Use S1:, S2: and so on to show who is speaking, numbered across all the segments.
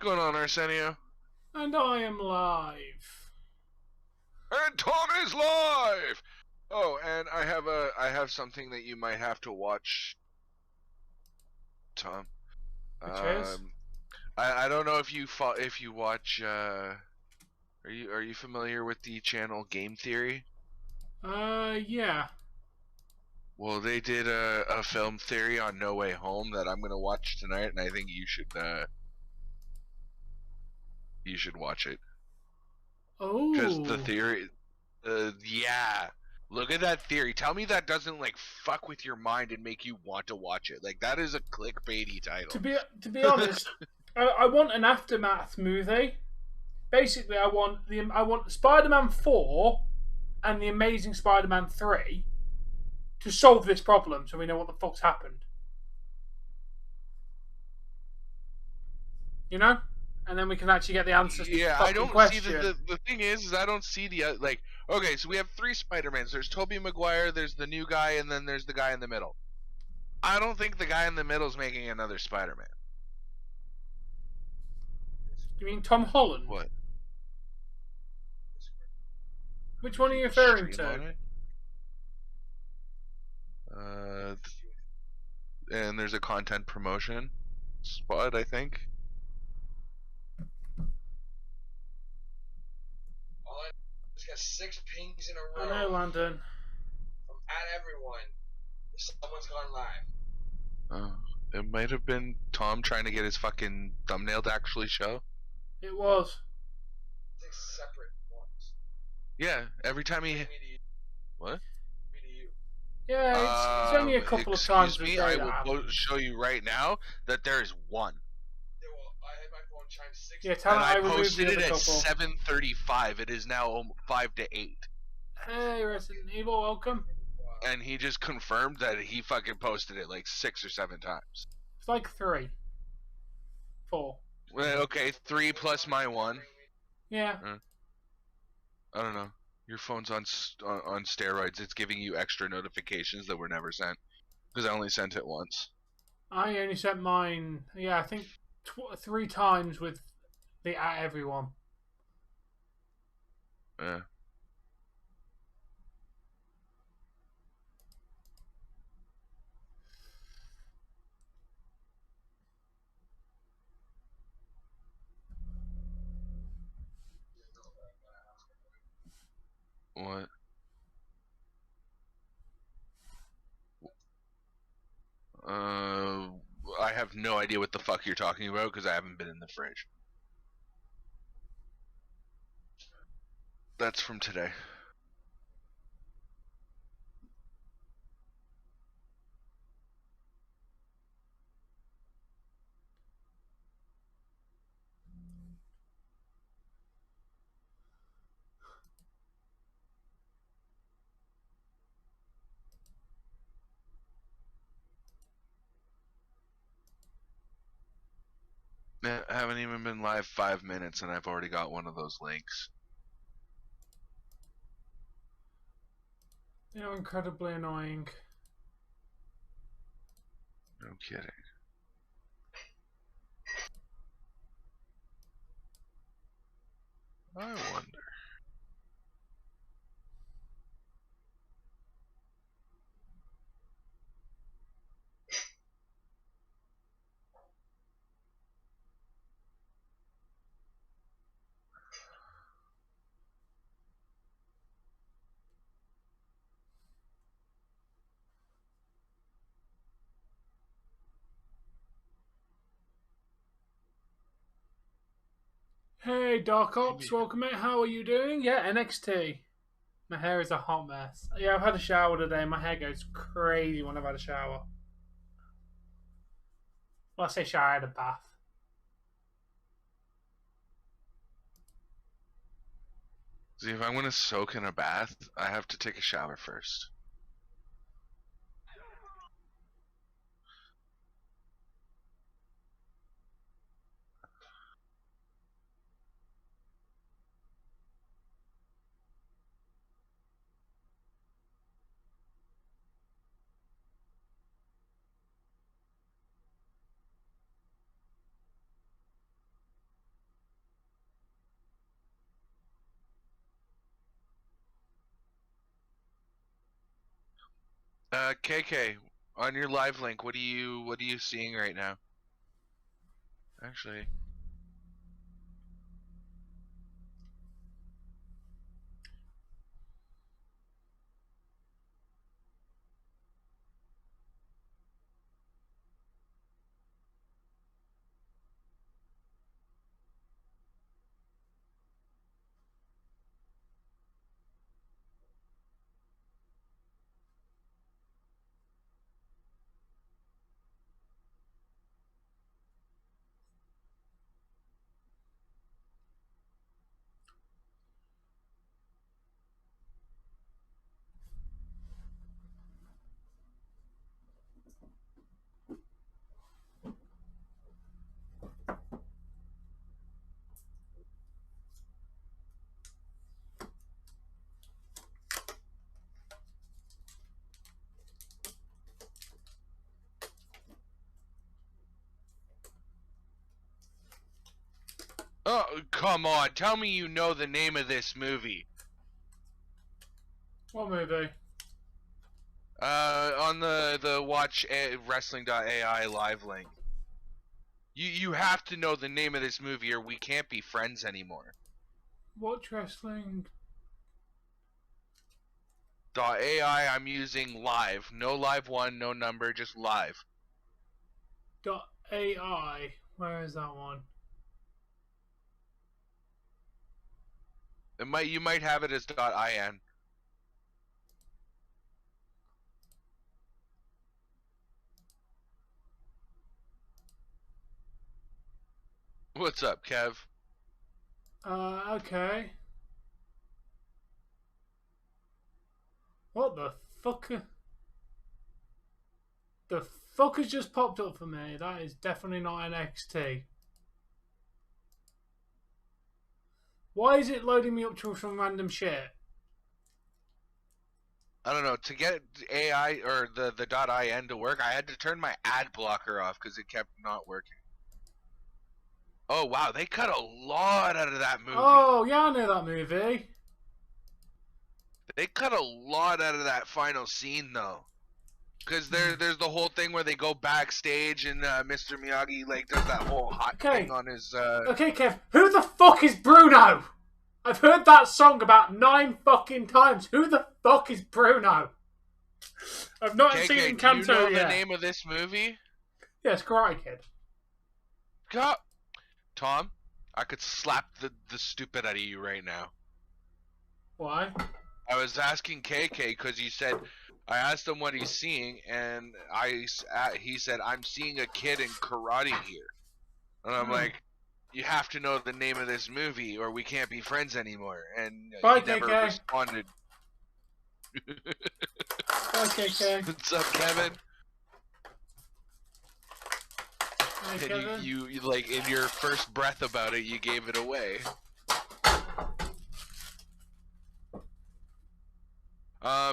S1: going on, Arsenio?
S2: And I am live.
S1: And Tom is live. Oh, and I have something that you might have to watch, Tom.
S2: Which is?
S1: I don't know if you watch. Are you familiar with the channel Game Theory?
S2: Yeah.
S1: Well, they did a film theory on No Way Home that I'm gonna watch tonight, and I think you should watch it. Because the
S2: Oh.
S1: theory, yeah. Look at that theory. Tell me that doesn't like fuck with your mind and make you want to watch it. Like that is a clickbaity title.
S2: To be honest, I want an aftermath movie. Basically, I want Spider-Man 4 and the Amazing Spider-Man 3 to solve this problem, so we know what the fuck's happened. You know, and then we can actually get the answers to
S1: Yeah,
S2: the
S1: I
S2: fucking
S1: don't
S2: question.
S1: see the thing is I don't see the like. Okay, so we have three Spider-Mans. There's Tobey Maguire, there's the new guy, and then there's the guy in the middle. I don't think the guy in the middle is making another Spider-Man.
S2: You mean Tom Holland?
S1: What?
S2: Which one are you referring
S1: Stream on
S2: to?
S1: it? And there's a content promotion spot, I think.
S3: Just got 6 pings in a row.
S2: I know, Landon.
S3: From @everyone. Someone's gone live.
S1: It might have been Tom trying to get his fucking thumbnail to actually show.
S2: It was.
S3: 6 separate ones.
S1: Yeah, every time he.
S3: Me to you.
S1: What?
S3: Me to you.
S2: Yeah, it's only a couple of times.
S1: Excuse me, I will show you right now that there is one.
S3: Yeah, well, I had my phone chimed 6.
S2: Yeah, tell
S1: And
S2: him
S1: I
S2: I removed
S1: posted
S2: the
S1: it
S2: other
S1: at
S2: couple.
S1: 7:35. It is now 5 to 8.
S2: Hey, Resident Evil, welcome.
S1: And he just confirmed that he fucking posted it like 6 or 7 times.
S2: It's like 3. 4.
S1: Well, okay, 3 plus my 1.
S2: Yeah.
S1: I don't know. Your phone's on steroids. It's giving you extra notifications that were never sent. Because I only sent it once.
S2: I only sent mine, I think 3 times with the @everyone.
S1: Yeah. What? I have no idea what the fuck you're talking about because I haven't been in the fridge. That's from today. I haven't even been live 5 minutes and I've already got one of those links.
S2: They're incredibly annoying.
S1: No kidding. I wonder.
S2: Hey, Dark Ops, welcome mate. How are you doing? Yeah, NXT. My hair is a hot mess. Yeah, I've had a shower today. My hair goes crazy when I've had a shower. Well, I say shower, I had a bath.
S1: See, if I'm gonna soak in a bath, I have to take a shower first. KK, on your live link, what are you seeing right now? Actually, oh come on, tell me you know the name of this movie.
S2: What movie?
S1: On the watch wrestling.ai live link. You have to know the name of this movie, or we can't be friends anymore.
S2: Watch wrestling.
S1: .ai, I'm using live. No live one, no number, just live.
S2: .ai. Where is that one?
S1: You might have it as .in. What's up, Kev?
S2: Okay. What the fuck? The fuck has just popped up for me? That is definitely not NXT. Why is it loading me up to some random shit?
S1: I don't know. To get AI or the .in to work, I had to turn my ad blocker off because it kept not working. Oh wow, they cut a lot out of that movie.
S2: Oh yeah, I know that movie.
S1: They cut a lot out of that final scene though, because there's the whole thing where they go backstage and Mr. Miyagi like does that whole hot thing on his.
S2: Okay, Kev, who the fuck is Bruno? I've heard that song about 9 fucking times. Who the fuck is Bruno? I've not seen Encanto yet.
S1: Do you know the name of this movie?
S2: Yes, Karate Kid.
S1: God. Tom, I could slap the stupid out of you right now.
S2: Why?
S1: I was asking KK because he said, I asked him what he's seeing, and he said, I'm seeing a kid in karate here. And I'm like, you have to know the name of this movie or we can't be friends anymore. And
S2: bye,
S1: he never
S2: KK.
S1: responded.
S2: Bye, KK.
S1: What's up, Kevin?
S2: Hey,
S1: and you like in your first breath about it, you gave it away.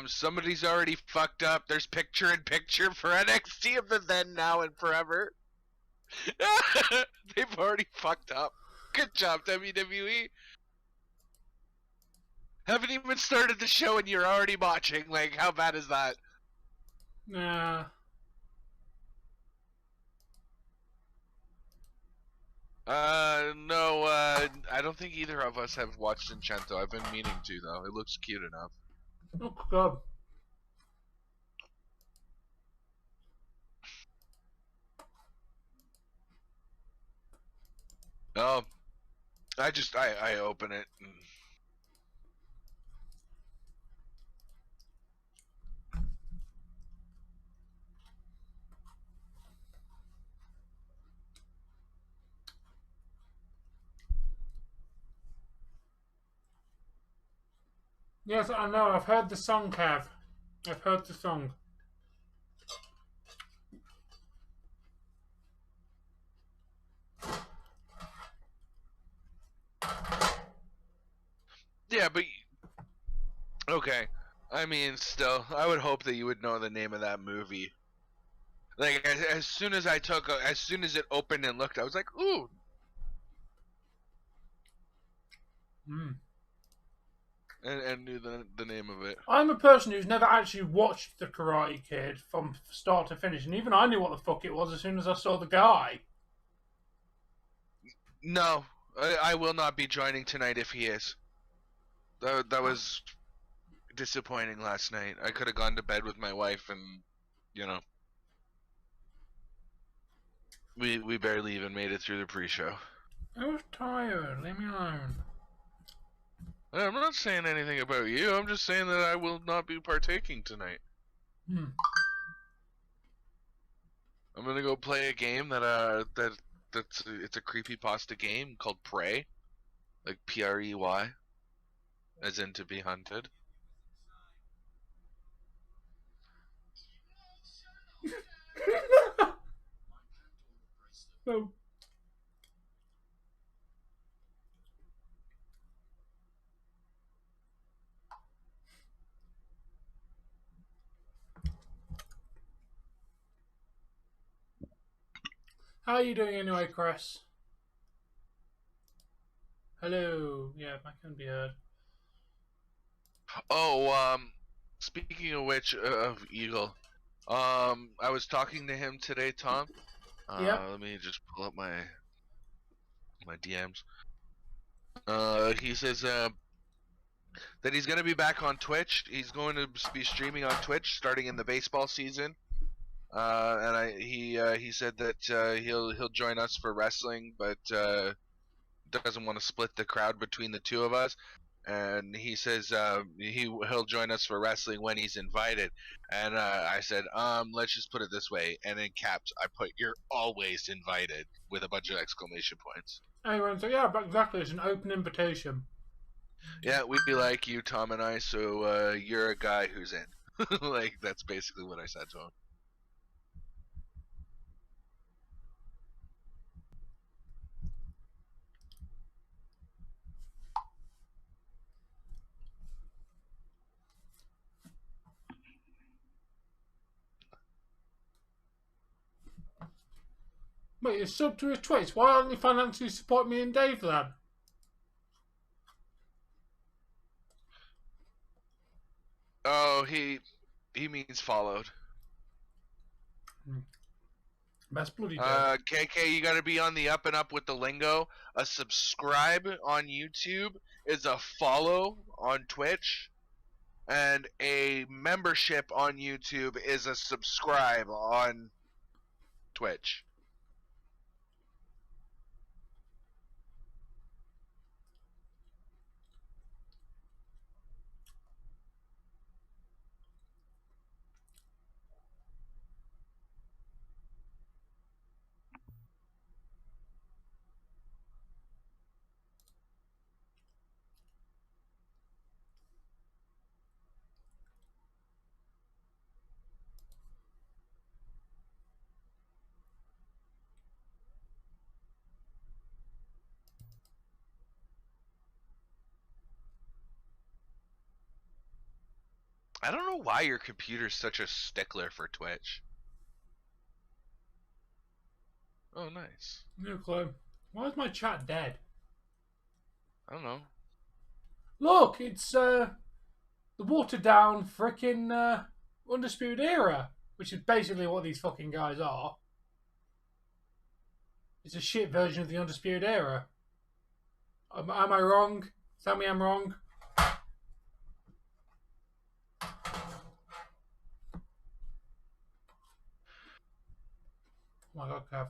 S1: Somebody's already fucked up. There's picture-in-picture for NXT of the then, now, and forever. They've already fucked up. Good job, WWE. Haven't even started the show and you're already watching. Like, how bad is that?
S2: Nah.
S1: No, I don't think either of us have watched Enchanto. I've been meaning to, though. It looks cute enough.
S2: Oh, God.
S1: Oh, I open it. And...
S2: Yes, I know. I've heard the song, Kev. I've heard the song.
S1: Yeah, but okay. I mean, still, I would hope that you would know the name of that movie. Like as soon as it opened and looked, I was like, ooh. and knew the name of it.
S2: I'm a person who's never actually watched The Karate Kid from start to finish, and even I knew what the fuck it was as soon as I saw the guy.
S1: No, I will not be joining tonight if he is. That was disappointing last night. I could have gone to bed with my wife, and you know, we barely even made it through the pre-show.
S2: I was tired. Leave me alone.
S1: I'm not saying anything about you. I'm just saying that I will not be partaking tonight. I'm gonna go play a game that's it's a creepypasta game called Prey, like Prey, as in to be hunted.
S2: No. How are you doing anyway, Chris? Hello. Yeah, I can be heard.
S1: Oh, speaking of which, of Eagle, I was talking to him today, Tom.
S2: Yep.
S1: Let me just pull up my DMs. He says that he's gonna be back on Twitch. He's going to be streaming on Twitch starting in the baseball season. And he said that he'll join us for wrestling, but doesn't want to split the crowd between the two of us. And he says he'll join us for wrestling when he's invited. And I said, let's just put it this way. And in caps, I put "You're always invited" with a bunch of exclamation points.
S2: Everyone said, yeah, but exactly. It's an open invitation.
S1: Yeah, we'd be like you, Tom and I. So you're a guy who's in. Like that's basically what I said to him.
S2: Wait, you're sub to his Twitch. Why aren't you financially support me and Dave then?
S1: Oh, he means followed.
S2: Best bloody day.
S1: KK, you gotta be on the up and up with the lingo. A subscribe on YouTube is a follow on Twitch, and a membership on YouTube is a subscribe on Twitch. I don't know why your computer's such a stickler for Twitch. Oh, nice.
S2: No clue. Why is my chat dead?
S1: I don't know.
S2: Look, it's the watered down frickin' Undisputed Era, which is basically what these fucking guys are. It's a shit version of the Undisputed Era. Am I wrong? Tell me I'm wrong. Oh my god, Kev.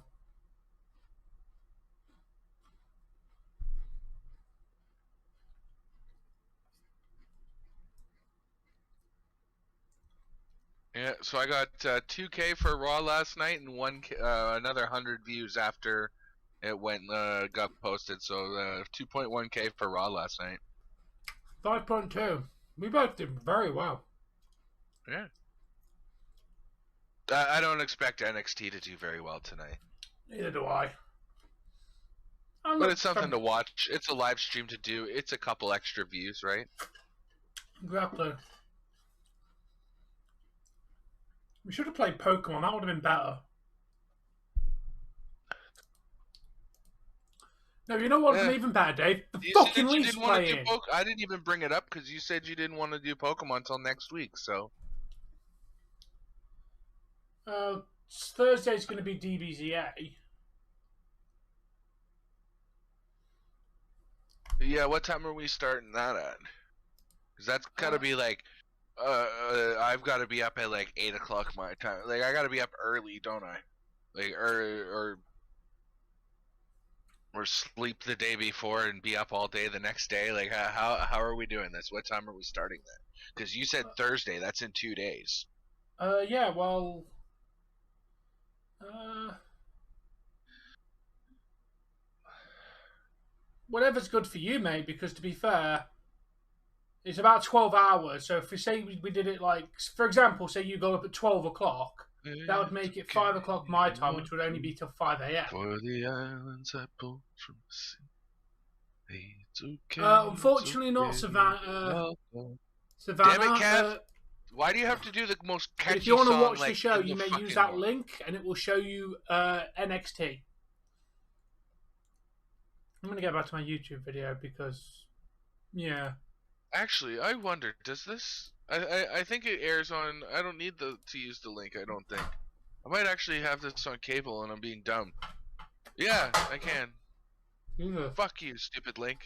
S1: Yeah, so I got 2K for Raw last night and another 100 views after it got posted. So 2.1K for Raw last night.
S2: 5.2. We both did very well.
S1: Yeah. I don't expect NXT to do very well tonight.
S2: Neither do I.
S1: But it's something to watch. It's a live stream to do. It's a couple extra views, right?
S2: Exactly. We should have played Pokemon. That would have been better. No, you know what's an even better, Dave? The fucking Leafs playing.
S1: I didn't even bring it up because you said you didn't want to do Pokemon until next week. So
S2: Thursday's going to be DBZA.
S1: Yeah, what time are we starting that at? Because that's gotta be like, I've got to be up at like 8 o'clock my time. Like I got to be up early, don't I? Like or sleep the day before and be up all day the next day. Like how are we doing this? What time are we starting that? Because you said Thursday. That's in 2 days.
S2: Yeah. Well. Whatever's good for you, mate, because to be fair, it's about 12 hours. So if we say we did it like, for example, say you go up at 12 o'clock, that would make it 5 o'clock my time, which would only be till 5 a.m.
S1: For the islands I pulled from the sea.
S2: Unfortunately not Savannah. Savannah.
S1: Damn it, Kev. Why do you have to do the most catchy song?
S2: If you want to watch
S1: like,
S2: the show, you may use that link, and it will show you NXT. I'm going to go back to my YouTube video because, yeah.
S1: Actually, I wonder, does this... I think it airs on... I don't need to use the link, I don't think. I might actually have this on cable and I'm being dumb. Yeah, I can.
S2: Yeah.
S1: Fuck you, stupid link.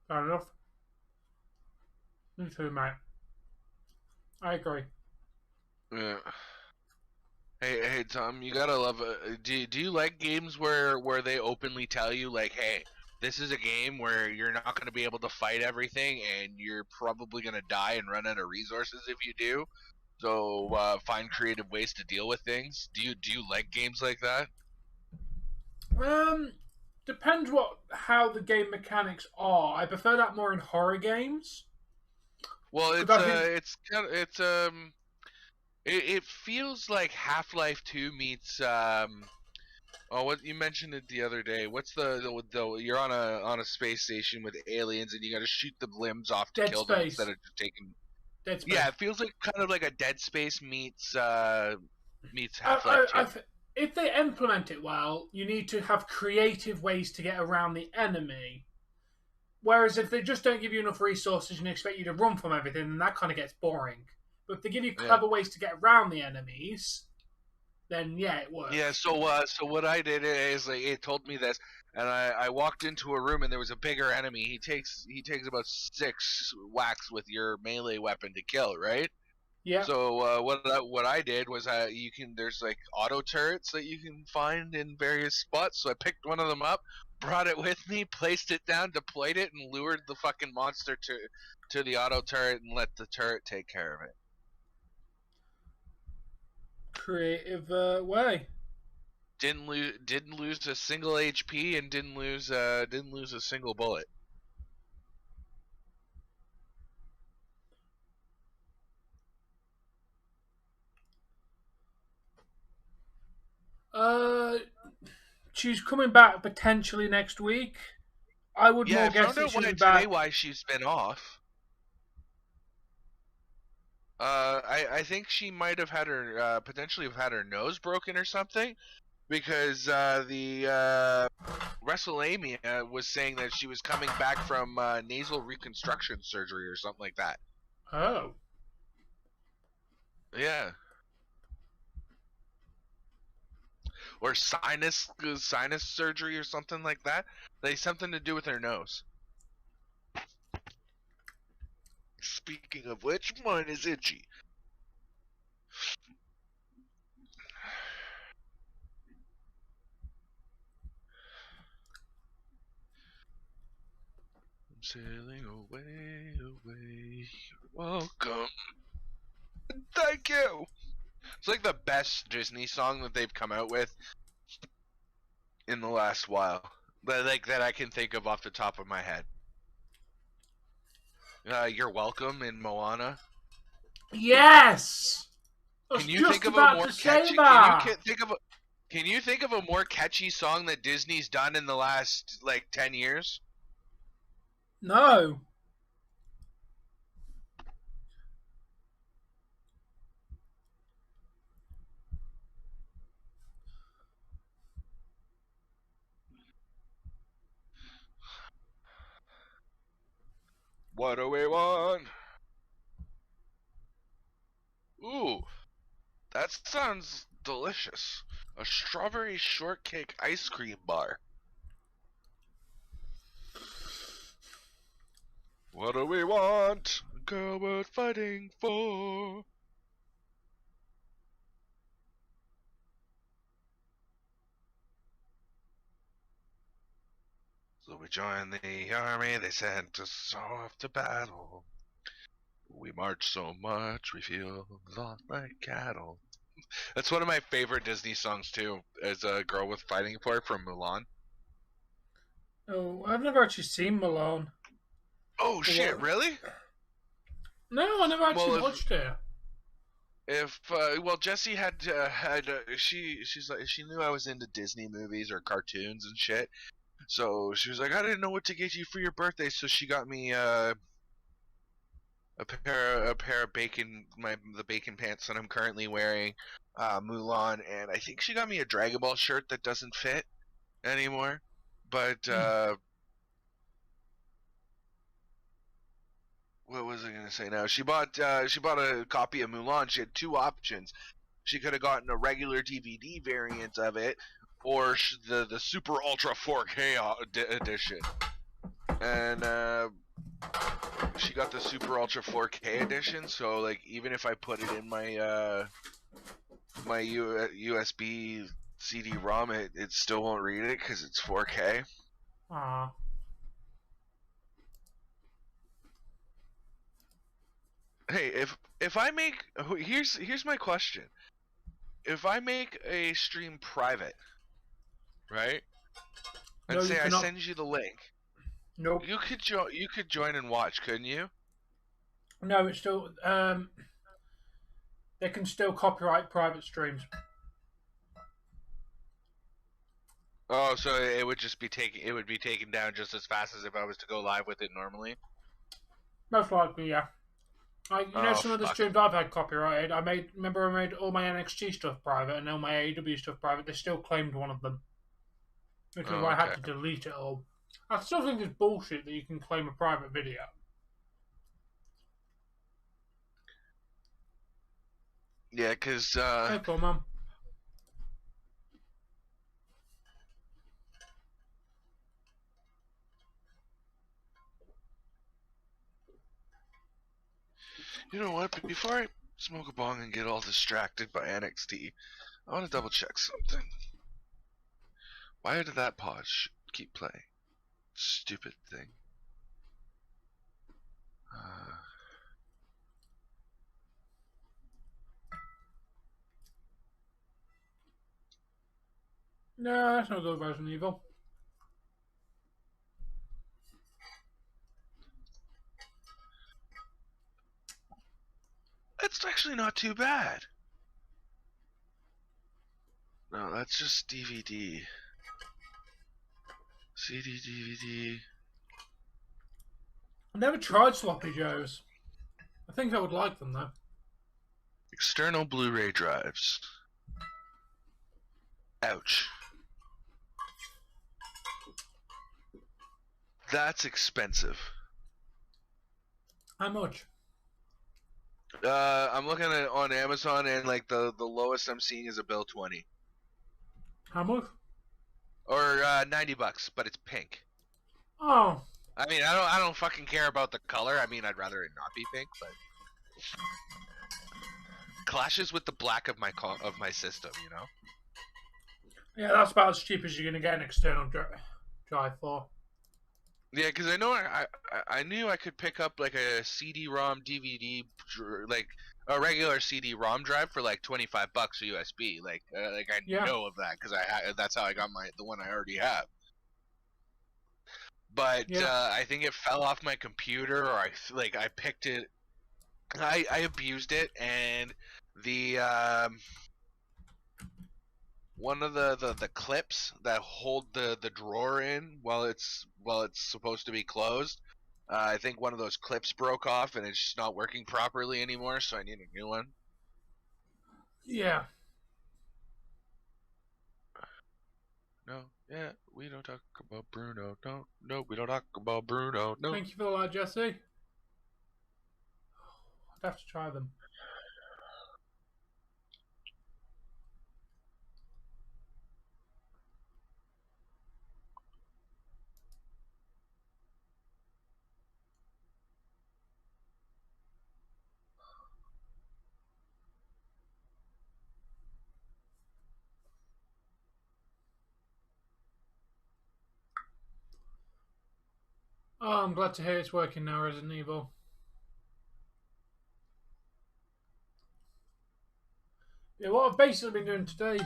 S2: Fair enough. Me too, mate. I agree.
S1: Yeah. Hey, Tom, you gotta love it. Do you like games where they openly tell you, like, hey, this is a game where you're not gonna be able to fight everything, and you're probably gonna die and run out of resources if you do. So find creative ways to deal with things. Do you like games like that?
S2: Depends how the game mechanics are. I prefer that more in horror games.
S1: Well, it feels like Half-Life 2 meets what you mentioned it the other day. What's the you're on a space station with aliens and you got to shoot the limbs off to kill them instead of just taking.
S2: Dead Space.
S1: Yeah, it feels like kind of like a Dead Space meets Half-Life 2.
S2: If they implement it well, you need to have creative ways to get around the enemy. Whereas if they just don't give you enough resources and expect you to run from everything, then that kind of gets boring. But if they give you clever ways to get around the enemies, then yeah, it works.
S1: Yeah, so what I did is like, it told me this, and I walked into a room and there was a bigger enemy. He takes about 6 whacks with your melee weapon to kill, right?
S2: Yeah.
S1: So what I did was there's like auto turrets that you can find in various spots. So I picked one of them up, brought it with me, placed it down, deployed it, and lured the fucking monster to the auto turret and let the turret take care of it.
S2: Creative way.
S1: Didn't lose a single HP and didn't lose a single bullet.
S2: She's coming back potentially next week. I would more guess that she'll be back.
S1: Why she's been off. I think she might have had her potentially have had her nose broken or something, because the WrestleMania was saying that she was coming back from nasal reconstruction surgery or something like that.
S2: Oh.
S1: Yeah. Or sinus surgery or something like that. They something to do with her nose. Speaking of which, mine is itchy. I'm sailing away, away. You're welcome. Thank you. It's like the best Disney song that they've come out with in the last while. That I can think of off the top of my head. You're welcome in Moana.
S2: Yes.
S1: Can you think of a more catchy? Can you think of a more catchy song that Disney's done in the last like 10 years?
S2: No.
S1: What do we want? Ooh, that sounds delicious. A strawberry shortcake ice cream bar. What do we want? Girl worth fighting for. So we joined the army, they sent us off to battle. We march so much, we feel lost like cattle. That's one of my favorite Disney songs too, is a Girl with Fighting For from Mulan.
S2: Oh, I've never actually seen Malone.
S1: Oh shit, really?
S2: No, I never actually watched it.
S1: Well, Jessie she's like, she knew I was into Disney movies or cartoons and shit. So she was like, I didn't know what to get you for your birthday, so she got me a pair of the bacon pants that I'm currently wearing, Mulan, and I think she got me a Dragon Ball shirt that doesn't fit anymore. But what was I gonna say now? She bought a copy of Mulan. She had two options. She could have gotten a regular DVD variant of it, or the Super Ultra 4K edition. And she got the Super Ultra 4K edition. So like, even if I put it in my my USB CD-ROM, it still won't read it because it's 4K.
S2: Ah.
S1: Hey, if I make here's my question. If I make a stream private, right? And
S2: No,
S1: say I
S2: cannot.
S1: send you the link.
S2: Nope.
S1: You could join and watch, couldn't you?
S2: No, it's still they can still copyright private streams.
S1: Oh, so it would be taken down just as fast as if I was to go live with it normally.
S2: Most likely, yeah. Some of the
S1: fuck.
S2: streams I've had copyrighted. I made all my NXT stuff private and all my AEW stuff private. They still claimed one of them, which is why I had to delete it all. I still think it's bullshit that you can claim a private video.
S1: Yeah, because
S2: Hey, cool, Mum.
S1: you know what? Before I smoke a bong and get all distracted by NXT, I want to double check something. Why did that pause keep playing? Stupid thing.
S2: No, that's not good Resident Evil.
S1: It's actually not too bad. No, that's just DVD. CD, DVD.
S2: I've never tried Sloppy Joes. I think I would like them though.
S1: External Blu-ray drives. Ouch. That's expensive.
S2: How much?
S1: I'm looking at it on Amazon, and like the lowest I'm seeing is a bill 20.
S2: How much?
S1: Or $90, but it's pink.
S2: Oh.
S1: I mean, I don't fucking care about the color. I mean, I'd rather it not be pink, but clashes with the black of my system, you know.
S2: Yeah, that's about as cheap as you're gonna get an external drive for.
S1: Yeah, because I know I knew I could pick up like a CD-ROM DVD, like a regular CD-ROM drive for like $25 USB. Like I know of that because that's how I got the one I already have. But I think it fell off my computer, or I picked it. I abused it, and the one of the clips that hold the drawer in while it's supposed to be closed, I think one of those clips broke off and it's just not working properly anymore, so I need a new one.
S2: Yeah.
S1: No, yeah, we don't talk about Bruno. No, we don't talk about Bruno. No.
S2: Thank you for that, Jesse. I'd have to try them. Oh, I'm glad to hear it's working now, Resident Evil. Yeah, what I've basically been doing today,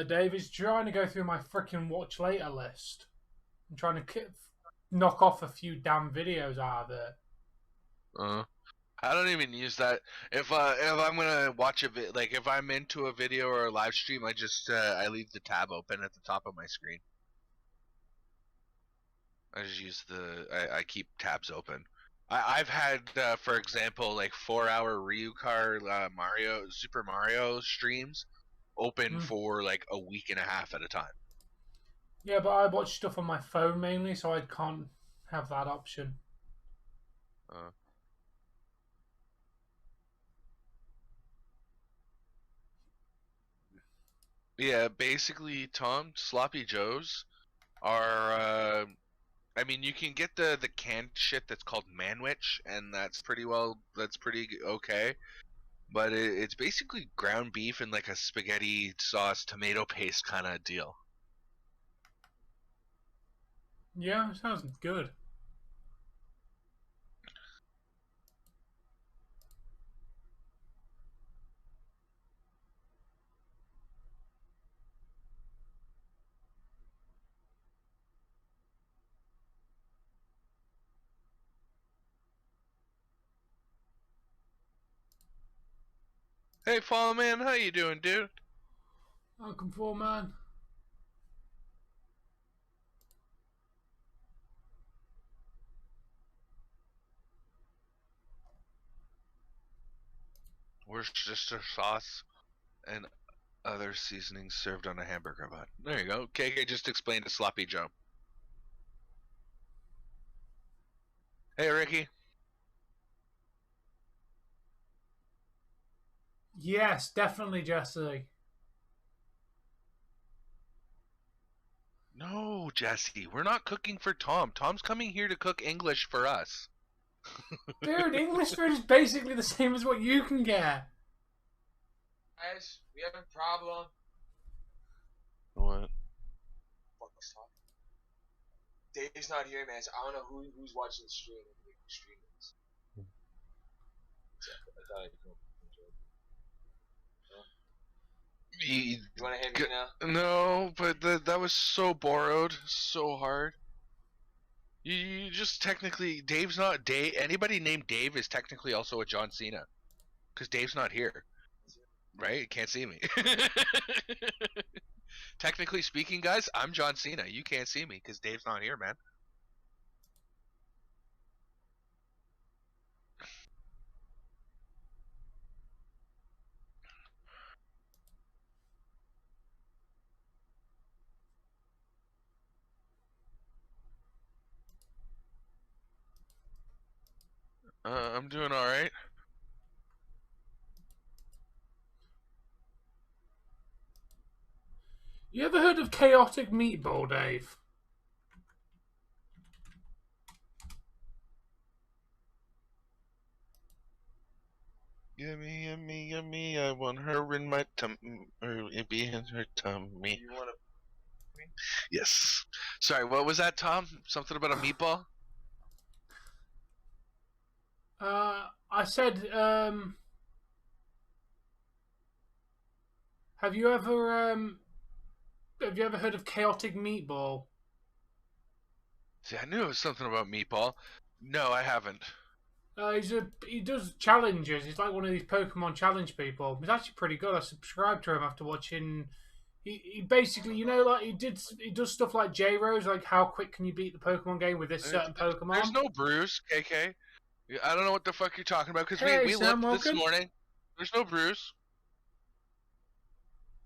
S2: Dave, is trying to go through my freaking watch later list. I'm trying to knock off a few damn videos out of it.
S1: I don't even use that. If I'm gonna watch a like if I'm into a video or a live stream, I just I leave the tab open at the top of my screen. I just use I keep tabs open. I've had, for example, like 4-hour Ryukar Super Mario streams open for like a week and a half at a time.
S2: Yeah, but I watch stuff on my phone mainly, so I can't have that option.
S1: Yeah, basically, Tom, Sloppy Joes are. I mean, you can get the canned shit that's called Manwich, and that's pretty okay. But it's basically ground beef and like a spaghetti sauce, tomato paste kind of deal.
S2: Yeah, sounds good.
S1: Hey, Fall Man, how you doing, dude?
S2: Welcome, for man.
S1: Worcestershire sauce and other seasonings served on a hamburger bun. There you go. KK just explained a Sloppy Joe. Hey, Ricky.
S2: Yes, definitely, Jesse.
S1: No, Jesse, we're not cooking for Tom. Tom's coming here to cook English for us.
S2: Dude, English food is basically the same as what you can get.
S3: Guys, we have a problem.
S1: What?
S3: Fuck's talking. Dave's not here, man. So I don't know who's watching the stream. Who stream is. I thought I'd go. You want to hit me now?
S1: No, but that was so borrowed, so hard. You just technically, Dave's not Dave. Anybody named Dave is technically also a John Cena, because Dave's not here, right? You can't see me. Technically speaking, guys, I'm John Cena. You can't see me because Dave's not here, man. I'm doing all right.
S2: You ever heard of chaotic meatball, Dave?
S1: Yummy, yummy, yummy. I want her in my tummy, or it be in her tummy.
S3: You want to?
S1: Yes. Sorry, what was that, Tom? Something about a meatball?
S2: I said, have you ever heard of chaotic meatball?
S1: See, I knew it was something about meatball. No, I haven't.
S2: He does challenges. He's like one of these Pokemon challenge people. He's actually pretty good. I subscribed to him after watching. He basically, you know, like he does stuff like J Rose, like how quick can you beat the Pokemon game with this certain Pokemon?
S1: There's no bruise, KK. I don't know what the fuck you're talking about because
S2: Hey,
S1: we
S2: Sam,
S1: looked this
S2: welcome.
S1: morning. There's no bruise.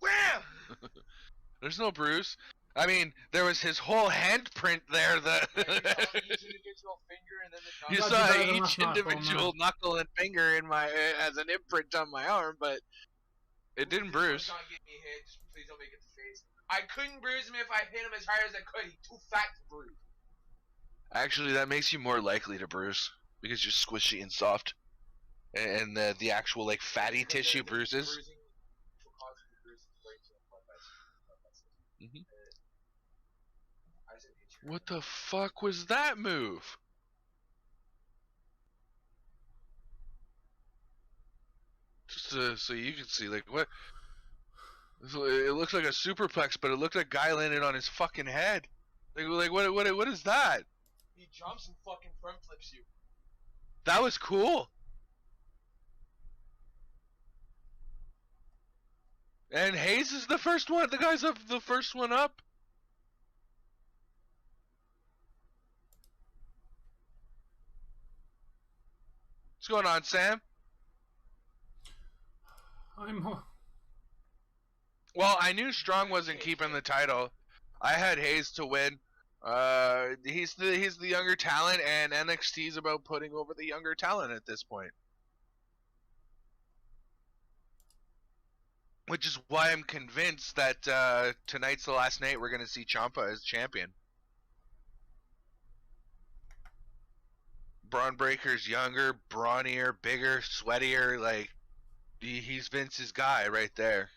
S3: Wham!
S1: There's no bruise. I mean, there was his whole handprint there.
S3: Each individual finger and then the
S1: You
S2: Glad
S1: saw
S2: you better than
S1: each
S2: last night,
S1: individual knuckle and finger in my as an imprint on my arm, but it didn't bruise.
S3: Don't get me hit. Just please don't make it to face. I couldn't bruise him if I hit him as hard as I could. He's too fat to bruise.
S1: Actually, that makes you more likely to bruise because you're squishy and soft, and the actual like fatty tissue bruises. Mhm. What the fuck was that move? Just so you can see, like, what? It looks like a superplex, but it looked like guy landed on his fucking head. Like what is that?
S3: He jumps and fucking front flips you.
S1: That was cool. And Hayes is the first one. The guy's the first one up. What's going on, Sam? Well, I knew Strong wasn't keeping the title. I had Hayes to win. He's the younger talent, and NXT's about putting over the younger talent at this point. Which is why I'm convinced that tonight's the last night we're going to see Ciampa as champion. Bron Breakker's younger, brawnier, bigger, sweatier. Like, he's Vince's guy right there.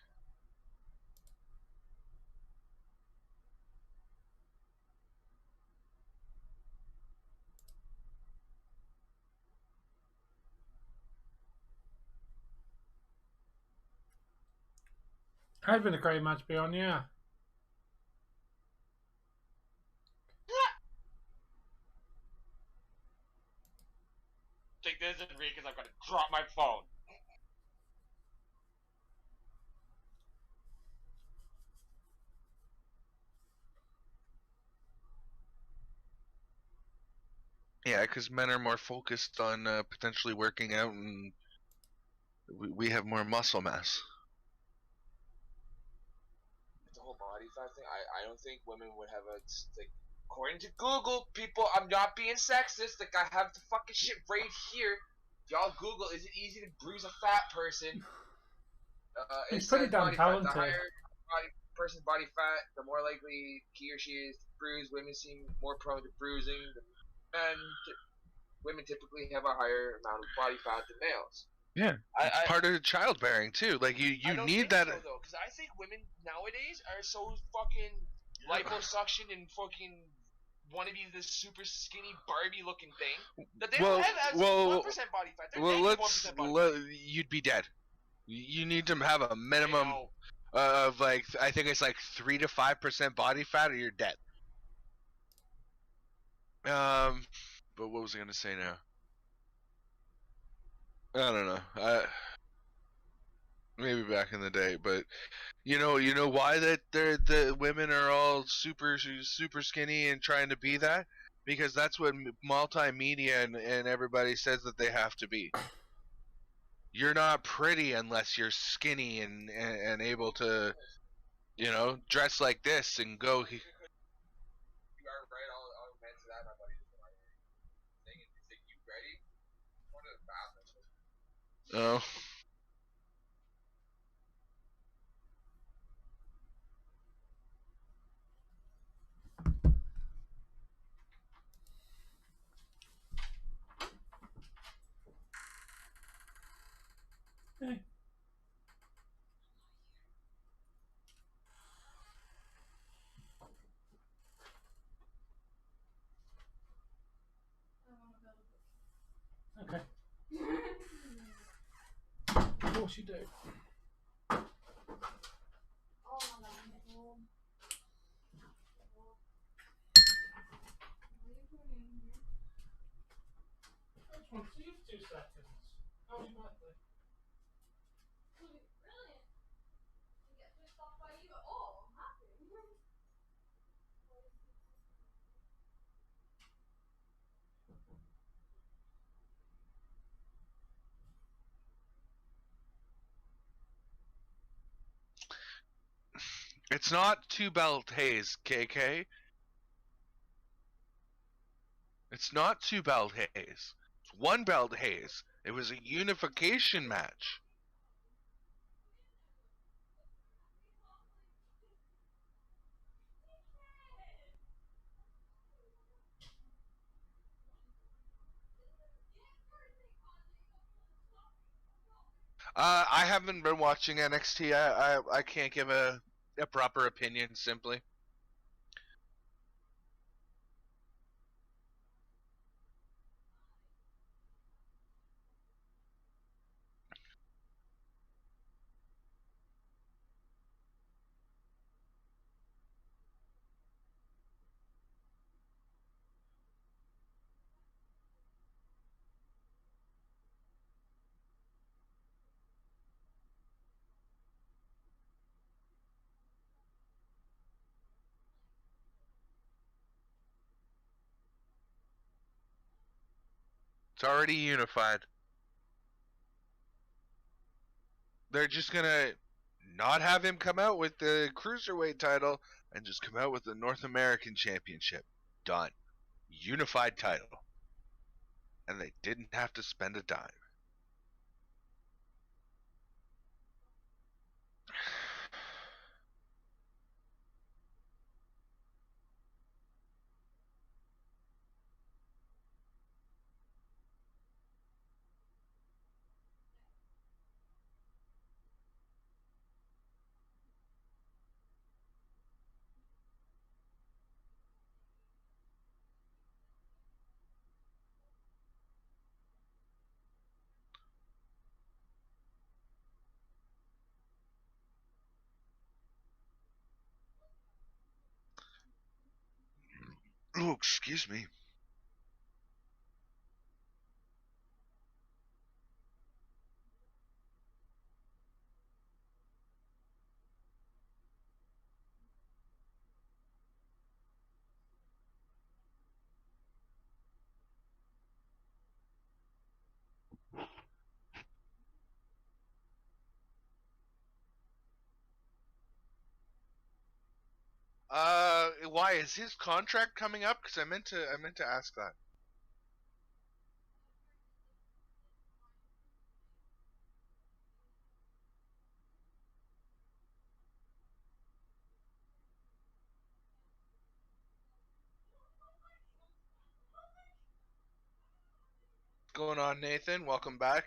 S2: Had been a great match, beyond, yeah.
S3: Take this, Enrique, because I'm gonna drop my phone.
S1: Yeah, because men are more focused on potentially working out, and we have more muscle mass.
S3: The whole body fat thing, I don't think women would have a, like, according to Google, people, I'm not being sexist, like, I have the fucking shit right here. If y'all Google, is it easy to bruise a fat person?
S2: He's pretty damn talented.
S3: The higher person's body fat, the more likely he or she is to bruise. Women seem more prone to bruising. And women typically have a higher amount of body fat than males.
S1: Yeah, it's part of childbearing too. Like you need that.
S3: So, though, because I think women nowadays are so fucking liposuction and fucking want to be this super skinny Barbie looking thing that they don't have 1% body fat. They're -1% body fat.
S1: You'd be dead. You need to have a minimum of like, I think it's like 3 to 5% body fat, or you're dead. But what was I gonna say now? I don't know. Maybe back in the day, but you know why that the women are all super skinny and trying to be that? Because that's what multimedia and everybody says that they have to be. You're not pretty unless you're skinny and able to, dress like this and go.
S3: You are right. I'll admit to that. My buddy is saying, "Is you ready?" One of the bathrooms.
S1: Oh.
S2: Hey. Okay. Of course you do. I just want to see you for 2 seconds. How was your birthday?
S4: Brilliant. Didn't get pissed off by you at all. I'm happy.
S1: It's not two belt Hayes, KK. It's not two belt Hayes. It's one belt Hayes. It was a unification match. I haven't been watching NXT. I can't give a proper opinion simply. It's already unified. They're just gonna not have him come out with the Cruiserweight title and just come out with the North American Championship. Done. Unified title. And they didn't have to spend a dime. Oh, excuse me. Why is his contract coming up? Because I meant to ask that. What's going on, Nathan? Welcome back.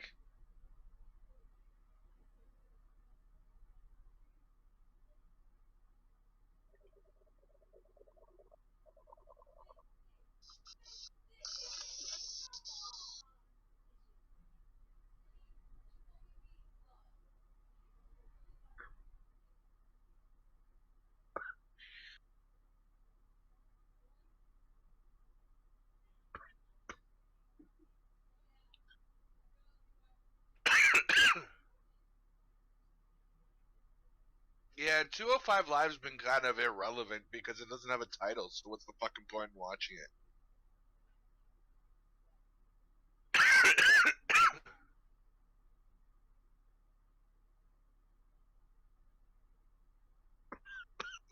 S1: Yeah, 205 Live's been kind of irrelevant because it doesn't have a title, so what's the fucking point in watching it?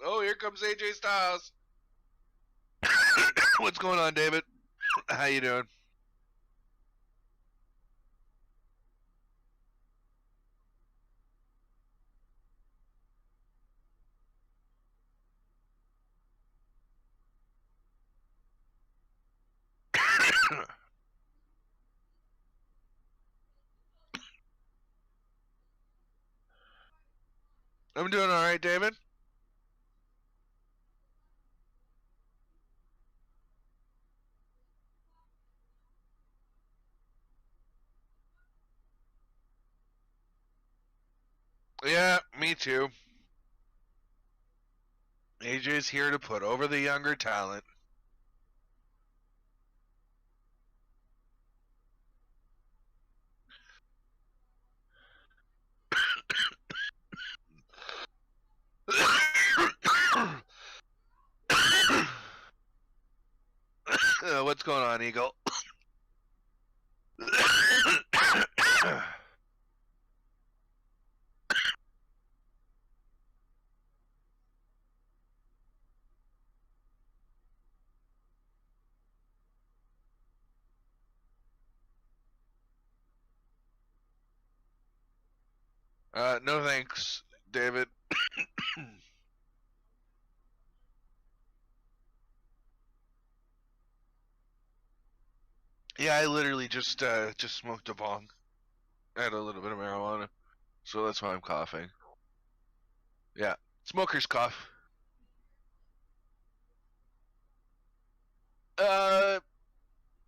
S1: Oh, here comes AJ Styles. What's going on, David? How you doing? I'm doing all right, David. Yeah, me too. AJ's here to put over the younger talent. What's going on, Eagle? No thanks, David. Yeah, I literally just smoked a bong. I had a little bit of marijuana, so that's why I'm coughing. Yeah, smoker's cough. Uh,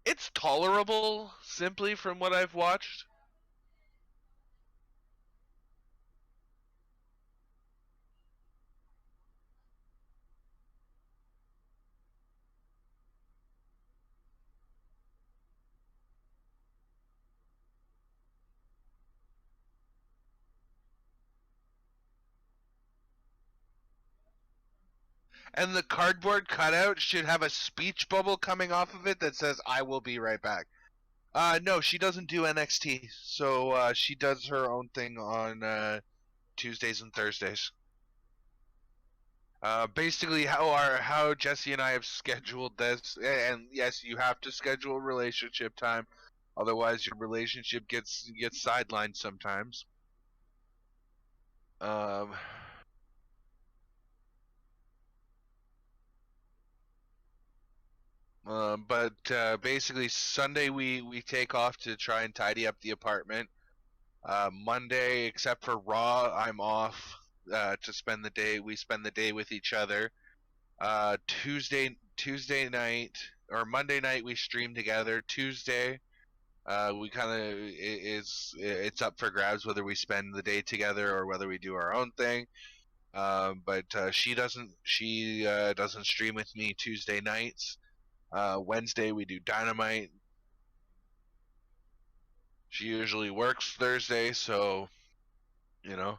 S1: it's tolerable, simply from what I've watched. And the cardboard cutout should have a speech bubble coming off of it that says, "I will be right back." No, she doesn't do NXT, so she does her own thing on Tuesdays and Thursdays. Basically, how Jesse and I have scheduled this, and yes, you have to schedule relationship time, otherwise your relationship gets sidelined sometimes. Um, but basically, Sunday we take off to try and tidy up the apartment. Monday, except for Raw, I'm off to spend the day. We spend the day with each other. Tuesday night or Monday night we stream together. Tuesday, we kind of it's up for grabs whether we spend the day together or whether we do our own thing. But she doesn't stream with me Tuesday nights. Wednesday we do Dynamite. She usually works Thursday, so you know.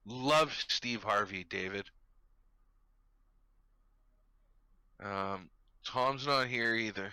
S1: Love Steve Harvey, David. Tom's not here either.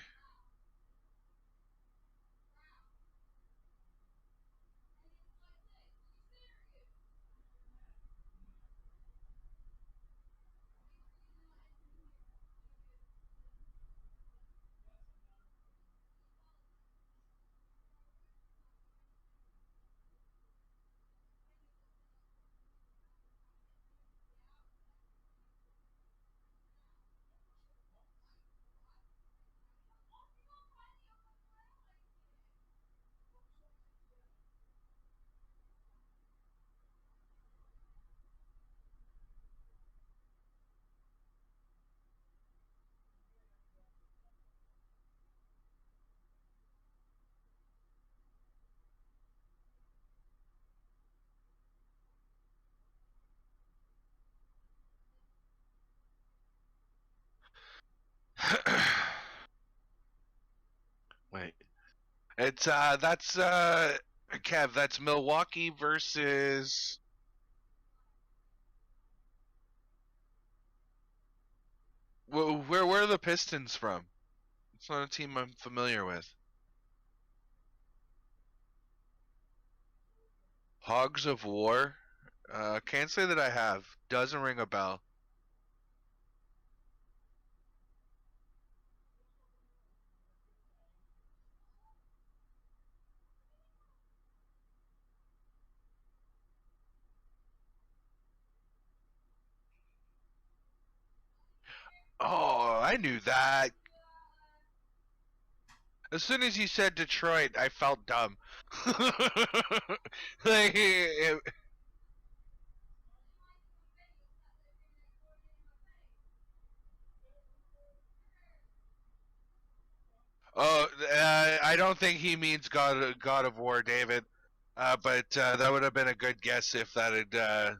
S1: Wait. It's that's Kev, that's Milwaukee versus where are the Pistons from? It's not a team I'm familiar with. Hogs of War? Can't say that I have. Doesn't ring a bell. Oh, I knew that. As soon as you said Detroit, I felt dumb. Like, oh, I don't think he means God of War, David. But that would have been a good guess if that had.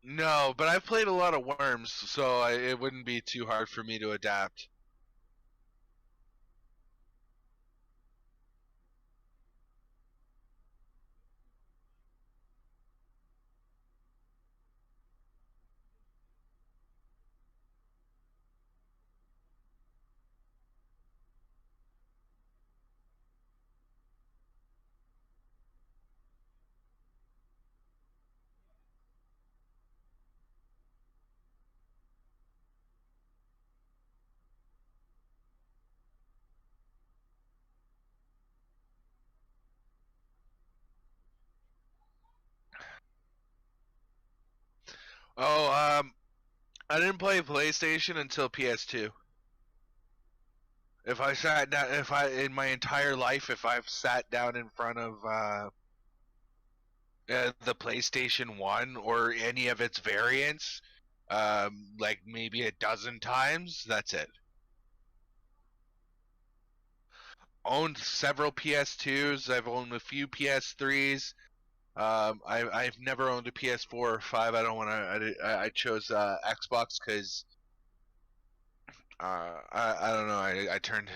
S1: No, but I've played a lot of Worms, so it wouldn't be too hard for me to adapt. I didn't play PlayStation until PS2. If I sat down, in my entire life, if I've sat down in front of the PlayStation 1 or any of its variants, like maybe a dozen times, that's it. Owned several PS2s. I've owned a few PS3s. I've never owned a PS4 or 5. I don't want to. I chose Xbox because I don't know. I turned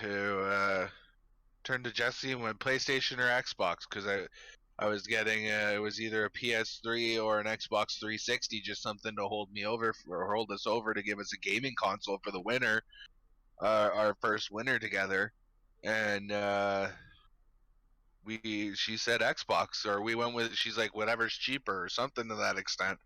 S1: to Jesse and went PlayStation or Xbox because I was getting it was either a PS3 or an Xbox 360, just something to hold me over or hold us over to give us a gaming console for the winter, our first winter together, and she said Xbox, or we went with, she's like, whatever's cheaper or something to that extent,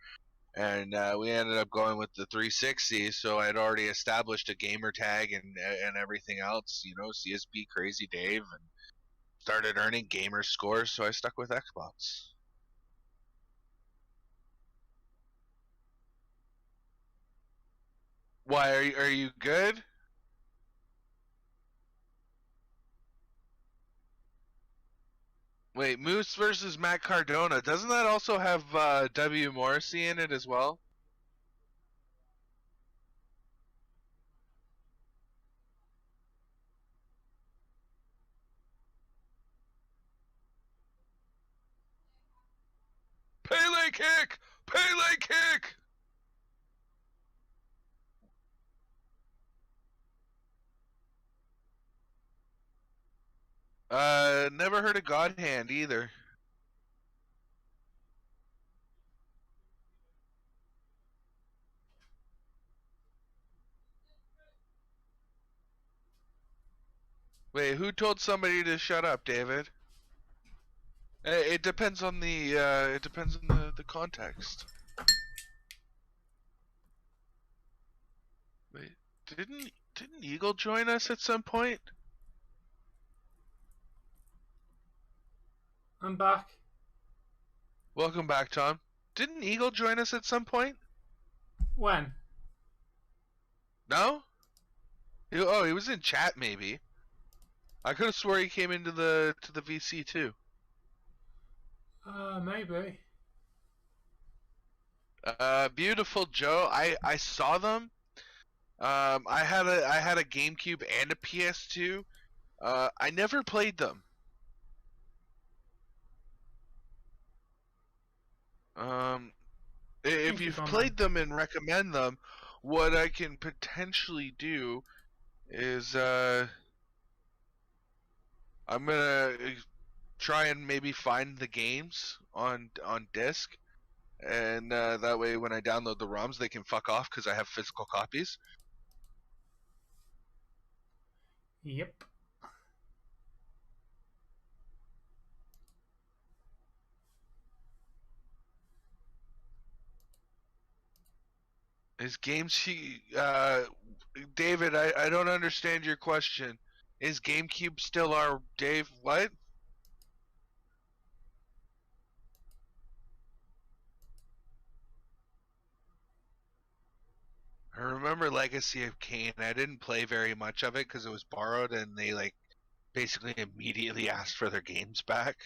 S1: and we ended up going with the 360. So I'd already established a gamer tag and everything else, CSB Crazy Dave, and started earning gamer scores, so I stuck with Xbox. Why are you good? Wait, Moose versus Matt Cardona. Doesn't that also have W. Morrissey in it as well? Pele kick! Pele kick! Never heard of God Hand either. Wait, who told somebody to shut up, David? It depends on the the context. Wait, didn't Eagle join us at some point?
S2: I'm back.
S1: Welcome back, Tom. Didn't Eagle join us at some point?
S2: When?
S1: No? He was in chat maybe. I could have swore he came into the VC too.
S2: Maybe.
S1: Beautiful Joe. I saw them. I had a GameCube and a PS2. I never played them. If you've played them and recommend them, what I can potentially do is I'm gonna try and maybe find the games on disc, and that way when I download the ROMs they can fuck off because I have physical copies.
S2: Yep.
S1: Is David, I don't understand your question. Is GameCube still our Dave? What? I remember Legacy of Kain. I didn't play very much of it because it was borrowed, and they basically immediately asked for their games back.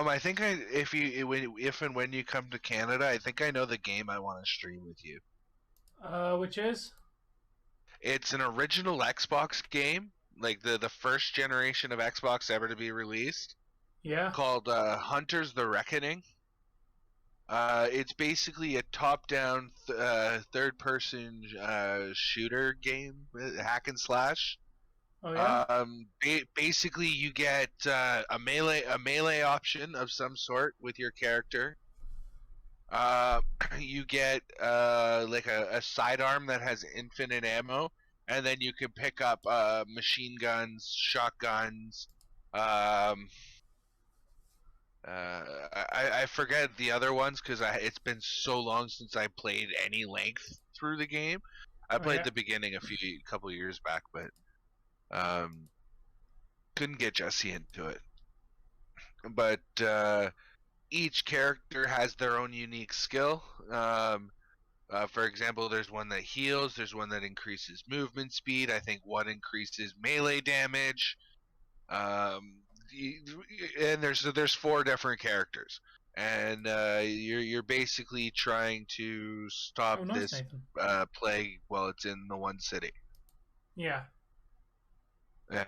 S1: I think if and when you come to Canada, I think I know the game I want to stream with you.
S2: Which is?
S1: It's an original Xbox game, like the first generation of Xbox ever to be released.
S2: Yeah.
S1: Called Hunters the Reckoning. It's basically a top-down third-person shooter game, hack and slash.
S2: Oh yeah.
S1: Basically, you get a melee option of some sort with your character. You get like a sidearm that has infinite ammo, and then you can pick up machine guns, shotguns, I forget the other ones because it's been so long since I played any length through the game. I played the beginning a couple years back, but couldn't get Jesse into it. But each character has their own unique skill. For example, there's one that heals. There's one that increases movement speed. I think one increases melee damage. And there's 4 different characters, and you're basically trying to stop this plague while it's in the one city.
S2: Yeah.
S1: Yeah.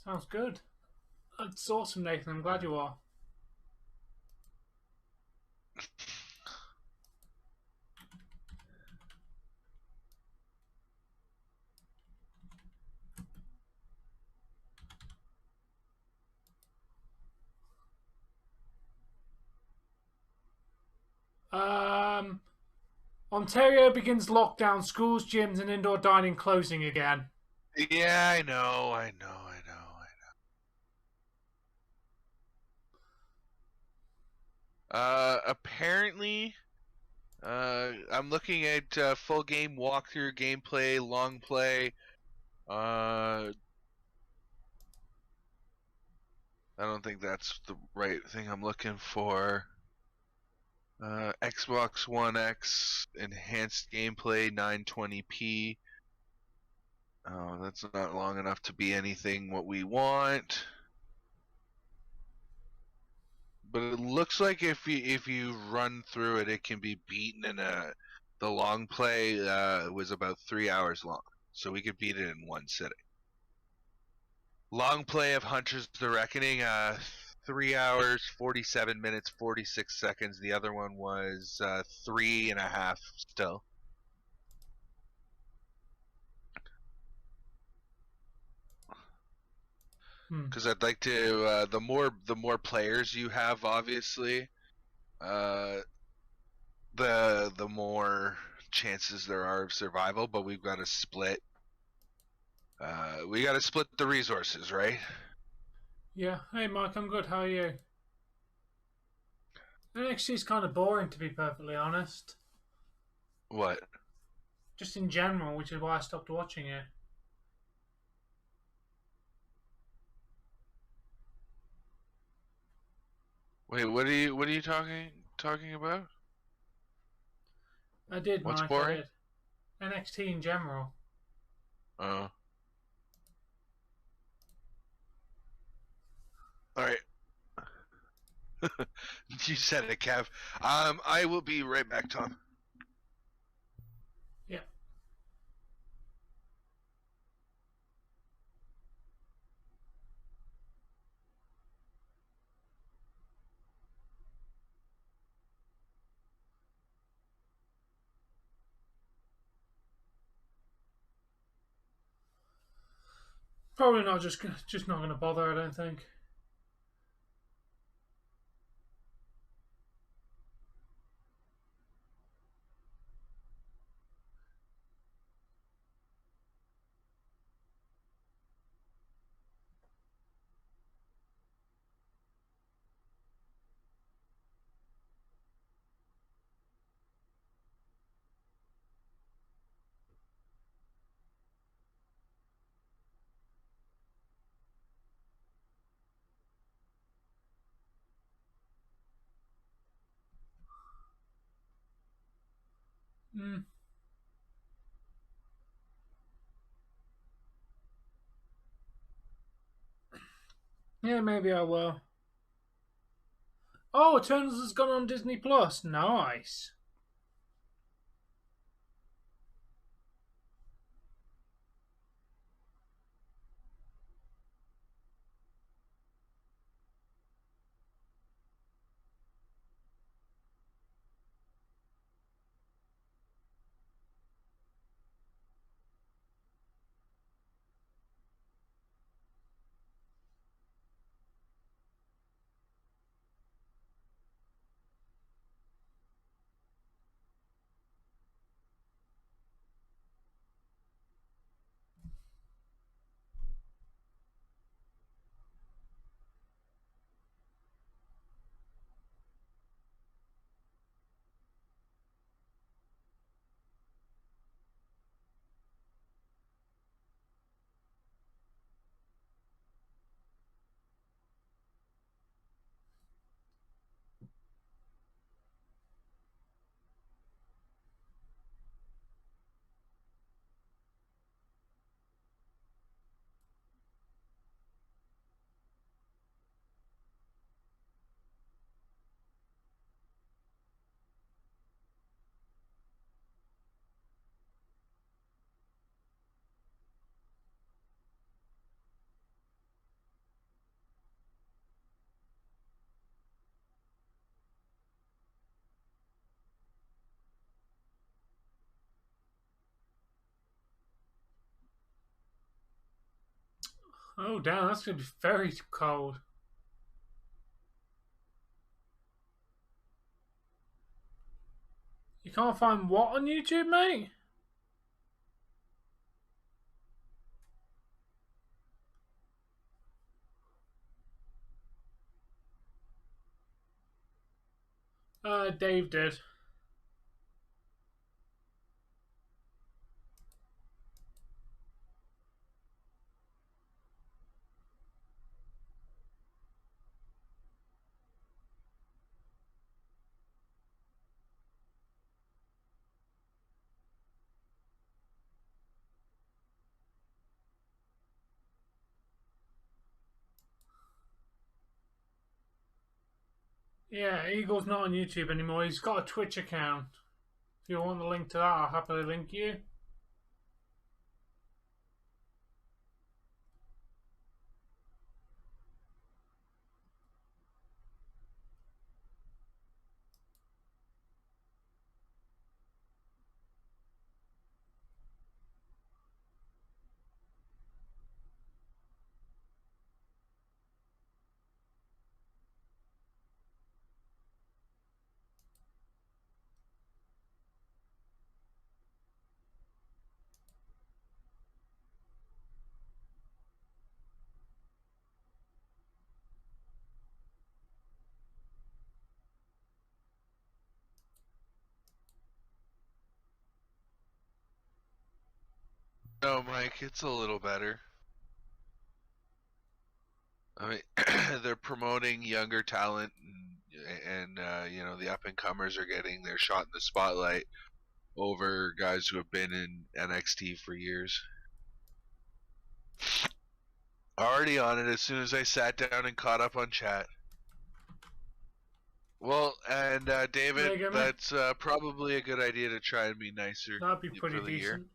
S2: Sounds good. That's awesome, Nathan. I'm glad you are. Ontario begins lockdown. Schools, gyms, and indoor dining closing again.
S1: Yeah, I know. Apparently, I'm looking at full game walkthrough, gameplay, long play. I don't think that's the right thing I'm looking for. Xbox One X enhanced gameplay 920p. Oh, that's not long enough to be anything what we want. But it looks like if you run through it, it can be beaten in the long play was about 3 hours long, so we could beat it in one sitting. Long play of Hunters the Reckoning, 3 hours, 47 minutes, 46 seconds. The other one was 3.5 still. Because I'd like to, the more players you have, obviously, the more chances there are of survival. But we've got to split. We got to split the resources, right?
S2: Yeah. Hey, Mike, I'm good. How are you? NXT is kind of boring, to be perfectly honest.
S1: What?
S2: Just in general, which is why I stopped watching it.
S1: Wait, what are you talking about?
S2: I did,
S1: What's
S2: Mike.
S1: boring?
S2: I did. NXT in general.
S1: Oh. All right. You said it, Kev. I will be right back, Tom.
S2: Yeah. Probably not. Just not going to bother. I don't think. Yeah, maybe I will. Oh, Eternals has gone on Disney Plus. Nice. Oh, damn, that's going to be very cold. You can't find what on YouTube, mate? Dave did. Yeah, Eagle's not on YouTube anymore. He's got a Twitch account. If you want the link to that, I'll happily link you.
S1: No, Mike, it's a little better. I mean, they're promoting younger talent, and you know, the up and comers are getting their shot in the spotlight over guys who have been in NXT for years. Already on it as soon as I sat down and caught up on chat. Well, and David, that's probably a good idea to try and be nicer.
S2: That'd be pretty
S1: for the
S2: decent.
S1: year.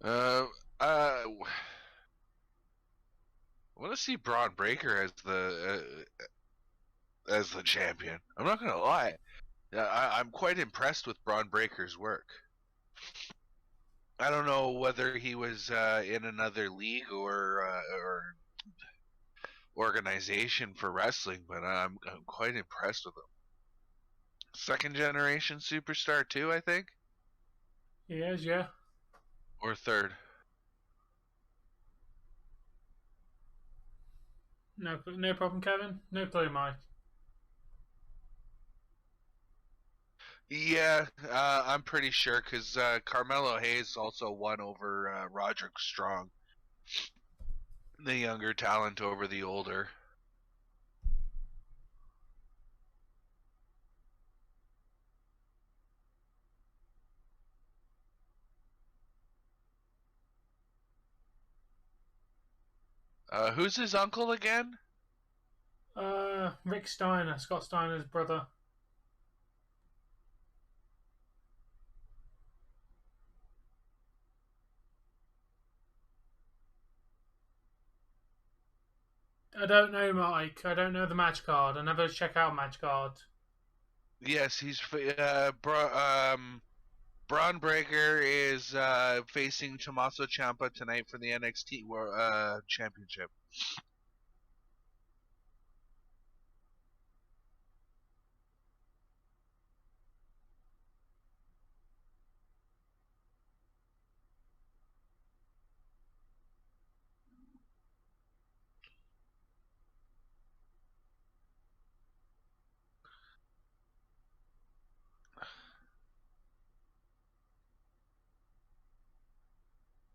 S1: I want to see Bron Breakker as the champion. I'm not gonna lie, I'm quite impressed with Bron Breakker's work. I don't know whether he was in another league or organization for wrestling, but I'm quite impressed with him. Second generation superstar too, I think.
S2: He is, yeah.
S1: Or third.
S2: No problem, Kevin. No clue, Mike.
S1: Yeah, I'm pretty sure because Carmelo Hayes also won over Roderick Strong, the younger talent over the older. Who's his uncle again?
S2: Rick Steiner, Scott Steiner's brother. I don't know, Mike. I don't know the match card. I never check out match cards.
S1: Yes, he's Bron Breakker is facing Tommaso Ciampa tonight for the NXT Championship.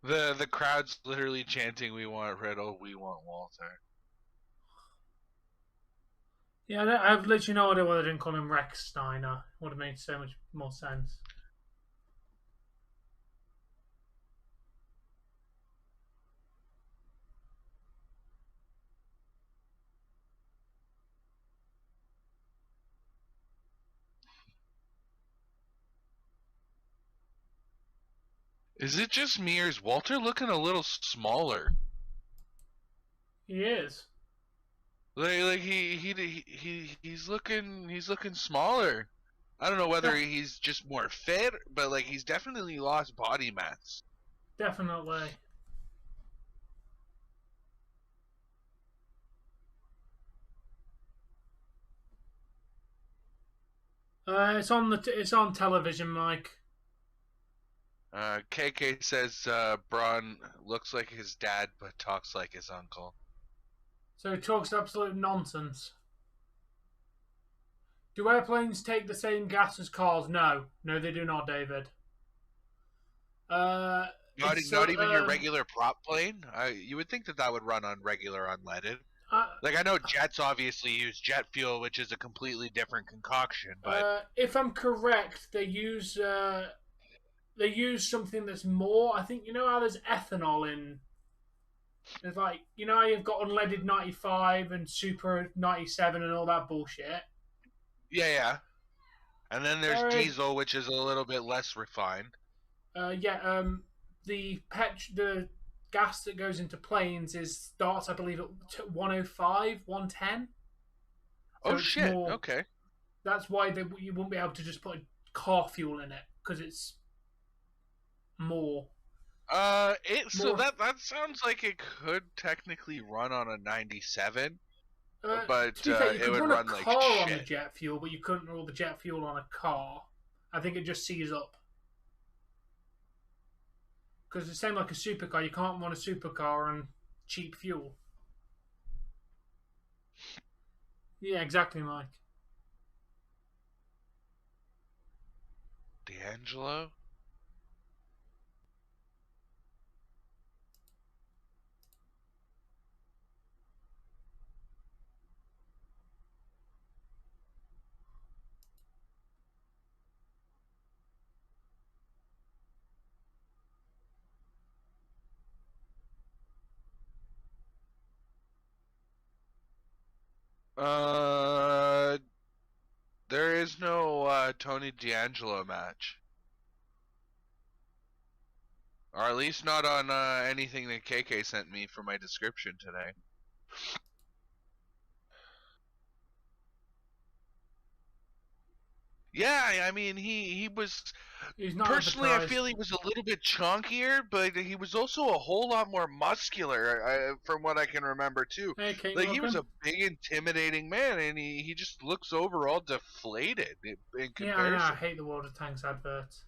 S1: The crowd's literally chanting, "We want Riddle, we want Walter."
S2: Yeah, I've literally no idea why they didn't call him Rex Steiner. Would have made so much more sense.
S1: Is it just me, or is Walter looking a little smaller?
S2: He is.
S1: Like he's looking smaller. I don't know whether he's just more fit, but like he's definitely lost body mass.
S2: Definitely. It's on television, Mike.
S1: KK says Braun looks like his dad but talks like his uncle.
S2: So he talks absolute nonsense. Do airplanes take the same gas as cars? No, they do not, David.
S1: Not even your regular prop plane. You would think that would run on regular unleaded. Like I know jets obviously use jet fuel, which is a completely different concoction. But
S2: if I'm correct, they use something that's more. I think how there's ethanol in. There's like how you've got unleaded 95 and super 97 and all that bullshit.
S1: Yeah. And then there's diesel, which is a little bit less refined.
S2: The gas that goes into planes starts, I believe, at 105, 110.
S1: So shit! Okay.
S2: That's why you won't be able to just put car fuel in it because it's more.
S1: So that sounds like it could technically run on a 97, but it would run like shit. You could run a car
S2: on the jet fuel, but you couldn't roll the jet fuel on a car. I think it just sees up. Because it's the same like a supercar. You can't run a supercar on cheap fuel. Yeah, exactly, Mike.
S1: D'Angelo? There is no Tony D'Angelo match. Or at least not on anything that KK sent me for my description today. Yeah, I mean he was personally I feel he was a little bit chunkier, but he was also a whole lot more muscular from what I can remember too.
S2: Hey,
S1: like he was a big intimidating man, and he just looks overall deflated in comparison.
S2: Yeah, I hate the World of Tanks adverts.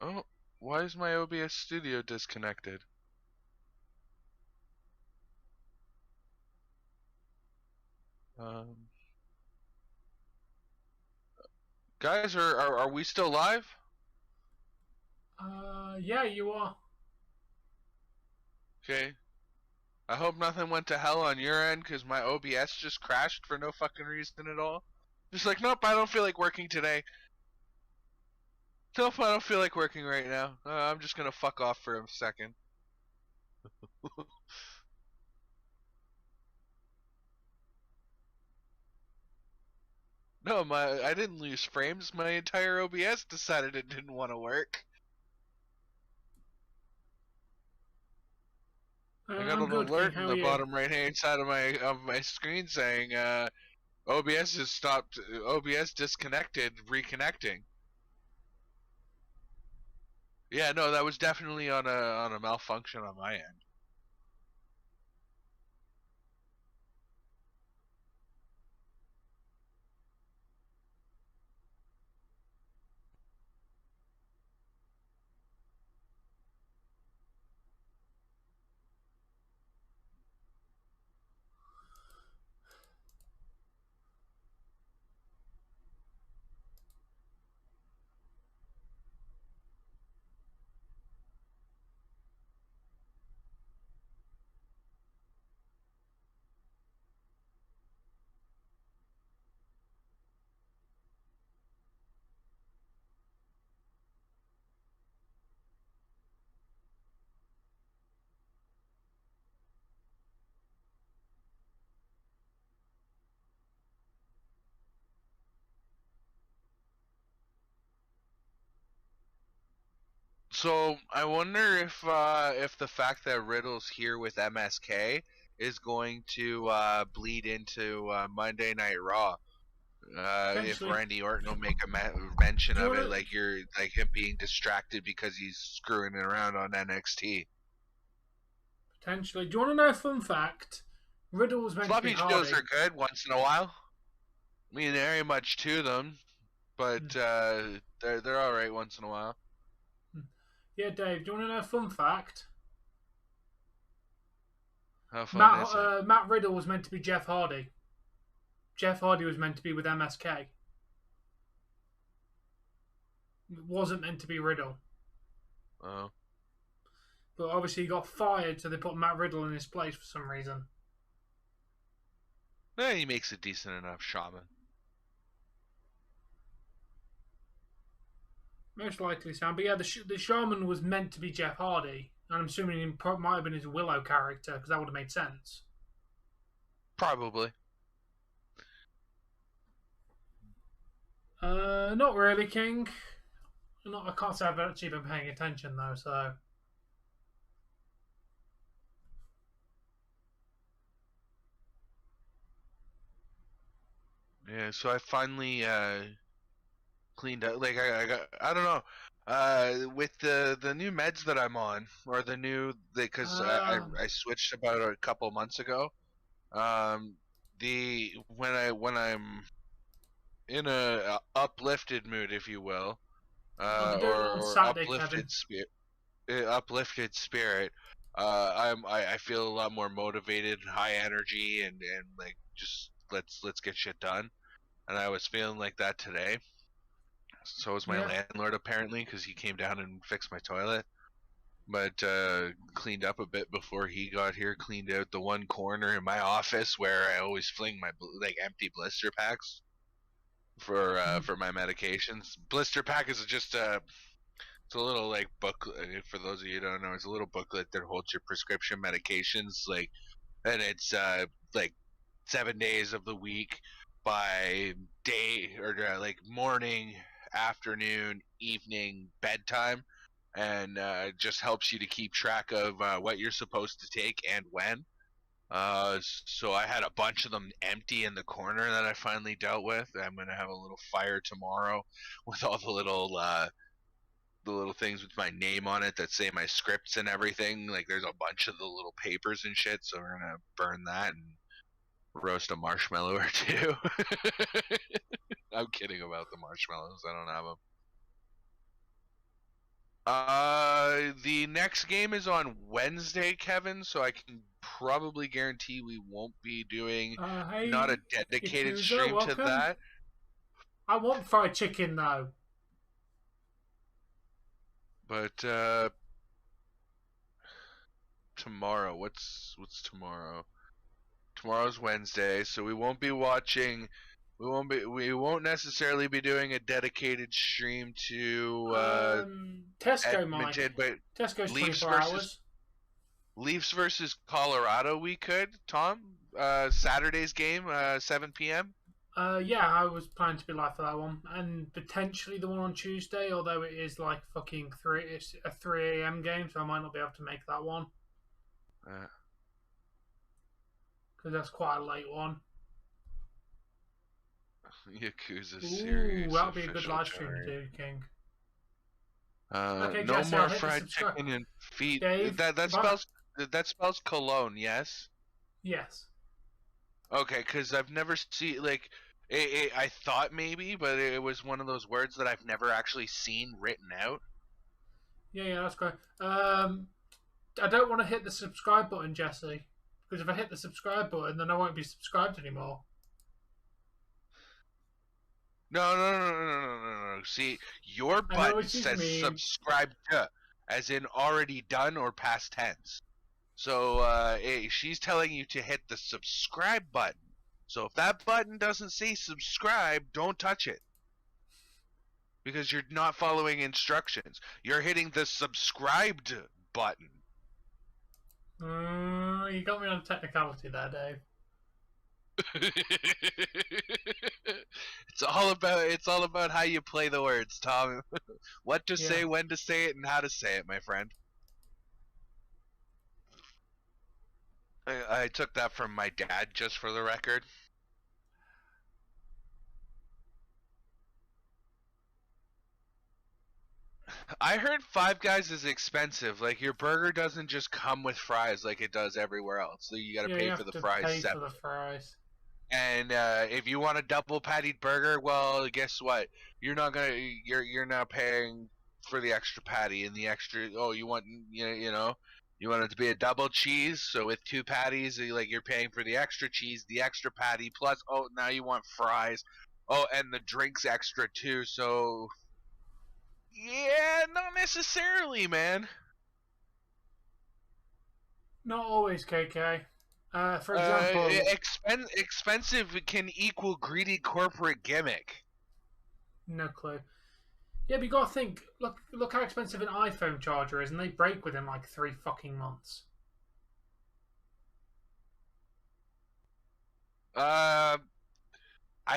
S1: Oh, why is my OBS Studio disconnected? Guys, are we still live?
S2: Yeah, you are.
S1: Okay. I hope nothing went to hell on your end, because my OBS just crashed for no fucking reason at all. Just like, nope, I don't feel like working today. Nope, I don't feel like working right now. I'm just gonna fuck off for a second. No, I didn't lose frames. My entire OBS decided it didn't want to work. I got an alert in the bottom right-hand side of my screen saying OBS has stopped. OBS disconnected. Reconnecting. Yeah, no, that was definitely on a malfunction on my end. So I wonder if the fact that Riddle's here with MSK is going to bleed into Monday Night Raw. If
S2: Potentially.
S1: Randy Orton will make a mention
S2: Do you
S1: of it,
S2: wanna-
S1: like him being distracted because he's screwing it around on NXT.
S2: Potentially. Do you want to know a fun fact? Riddle was meant to
S1: Floppy
S2: be
S1: shows
S2: Hardy.
S1: are good once in a while. I mean, there ain't much to them, but they're all right once in a while.
S2: Yeah, Dave. Do you want to know a fun fact?
S1: How fun is it?
S2: Matt Riddle was meant to be Jeff Hardy. Jeff Hardy was meant to be with MSK. It wasn't meant to be Riddle.
S1: Oh.
S2: But obviously he got fired, so they put Matt Riddle in his place for some reason.
S1: He makes a decent enough shaman.
S2: Most likely, Sam. But yeah, the shaman was meant to be Jeff Hardy. And I'm assuming it might have been his Willow character, because that would have made sense.
S1: Probably.
S2: Not really, King. I can't say I've actually been paying attention, though, so...
S1: Yeah, so I finally cleaned up. Like I don't know. With the new meds that I'm on, or the new, because I switched about a couple months ago. When I'm in a uplifted mood, if you will, or
S2: Saturday, Kevin.
S1: uplifted spirit. I feel a lot more motivated, high energy, and like just let's get shit done. And I was feeling like that today. So was my landlord, apparently, because he came down and fixed my toilet. But cleaned up a bit before he got here. Cleaned out the one corner in my office where I always fling my empty blister packs for my medications. Blister pack is just it's a little booklet. For those of you who don't know, it's a little booklet that holds your prescription medications, and it's 7 days of the week by day, or morning, afternoon, evening, bedtime, and it just helps you to keep track of what you're supposed to take and when. So I had a bunch of them empty in the corner that I finally dealt with. I'm gonna have a little fire tomorrow with all the little things with my name on it that say my scripts and everything. Like, there's a bunch of the little papers and shit, so we're gonna burn that and roast a marshmallow or two. I'm kidding about the marshmallows. I don't have them. The next game is on Wednesday, Kevin, so I can probably guarantee we won't be doing not a dedicated stream to that.
S2: I want fried chicken, though.
S1: But tomorrow, what's tomorrow? Tomorrow's Wednesday, so we won't be watching. We won't necessarily be doing a dedicated stream to
S2: Tesco, Mike.
S1: but
S2: Tesco's
S1: Leafs
S2: 24 hours.
S1: Leafs versus Colorado. We could, Tom. Saturday's game, 7 p.m.
S2: Yeah, I was planning to be live for that one, and potentially the one on Tuesday. Although it is fucking 3. It's a 3 a.m. game, so I might not be able to make that one. Because that's quite a late one.
S1: Yakuza series.
S2: Ooh, that'll be a good live stream to do, King. Okay,
S1: no
S2: Jesse,
S1: more fried chicken and feet.
S2: Dave,
S1: that spells cologne, yes?
S2: Yes.
S1: Okay, because I've never seen, I thought maybe, but it was one of those words that I've never actually seen written out.
S2: Yeah, that's great. I don't want to hit the subscribe button, Jesse. Because if I hit the subscribe button, then I won't be subscribed anymore.
S1: No. See, your button says subscribe to, as in already done or past tense. So she's telling you to hit the subscribe button. So if that button doesn't say subscribe, don't touch it. Because you're not following instructions. You're hitting the subscribed button.
S2: You got me on technicality there, Dave.
S1: It's all about how you play the words, Tom. What to say, when to say it, and how to say it, my friend. I took that from my dad, just for the record. I heard Five Guys is expensive. Like, your burger doesn't just come with fries like it does everywhere else. So you got to
S2: Yeah,
S1: pay
S2: you
S1: for
S2: have
S1: the
S2: to
S1: fries
S2: pay for
S1: separate.
S2: the fries.
S1: And if you want a double pattied burger, well, guess what? You're not gonna. You're now paying for the extra patty and the extra. Oh, you want you know. You want it to be a double cheese, so with 2 patties, you're paying for the extra cheese, the extra patty, plus now you want fries. Oh, and the drinks extra too. So yeah, not necessarily, man.
S2: Not always, KK. For example,
S1: Expensive can equal greedy corporate gimmick.
S2: no clue. Yeah, but you got to think. Look how expensive an iPhone charger is, and they break within like 3 fucking months.
S1: I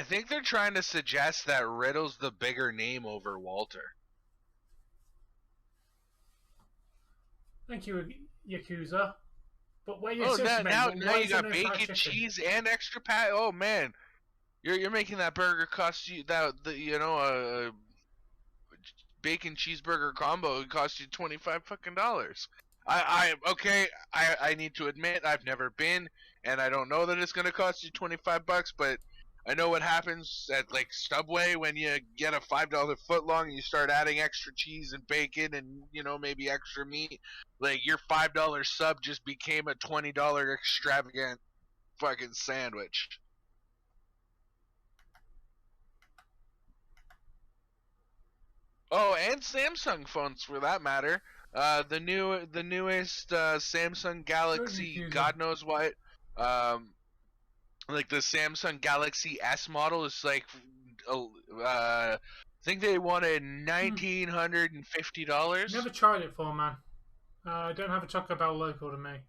S1: think they're trying to suggest that Riddle's the bigger name over Walter.
S2: Thank you, Yakuza. But wait,
S1: Oh,
S2: seriously,
S1: now
S2: mate, why
S1: you
S2: is there
S1: got
S2: no fried
S1: bacon,
S2: chicken?
S1: cheese, and extra pat. Oh man, you're making that burger cost you a bacon cheeseburger combo would cost you $25 fucking dollars. I need to admit I've never been, and I don't know that it's gonna cost you $25, but I know what happens at like Subway when you get a $5 footlong and you start adding extra cheese and bacon and maybe extra meat. Like your $5 sub just became a $20 extravagant fucking sandwich. Oh, and Samsung phones for that matter. The newest Samsung Galaxy, God knows what. Like the Samsung Galaxy S model is like, I think they wanted $1,950.
S2: Never tried it for, man. I don't have a Taco Bell local to me.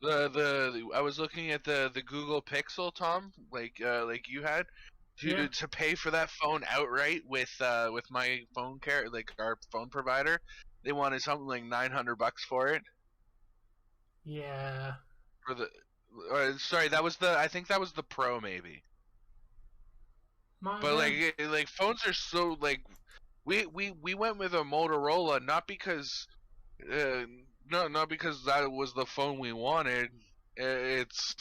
S1: I was looking at the Google Pixel, Tom, like you had. To pay for that phone outright with my phone like our phone provider, they wanted something like $900 for it.
S2: Yeah.
S1: For the sorry, I think that was the Pro maybe. But like phones are so like we went with a Motorola not because not because that was the phone we wanted. It's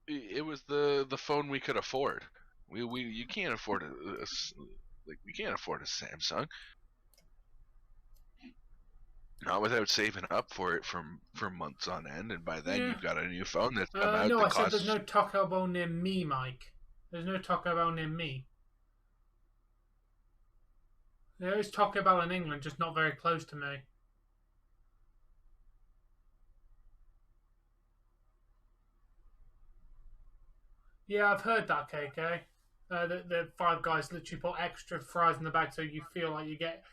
S1: it was the phone we could afford. You can't afford we can't afford a Samsung. Not without saving up for it for months on end, and by then you've got a new phone that's come out.
S2: No, I said there's no Taco Bell near me, Mike. There's no Taco Bell near me. There is Taco Bell in England, just not very close to me. Yeah, I've heard that, KK. The Five Guys literally put extra fries in the bag so you feel like you get...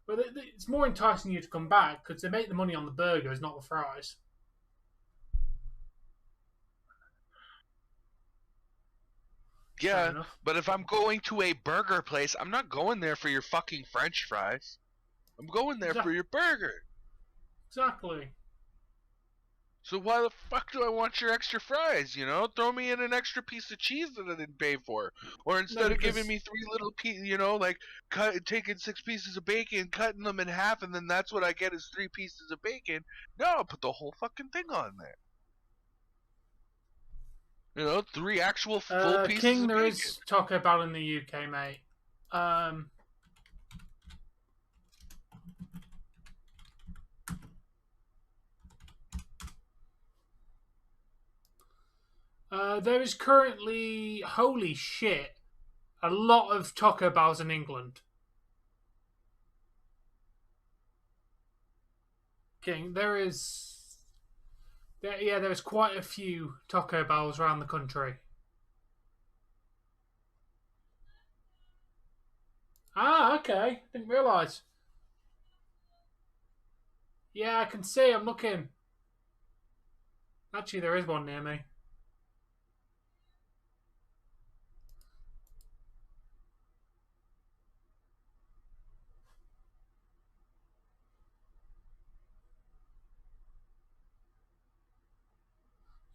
S2: But it's more enticing you to come back because they make the money on the burgers, not the fries.
S1: Yeah, but if I'm going to a burger place, I'm not going there for your fucking French fries. I'm going there for your burger.
S2: Exactly.
S1: So why the fuck do I want your extra fries, Throw me in an extra piece of cheese that I didn't pay for. Or instead of giving me 3 little pieces, taking 6 pieces of bacon, cutting them in half, and then that's what I get is 3 pieces of bacon. No, put the whole fucking thing on there. 3 actual full pieces
S2: King,
S1: of
S2: there
S1: bacon.
S2: is Taco Bell in the UK, mate. There is currently, holy shit, a lot of Taco Bells in England. King, there is quite a few Taco Bells around the country. Ah, okay. Didn't realise. Yeah, I can see. I'm looking. Actually, there is one near me.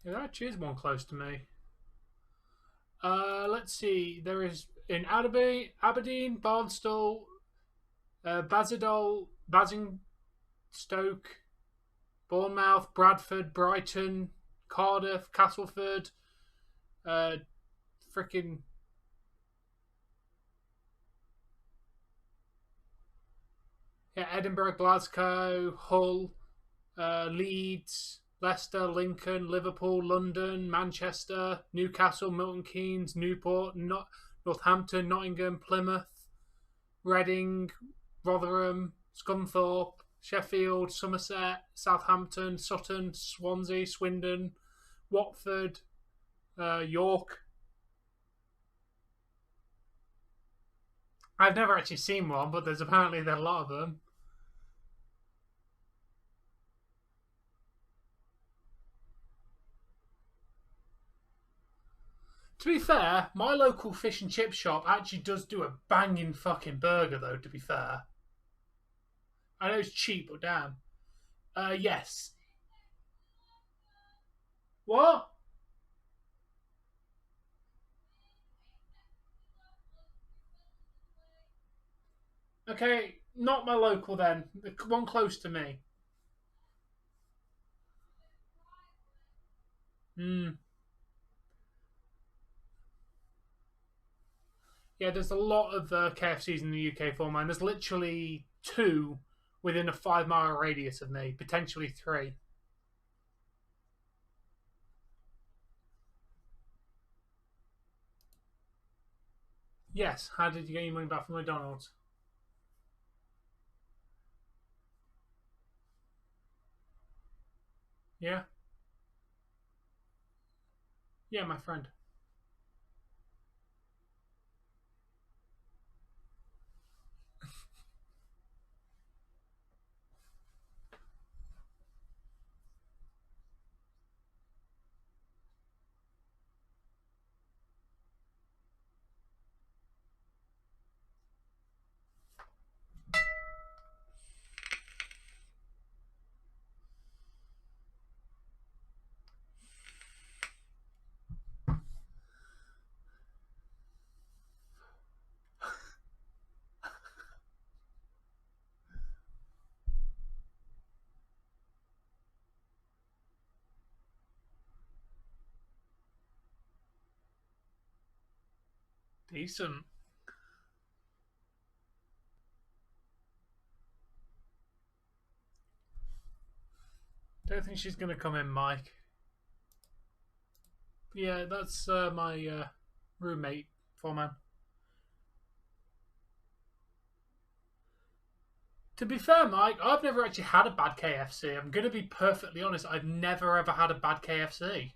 S2: There actually is one close to me. Let's see. There is in Aberdeen, Barnstall, Basildon, Basingstoke, Bournemouth, Bradford, Brighton, Cardiff, Castleford, freaking Edinburgh, Glasgow, Hull, Leeds, Leicester, Lincoln, Liverpool, London, Manchester, Newcastle, Milton Keynes, Newport, Northampton, Nottingham, Plymouth, Reading, Rotherham, Scunthorpe, Sheffield, Somerset, Southampton, Sutton, Swansea, Swindon, Watford, York. I've never actually seen one, but there's apparently a lot of them. To be fair, my local fish and chip shop actually does do a banging fucking burger, though, to be fair. I know it's cheap, but damn. Yes. What? Okay, not my local then. The one close to me. Yeah, there's a lot of KFCs in the UK for mine. There's literally 2 within a 5-mile radius of me, potentially 3. Yes, how did you get your money back from McDonald's? Yeah? Yeah, my friend. Decent. Don't think she's going to come in, Mike. Yeah, that's my roommate, foreman. To be fair, Mike, I've never actually had a bad KFC. I'm going to be perfectly honest. I've never ever had a bad KFC.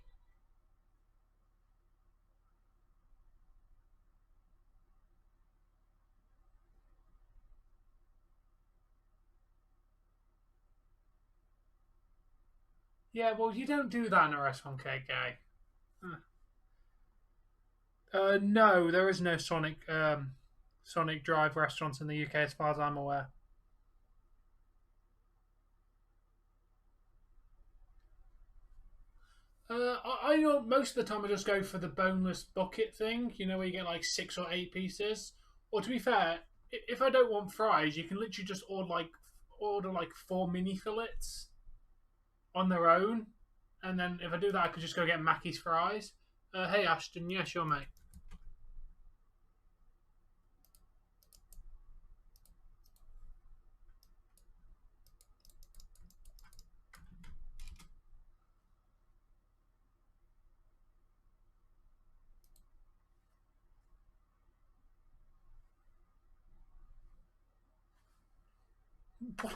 S2: Yeah, well, you don't do that in a restaurant, KK. No, there is no Sonic Drive restaurants in the UK as far as I'm aware. I know most of the time I just go for the boneless bucket thing, you know, where you get like 6 or 8 pieces. Or to be fair, if I don't want fries, you can literally just order like 4 mini fillets on their own, and then if I do that, I could just go get Mackey's fries. Hey Ashton, yeah, sure, mate. What?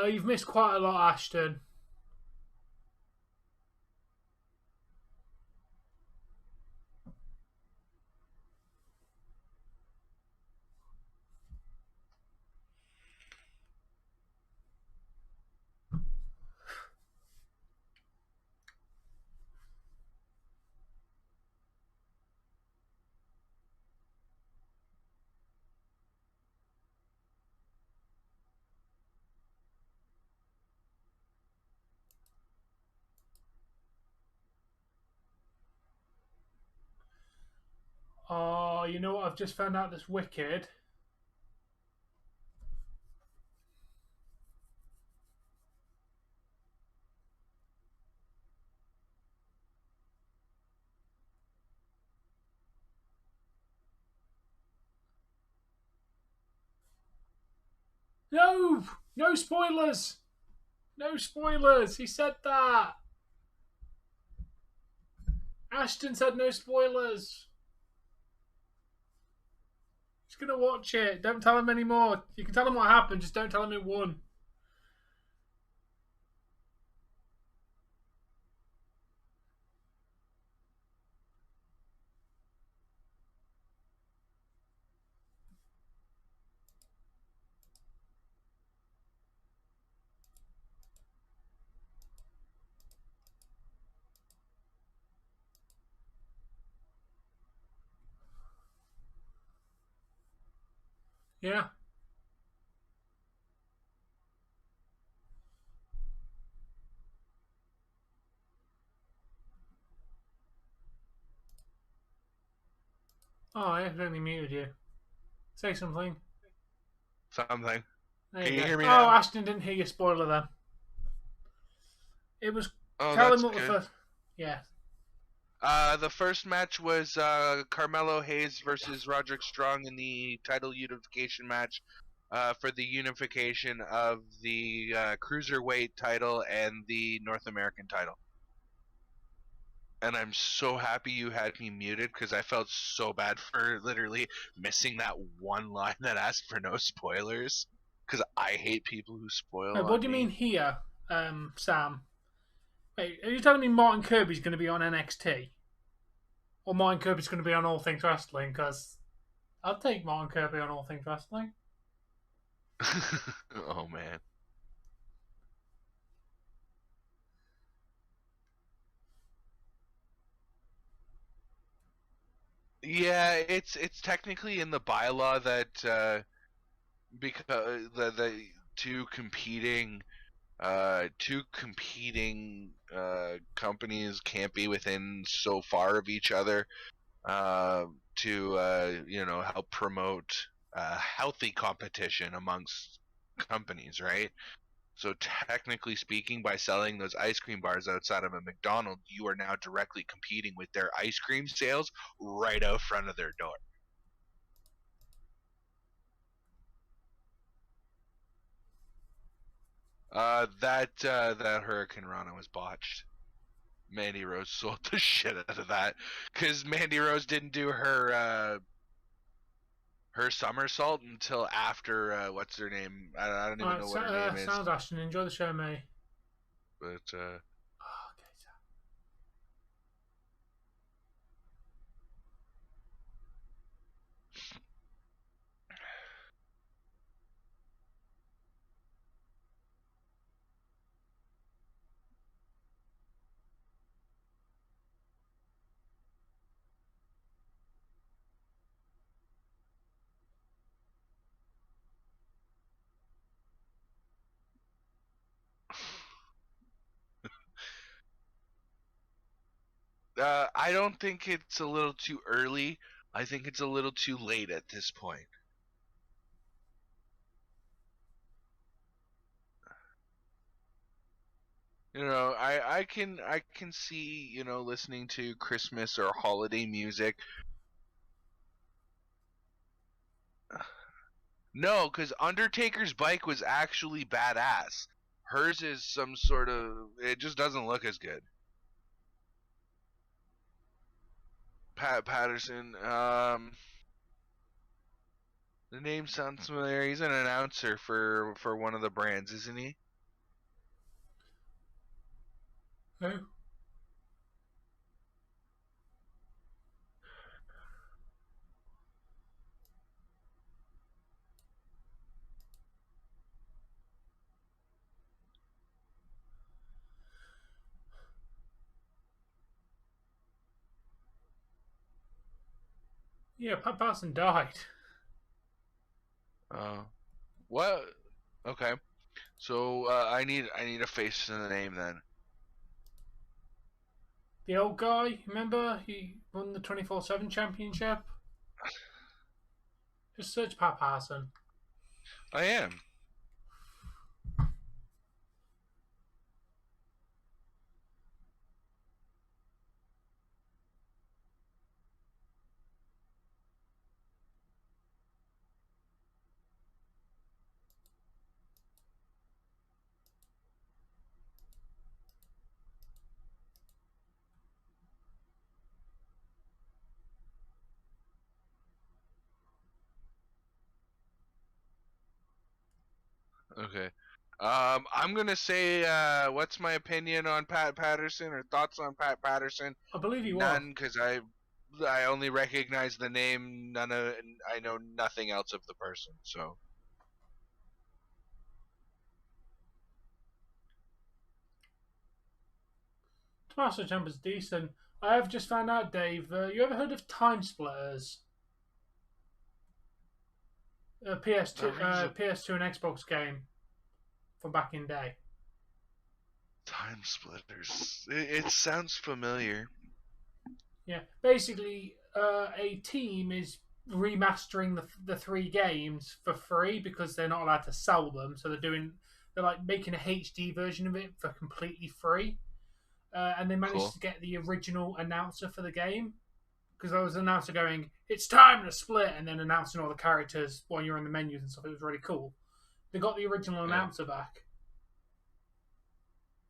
S2: You've missed quite a lot, Ashton. Oh, you know what? I've just found out that's wicked. No! No spoilers! No spoilers! He said that! Ashton said no spoilers! He's gonna watch it. Don't tell him anymore. You can tell him what happened, just don't tell him it won. Yeah. Oh, I accidentally muted you. Say something.
S1: Something.
S2: There
S1: Can you
S2: go.
S1: hear me
S2: Oh,
S1: now?
S2: Ashton didn't hear your spoiler then. It was.
S1: Oh,
S2: Tell him
S1: that's
S2: what the
S1: good.
S2: first. Yeah.
S1: The first match was Carmelo Hayes versus Roderick Strong in the title unification match for the unification of the Cruiserweight title and the North American title. And I'm so happy you had me muted because I felt so bad for literally missing that one line that asked for no spoilers. Because I hate people who spoil.
S2: Wait, what do you mean here, Sam? Wait, are you telling me Martin Kirby's going to be on NXT? Or Martin Kirby's going to be on All Things Wrestling? Because I'll take Martin Kirby on All Things Wrestling.
S1: Oh man. Yeah, it's technically in the bylaw that because the two competing companies can't be within so far of each other to help promote healthy competition amongst companies, right? So technically speaking, by selling those ice cream bars outside of a McDonald's, you are now directly competing with their ice cream sales right out front of their door. That Hurricane Rana was botched. Mandy Rose sold the shit out of that because Mandy Rose didn't do her somersault until after what's her name? I don't even know what her name is.
S2: Sounds Ashton. Enjoy the show, mate.
S1: But
S2: Oh, okay, Sam.
S1: I don't think it's a little too early. I think it's a little too late at this point. I can see, listening to Christmas or holiday music. No, because Undertaker's bike was actually badass. Hers is some sort of. It just doesn't look as good. Pat Patterson. The name sounds familiar. He's an announcer for one of the brands, isn't he?
S2: Who? Yeah, Pat Patterson died.
S1: What? Okay. So I need a face and a name then.
S2: The old guy, remember? He won the 24/7 championship. Just search Pat Patterson.
S1: I am. Okay. I'm gonna say, what's my opinion on Pat Patterson or thoughts on Pat Patterson?
S2: I believe he
S1: None,
S2: won.
S1: because I only recognize the name. I know nothing else of the person. So
S2: Tommaso Ciampa's decent. I have just found out, Dave. You ever heard of Time Splitters? A PS2, PS2 and Xbox game from back in day.
S1: Time Splitters. It sounds familiar.
S2: Yeah, basically, a team is remastering the three games for free because they're not allowed to sell them. So they're like making a HD version of it for completely free. And they managed
S1: Cool.
S2: to get the original announcer for the game because there was an announcer going, "It's time to split," and then announcing all the characters while you're in the menus and stuff. It was really cool. They got the original announcer back.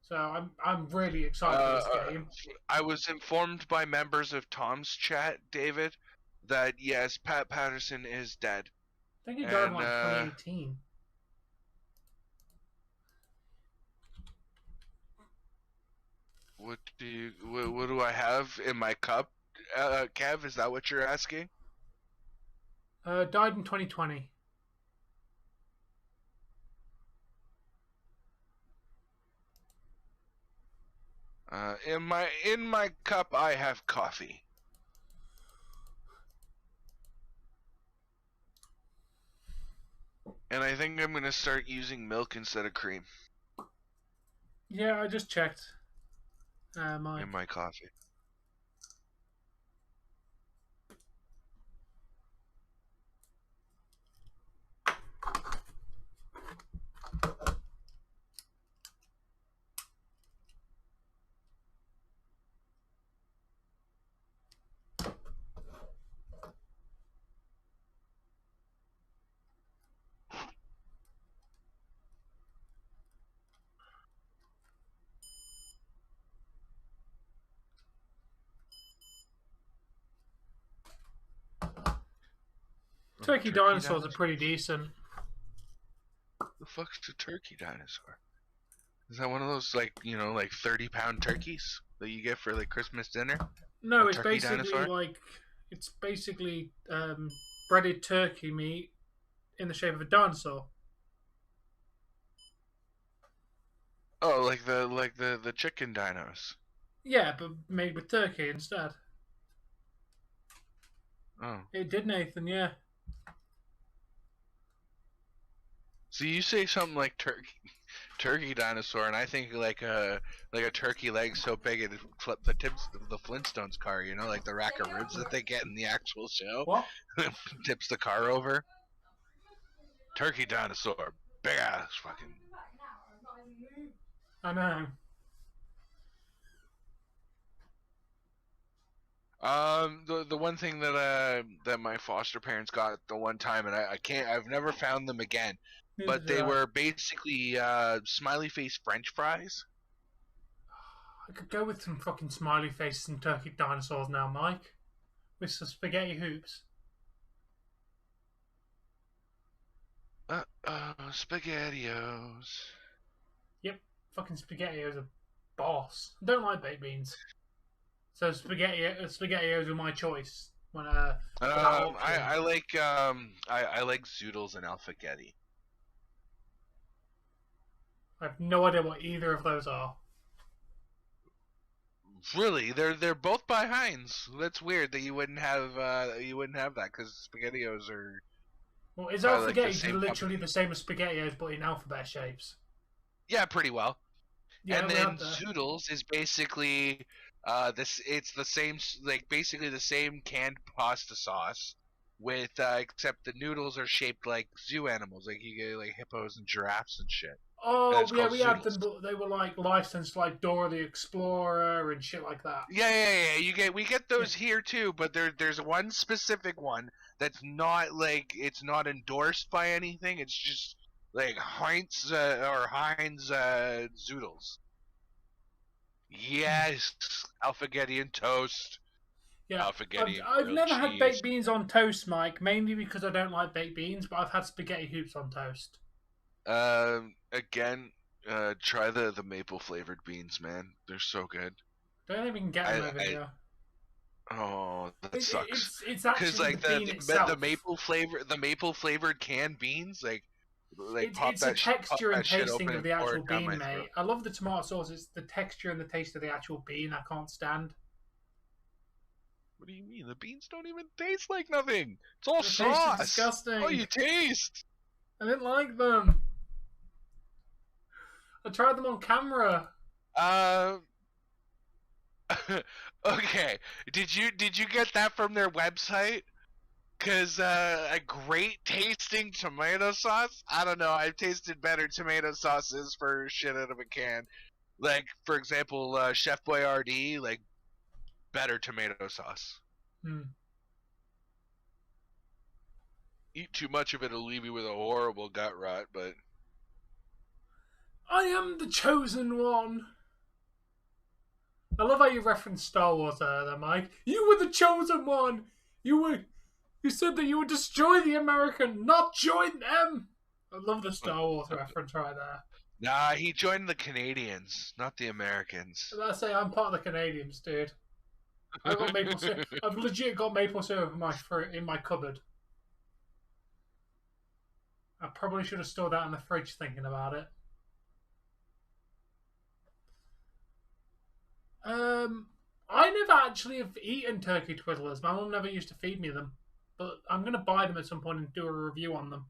S2: So I'm really excited for this game.
S1: I was informed by members of Tom's chat, David, that yes, Pat Patterson is dead.
S2: I think he died in like 2018.
S1: What do I have in my cup, Kev? Is that what you're asking?
S2: Died in 2020.
S1: In my cup, I have coffee. And I think I'm gonna start using milk instead of cream
S2: Yeah, I just checked.
S1: in my coffee.
S2: Turkey dinosaurs are pretty decent.
S1: The fuck's a turkey dinosaur? Is that one of those like 30-pound turkeys that you get for like Christmas dinner?
S2: No,
S1: A
S2: it's
S1: turkey
S2: basically
S1: dinosaur?
S2: breaded turkey meat in the shape of a dinosaur.
S1: Oh, like the chicken dinos.
S2: Yeah, but made with turkey instead.
S1: Oh.
S2: It did, Nathan, yeah.
S1: So you say something like turkey dinosaur, and I think like a turkey leg so big it flip the tips of the Flintstones car, like the rack of ribs that they get in the actual show.
S2: What?
S1: Tips the car over. Turkey dinosaur, big ass fucking.
S2: I know.
S1: The one thing that my foster parents got the one time, and I've never found them again, but they were basically smiley face French fries.
S2: I could go with some fucking smiley faces and turkey dinosaurs now, Mike. With some spaghetti hoops.
S1: SpaghettiOs.
S2: Yep, fucking SpaghettiOs are boss. I don't like baked beans. So SpaghettiOs were my choice when
S1: I like zoodles and alfaghetti.
S2: I have no idea what either of those are.
S1: Really, they're both by Heinz. That's weird that you wouldn't have that because SpaghettiOs are.
S2: Well, is
S1: Probably like the
S2: alfaghetti
S1: same
S2: literally
S1: company.
S2: the same as SpaghettiOs but in alphabet shapes?
S1: Yeah, pretty well.
S2: Yeah,
S1: And
S2: we
S1: then
S2: had that.
S1: zoodles is basically it's the same basically the same canned pasta sauce with except the noodles are shaped like zoo animals, like you get like hippos and giraffes and shit. And
S2: Oh,
S1: it's
S2: yeah,
S1: called
S2: we had them,
S1: zoodles.
S2: but they were like licensed like Dora the Explorer and shit like that.
S1: Yeah. We get those here too, but there's one specific one that's not like it's not endorsed by anything. It's just like Heinz zoodles. Yes, alfaghetti and toast.
S2: Yeah,
S1: Alfaghetti and
S2: I've
S1: grilled
S2: never had
S1: cheese.
S2: baked beans on toast, Mike, mainly because I don't like baked beans, but I've had spaghetti hoops on toast.
S1: Again, try the maple flavored beans, man. They're so good.
S2: Don't think we can get them over here.
S1: Oh, that sucks.
S2: It's
S1: Because
S2: actually
S1: like
S2: the bean itself.
S1: the maple flavored canned beans, like pop
S2: It's
S1: that
S2: the texture and
S1: shit
S2: tasting
S1: open
S2: of the
S1: and pour
S2: actual
S1: it down my
S2: bean, mate.
S1: throat.
S2: I love the tomato sauce. It's the texture and the taste of the actual bean I can't stand.
S1: What do you mean? The beans don't even taste like nothing. It's all
S2: The taste is
S1: sauce.
S2: disgusting.
S1: Oh, you taste.
S2: I didn't like them. I tried them on camera.
S1: Okay. Did you get that from their website? Cause a great tasting tomato sauce. I don't know. I've tasted better tomato sauces for shit out of a can. Like for example, Chef Boyardee, like better tomato sauce. Eat too much of it, it'll leave you with a horrible gut rot. But
S2: I am the chosen one. I love how you referenced Star Wars there, Mike. You were the chosen one. You said that you would destroy the American, not join them. I love the Star Wars reference right there.
S1: nah, he joined the Canadians, not the Americans.
S2: As I say, I'm part of the Canadians, dude. I've got maple syrup. I've legit got maple syrup in my cupboard. I probably should have stored that in the fridge thinking about it. I never actually have eaten turkey twizzlers. My mum never used to feed me them. But I'm going to buy them at some point and do a review on them.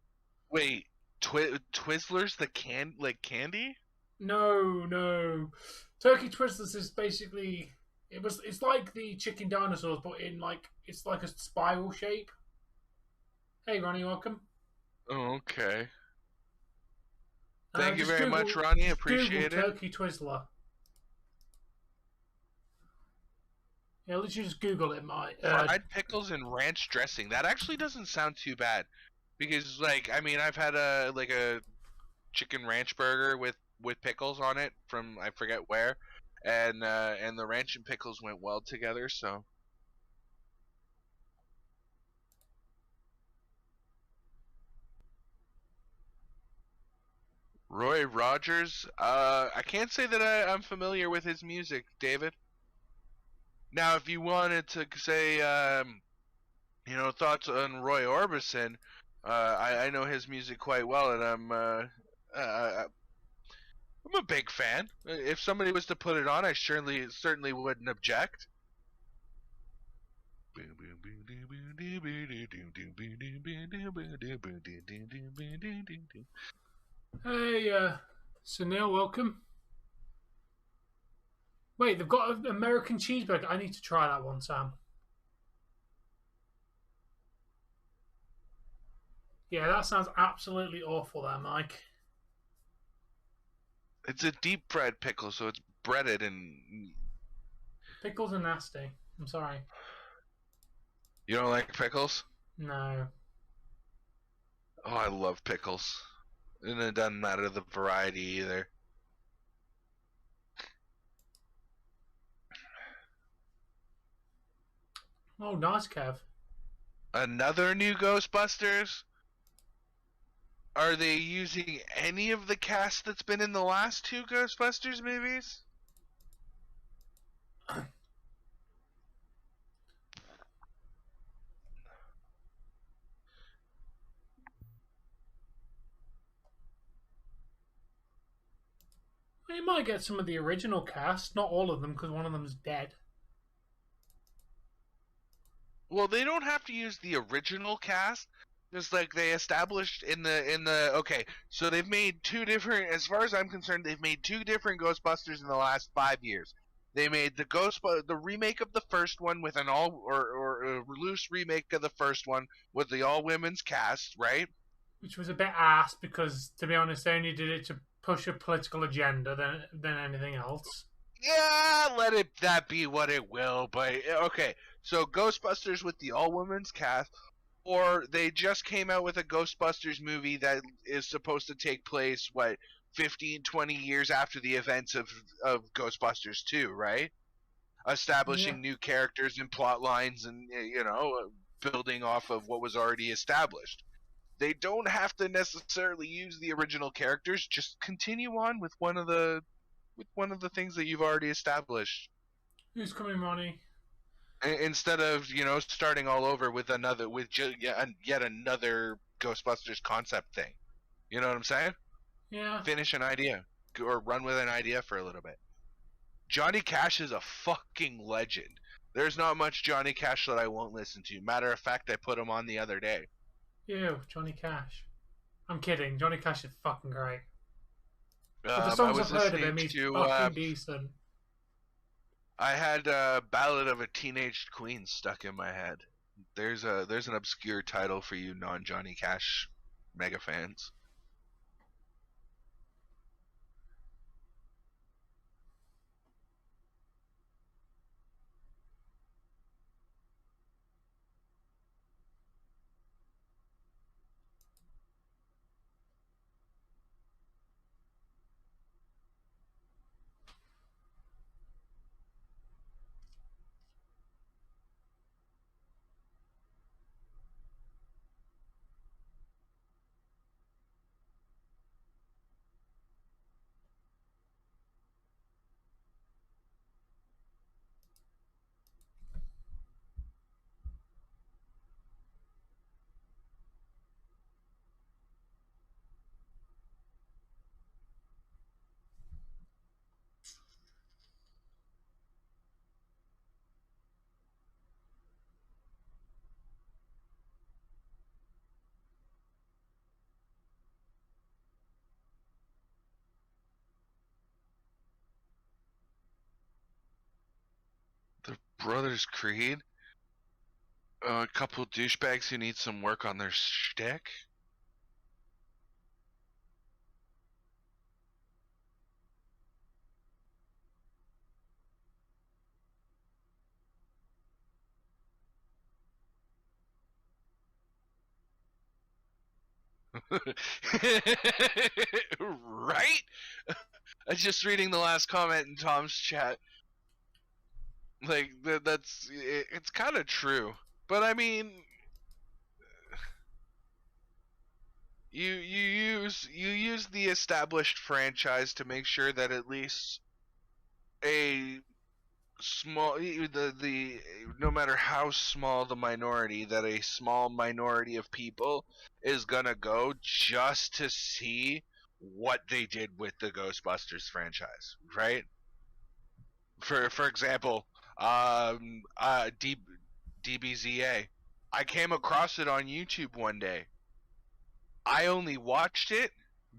S1: Wait, Twizzlers, the candy?
S2: No. Turkey Twizzlers is basically... It's like the chicken dinosaurs, but it's like a spiral shape. Hey, Ronnie, welcome.
S1: Oh, okay. Thank you
S2: Just
S1: very much, Ronnie. Appreciate
S2: Google
S1: it.
S2: Turkey Twizzler. Yeah, let's just Google it, Mike.
S1: Fried pickles and ranch dressing. That actually doesn't sound too bad, because I've had a chicken ranch burger with pickles on it from I forget where, and the ranch and pickles went well together. So Roy Rogers. I can't say that I'm familiar with his music, David. Now, if you wanted to say, thoughts on Roy Orbison, I know his music quite well, and I'm a big fan. If somebody was to put it on, I certainly wouldn't object.
S2: Hey, Sunil, welcome. Wait, they've got an American cheeseburger. I need to try that one, Sam. Yeah, that sounds absolutely awful there, Mike.
S1: It's a deep fried pickle, so it's breaded and...
S2: Pickles are nasty. I'm sorry.
S1: You don't like pickles?
S2: No.
S1: Oh, I love pickles. And it doesn't matter the variety either.
S2: Oh, nice, Kev.
S1: Another new Ghostbusters? Are they using any of the cast that's been in the last two Ghostbusters movies?
S2: Well, you might get some of the original cast, not all of them, because one of them's dead.
S1: Well, they don't have to use the original cast. Just like they established in the okay, so they've made two different. As far as I'm concerned, they've made two different Ghostbusters in the last 5 years. They made the remake of the first one with an or a loose remake of the first one with the all women's cast, right?
S2: Which was a bit ass because, to be honest, they only did it to push a political agenda than anything else.
S1: Yeah, let it that be what it will. But okay, so Ghostbusters with the all women's cast. Or they just came out with a Ghostbusters movie that is supposed to take place, 15, 20 years after the events of Ghostbusters 2, right? Establishing new characters and plot lines and, building off of what was already established. They don't have to necessarily use the original characters, just continue on with one of the things that you've already established.
S2: Who's coming, Ronnie?
S1: Instead of starting all over with yet another Ghostbusters concept thing. You know what I'm saying?
S2: Yeah.
S1: Finish an idea or run with an idea for a little bit. Johnny Cash is a fucking legend. There's not much Johnny Cash that I won't listen to. Matter of fact, I put him on the other day.
S2: Ew, Johnny Cash. I'm kidding. Johnny Cash is fucking great. But the songs I've heard of him, he's fucking decent.
S1: I had Ballad of a Teenaged Queen stuck in my head. There's an obscure title for you non-Johnny Cash mega fans. The Brothers Creed? A couple douchebags who need some work on their shtick? Right? I was just reading the last comment in Tom's chat. Like it's kind of true, but I mean, you use the established franchise to make sure that at least a small the no matter how small the minority, that a small minority of people is gonna go just to see what they did with the Ghostbusters franchise, right? For example, DBZA. I came across it on YouTube one day. I only watched it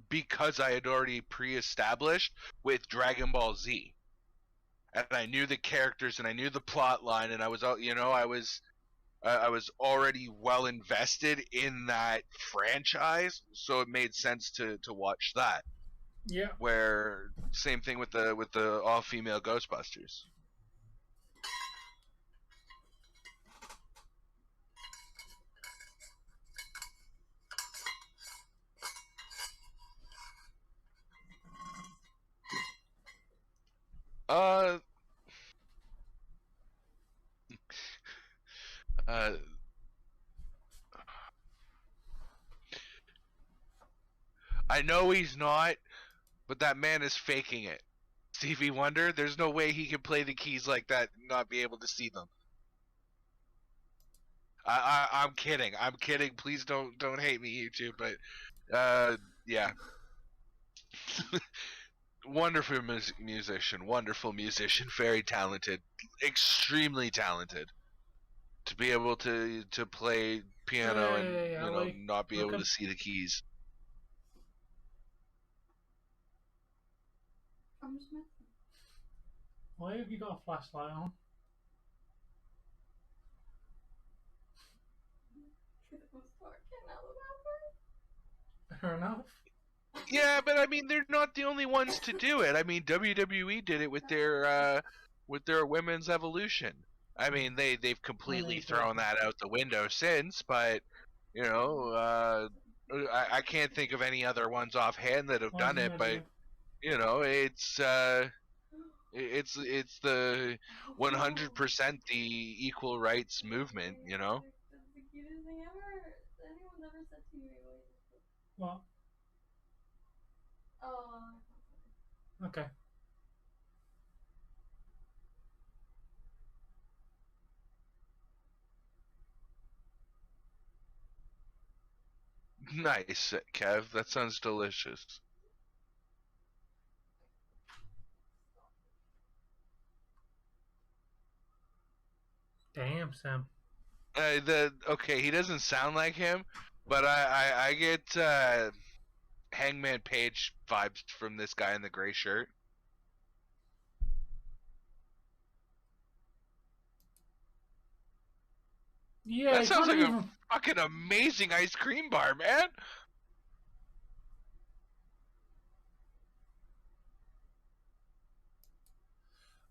S1: because I had already pre-established with Dragon Ball Z, and I knew the characters and I knew the plot line, and I was I was already well invested in that franchise, so it made sense to watch that.
S2: Yeah.
S1: Where same thing with the all-female Ghostbusters. Uh, I know he's not, but that man is faking it. Stevie Wonder. There's no way he can play the keys like that and not be able to see them. I'm kidding. I'm kidding. Please don't hate me, YouTube. But yeah. Wonderful musician. Wonderful musician. Very talented. Extremely talented. To be able to play piano and not be able to see the keys.
S4: I'm just messing.
S2: Why have you got a flashlight on?
S4: Because it was talking out of
S2: Fair enough.
S1: Yeah, but I mean, they're not the only ones to do it. I mean, WWE did it with their Women's Evolution. I mean, they've completely thrown that out the window since, but you know, I can't think of any other ones offhand that have done it. But you know, it's the 100% the equal rights movement. You know.
S4: That's the cutest thing ever anyone's ever said to me.
S2: What?
S4: Oh.
S2: Okay.
S1: Nice, Kev. That sounds delicious.
S2: Damn, Sam.
S1: Okay, he doesn't sound like him, but I get Hangman Page vibes from this guy in the gray shirt.
S2: Yeah,
S1: That sounds like a fucking amazing ice cream bar, man.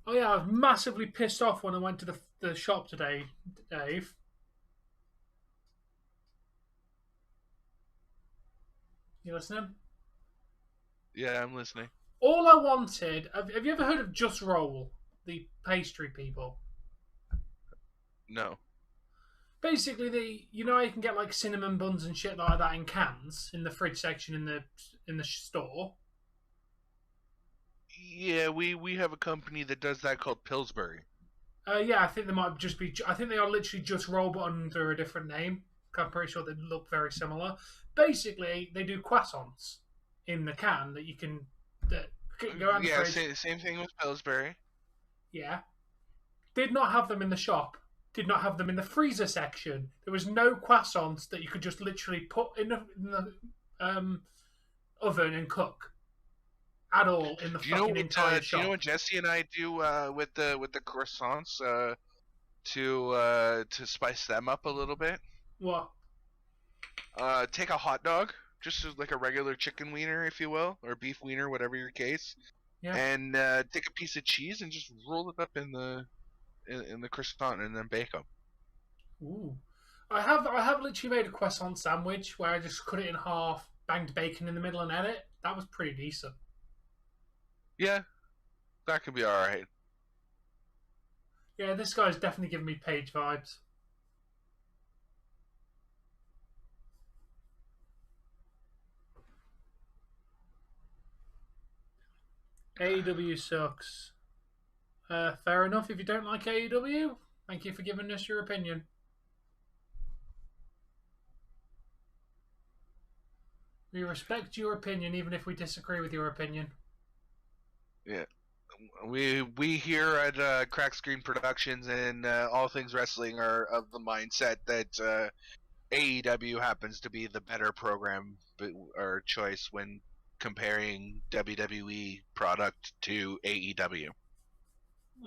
S2: Oh yeah, I was massively pissed off when I went to the shop today, Dave. You listening?
S1: Yeah, I'm listening.
S2: All I wanted... Have you ever heard of Just Roll? The pastry people?
S1: No.
S2: Basically, you know how you can get like cinnamon buns and shit like that in cans in the fridge section in the store?
S1: Yeah, we have a company that does that called Pillsbury.
S2: Yeah, I think they might just be... I think they are literally Just Roll, but under a different name. I'm pretty sure they look very similar. Basically, they do croissants in the can that you can go around the fridge.
S1: Yeah, same thing with Pillsbury.
S2: Yeah. Did not have them in the shop. Did not have them in the freezer section. There was no croissants that you could just literally put in the oven and cook at all in the fucking entire shop.
S1: Do you know what Jesse and I do with the croissants to spice them up a little bit?
S2: What?
S1: Take a hot dog, just as like a regular chicken wiener, if you will, or beef wiener, whatever your case.
S2: Yeah.
S1: And take a piece of cheese and just roll it up in the croissant and then bake them.
S2: Ooh. I have literally made a croissant sandwich where I just cut it in half, banged bacon in the middle and ate it. That was pretty decent.
S1: Yeah, that could be alright.
S2: Yeah, this guy's definitely giving me Page vibes. AEW sucks. Fair enough if you don't like AEW. Thank you for giving us your opinion. We respect your opinion even if we disagree with your opinion.
S1: Yeah. We here at Crack Screen Productions and All Things Wrestling are of the mindset that AEW happens to be the better program or choice when comparing WWE product to AEW.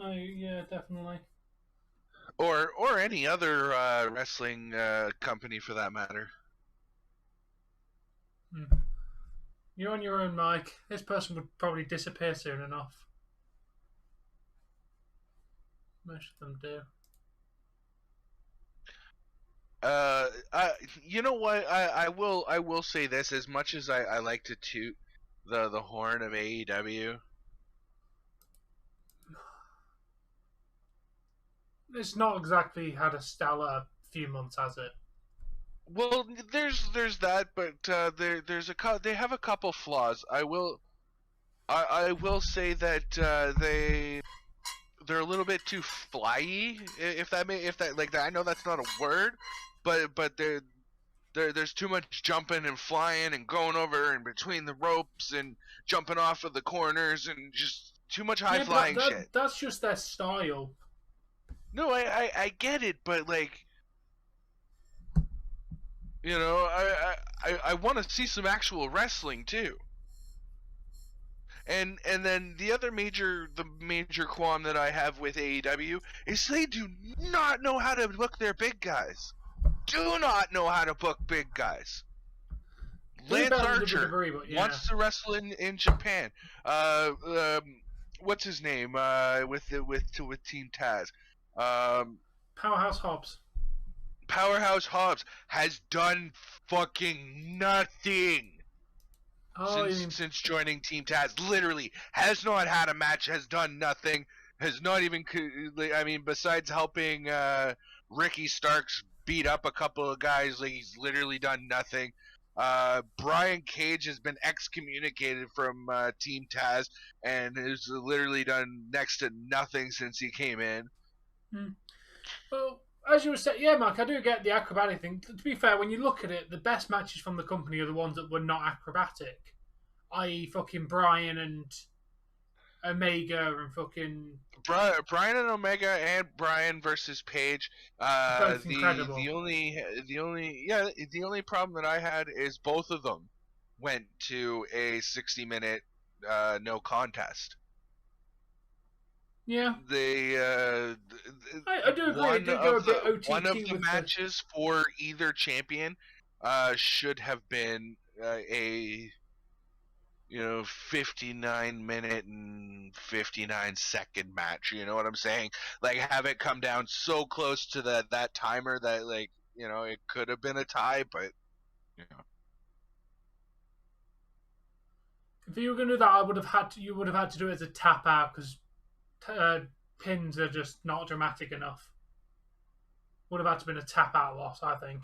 S2: Oh yeah, definitely.
S1: Or any other wrestling company for that matter.
S2: You're on your own, Mike. This person would probably disappear soon enough. Most of them do.
S1: You know what? I will say this. As much as I like to toot the horn of AEW,
S2: it's not exactly had a stellar few months, has it?
S1: well, there's that, but they have a couple flaws. I will I will say that they're a little bit too flyy, if that like that. I know that's not a word, but there's too much jumping and flying and going over and between the ropes and jumping off of the corners and just too much high flying shit.
S2: That's just their style.
S1: No, I get it, but like, you know, I want to see some actual wrestling too. And then the major qualm that I have with AEW is they do not know how to book their big guys. Do not know how to book big guys. Lance Archer wants to wrestle in Japan. What's his name? With Team Taz.
S2: Powerhouse Hobbs.
S1: Powerhouse Hobbs has done fucking nothing since joining Team Taz. Literally has not had a match. Has done nothing. Has not even. I mean, besides helping Ricky Starks beat up a couple of guys, like he's literally done nothing. Brian Cage has been excommunicated from Team Taz and has literally done next to nothing since he came in.
S2: Well, as you were saying, yeah, Mark, I do get the acrobatic thing. To be fair, when you look at it, the best matches from the company are the ones that were not acrobatic, i.e., fucking Brian and Omega and fucking
S1: Brian and Omega and Brian versus Page.
S2: Both incredible.
S1: The only problem that I had is both of them went to a 60-minute no contest.
S2: Yeah.
S1: I
S2: do agree. It did go a bit OTT.
S1: One of the matches for either champion should have been a 59-minute and 59-second match. You know what I'm saying? Like, have it come down so close to that timer that, like, it could have been a tie, but
S2: if you were going to do that, you would have had to do it as a tap out, because pins are just not dramatic enough. Would have had to been a tap out loss, I think,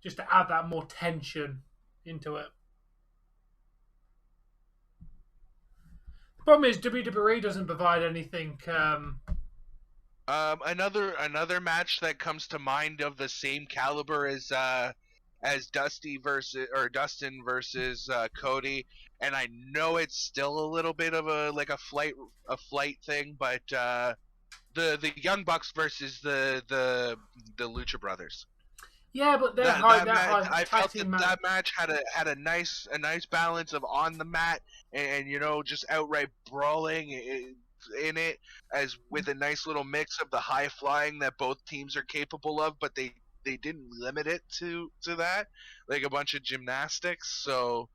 S2: just to add that more tension into it. The problem is WWE doesn't provide anything.
S1: Another match that comes to mind of the same caliber as Dustin versus Cody, and I know it's still a little bit of a flight thing, but the Young Bucks versus the Lucha Brothers.
S2: Yeah, but
S1: I felt that match had a nice balance of on the mat and just outright brawling in it, as with a nice little mix of the high flying that both teams are capable of, but they didn't limit it to that, like a bunch of gymnastics. So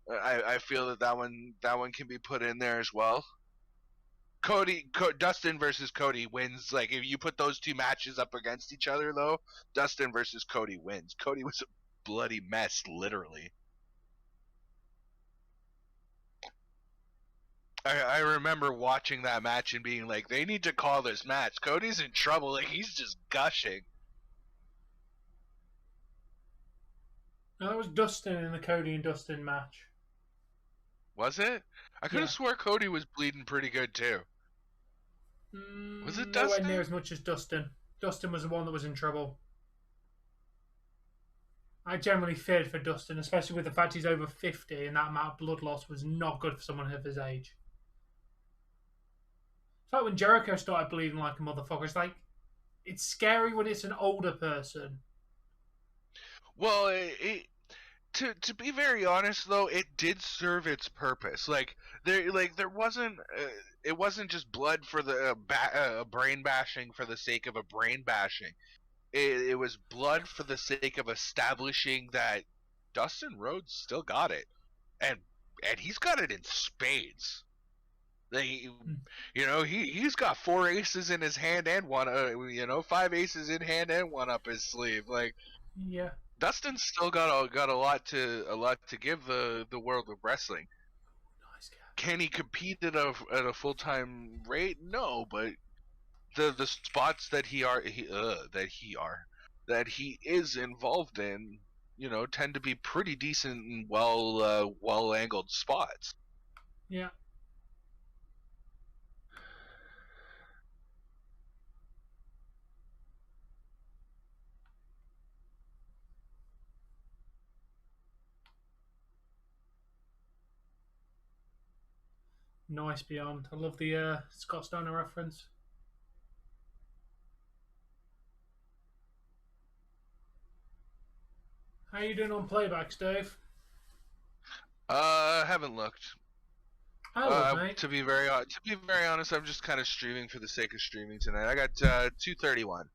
S1: I feel that one can be put in there as well. Dustin versus Cody wins. Like, if you put those two matches up against each other, though, Dustin versus Cody wins. Cody was a bloody mess, literally. I remember watching that match and being like, they need to call this match. Cody's in trouble. Like, he's just gushing.
S2: No, that was Dustin in the Cody and Dustin match.
S1: Was it? I could have swore Cody was bleeding pretty good too. Was it Dustin?
S2: Nowhere near as much as Dustin. Dustin was the one that was in trouble. I generally feared for Dustin, especially with the fact he's over 50, and that amount of blood loss was not good for someone of his age. It's like when Jericho started bleeding like a motherfucker. It's like, it's scary when it's an older person.
S1: Well, to be very honest though, it did serve its purpose. Like there wasn't it wasn't just blood for the brain bashing for the sake of a brain bashing. It was blood for the sake of establishing that Dustin Rhodes still got it, and he's got it in spades. Like, he's got 4 aces in his hand and one, 5 aces in hand and one up his sleeve. Like,
S2: yeah.
S1: Dustin's still got a lot to give the world of wrestling.
S2: Nice guy.
S1: Can he compete at a full-time rate? No, but the spots that he is involved in, tend to be pretty decent and well angled spots.
S2: Yeah. Nice Beyond. I love the Scott Steiner reference. How you doing on playbacks, Dave?
S1: Haven't looked.
S2: I would, mate.
S1: To be very honest, I'm just kind of streaming for the sake of streaming tonight. I got 231.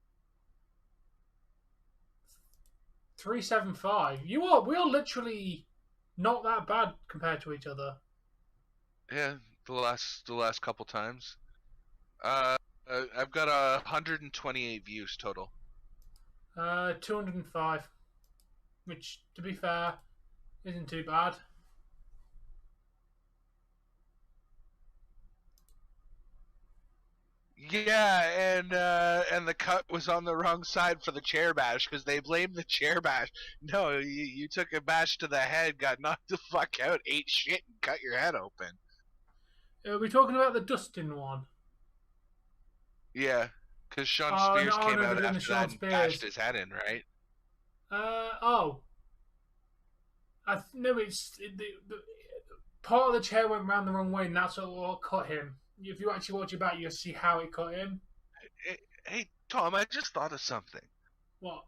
S2: 375. We're literally not that bad compared to each other.
S1: Yeah, the last couple times. I've got 128 views total.
S2: 205, which, to be fair, isn't too bad.
S1: Yeah, and the cut was on the wrong side for the chair bash because they blamed the chair bash. No, you took a bash to the head, got knocked the fuck out, ate shit, and cut your head open.
S2: Are we talking about the Dustin one?
S1: Yeah, because Sean Spears came out after
S2: Sean
S1: that and
S2: Spears.
S1: bashed his head in, right?
S2: No, the part of the chair went round the wrong way, and that's what cut him. If you actually watch it back, you'll see how it cut him.
S1: Hey, Tom, I just thought of something.
S2: What?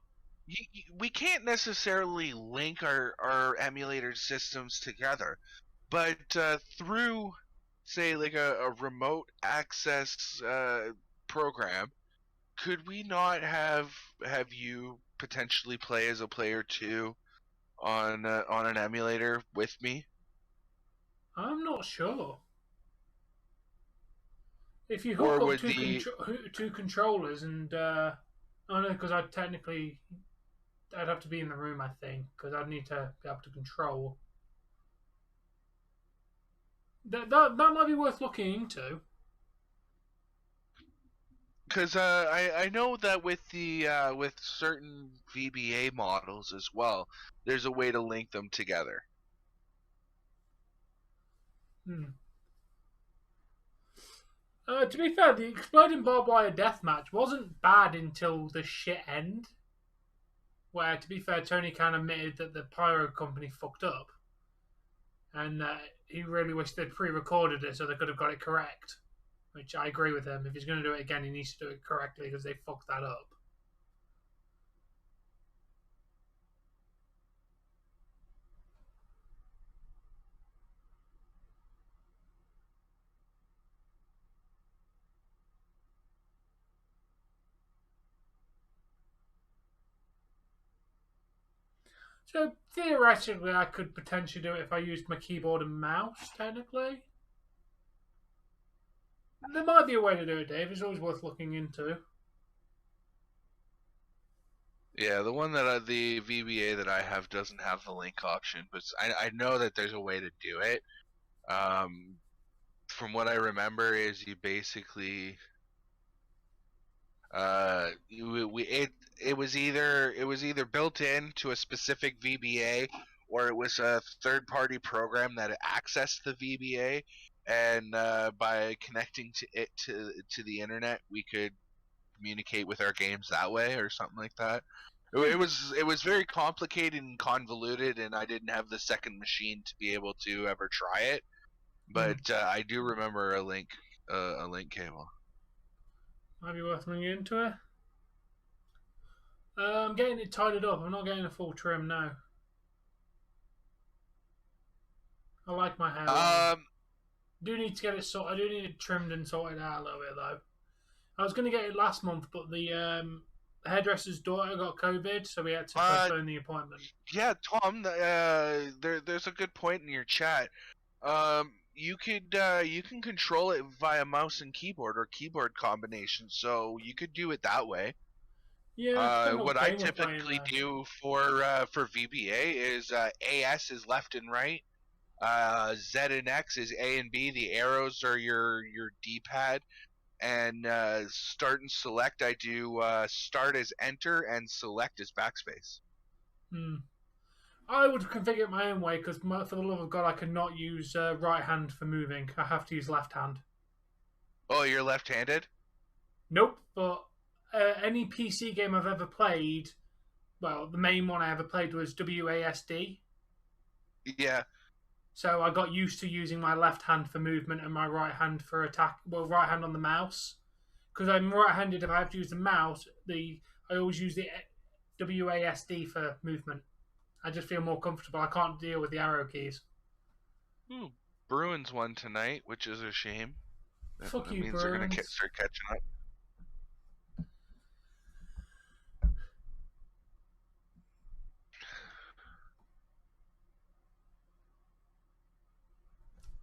S1: We can't necessarily link our emulator systems together, but through, say, like a remote access program, could we not have you potentially play as a player 2 on an emulator with me?
S2: I'm not sure. If you hook up two controllers and I don't know, because I'd have to be in the room, I think, because I'd need to be able to control. That might be worth looking into.
S1: Because I know that with certain VBA models as well, there's a way to link them together.
S2: To be fair, the exploding barbed wire deathmatch wasn't bad until the shit end. Where, to be fair, Tony Khan admitted that the pyro company fucked up, and he really wished they'd pre-recorded it so they could have got it correct. Which I agree with him. If he's going to do it again, he needs to do it correctly because they fucked that up. So theoretically, I could potentially do it if I used my keyboard and mouse. Technically, there might be a way to do it, Dave. It's always worth looking into.
S1: Yeah, the one that the VBA that I have doesn't have the link option, but I know that there's a way to do it. From what I remember, is you basically it was either built in to a specific VBA or it was a third-party program that accessed the VBA, and by connecting to the internet, we could communicate with our games that way or something like that. It was very complicated and convoluted, and I didn't have the second machine to be able to ever try it. But I do remember a link cable.
S2: Might be worth looking into it. I'm getting it tidied up. I'm not getting a full trim now. I like my hair. I do need to get it sorted. I do need it trimmed and sorted out a little bit though. I was going to get it last month, but the hairdresser's daughter got COVID, so we had to postpone the appointment.
S1: Yeah, Tom, there's a good point in your chat. You can control it via mouse and keyboard or keyboard combination, so you could do it that way.
S2: Yeah.
S1: What I typically do for VBA is AS is left and right, Z and X is A and B. The arrows are your D-pad, and start and select. I do start as enter and select as backspace.
S2: I would configure it my own way because, for the love of God, I cannot use right hand for moving. I have to use left hand.
S1: Oh, you're left-handed?
S2: Nope, but any PC game I've ever played, well, the main one I ever played was WASD.
S1: Yeah.
S2: So I got used to using my left hand for movement and my right hand for attack. Well, right hand on the mouse. Because I'm right-handed, if I have to use the mouse, I always use the WASD for movement. I just feel more comfortable. I can't deal with the arrow keys.
S1: Ooh, Bruins won tonight, which is a shame.
S2: Fuck
S1: that
S2: you,
S1: means they're gonna
S2: Bruins.
S1: start catching up.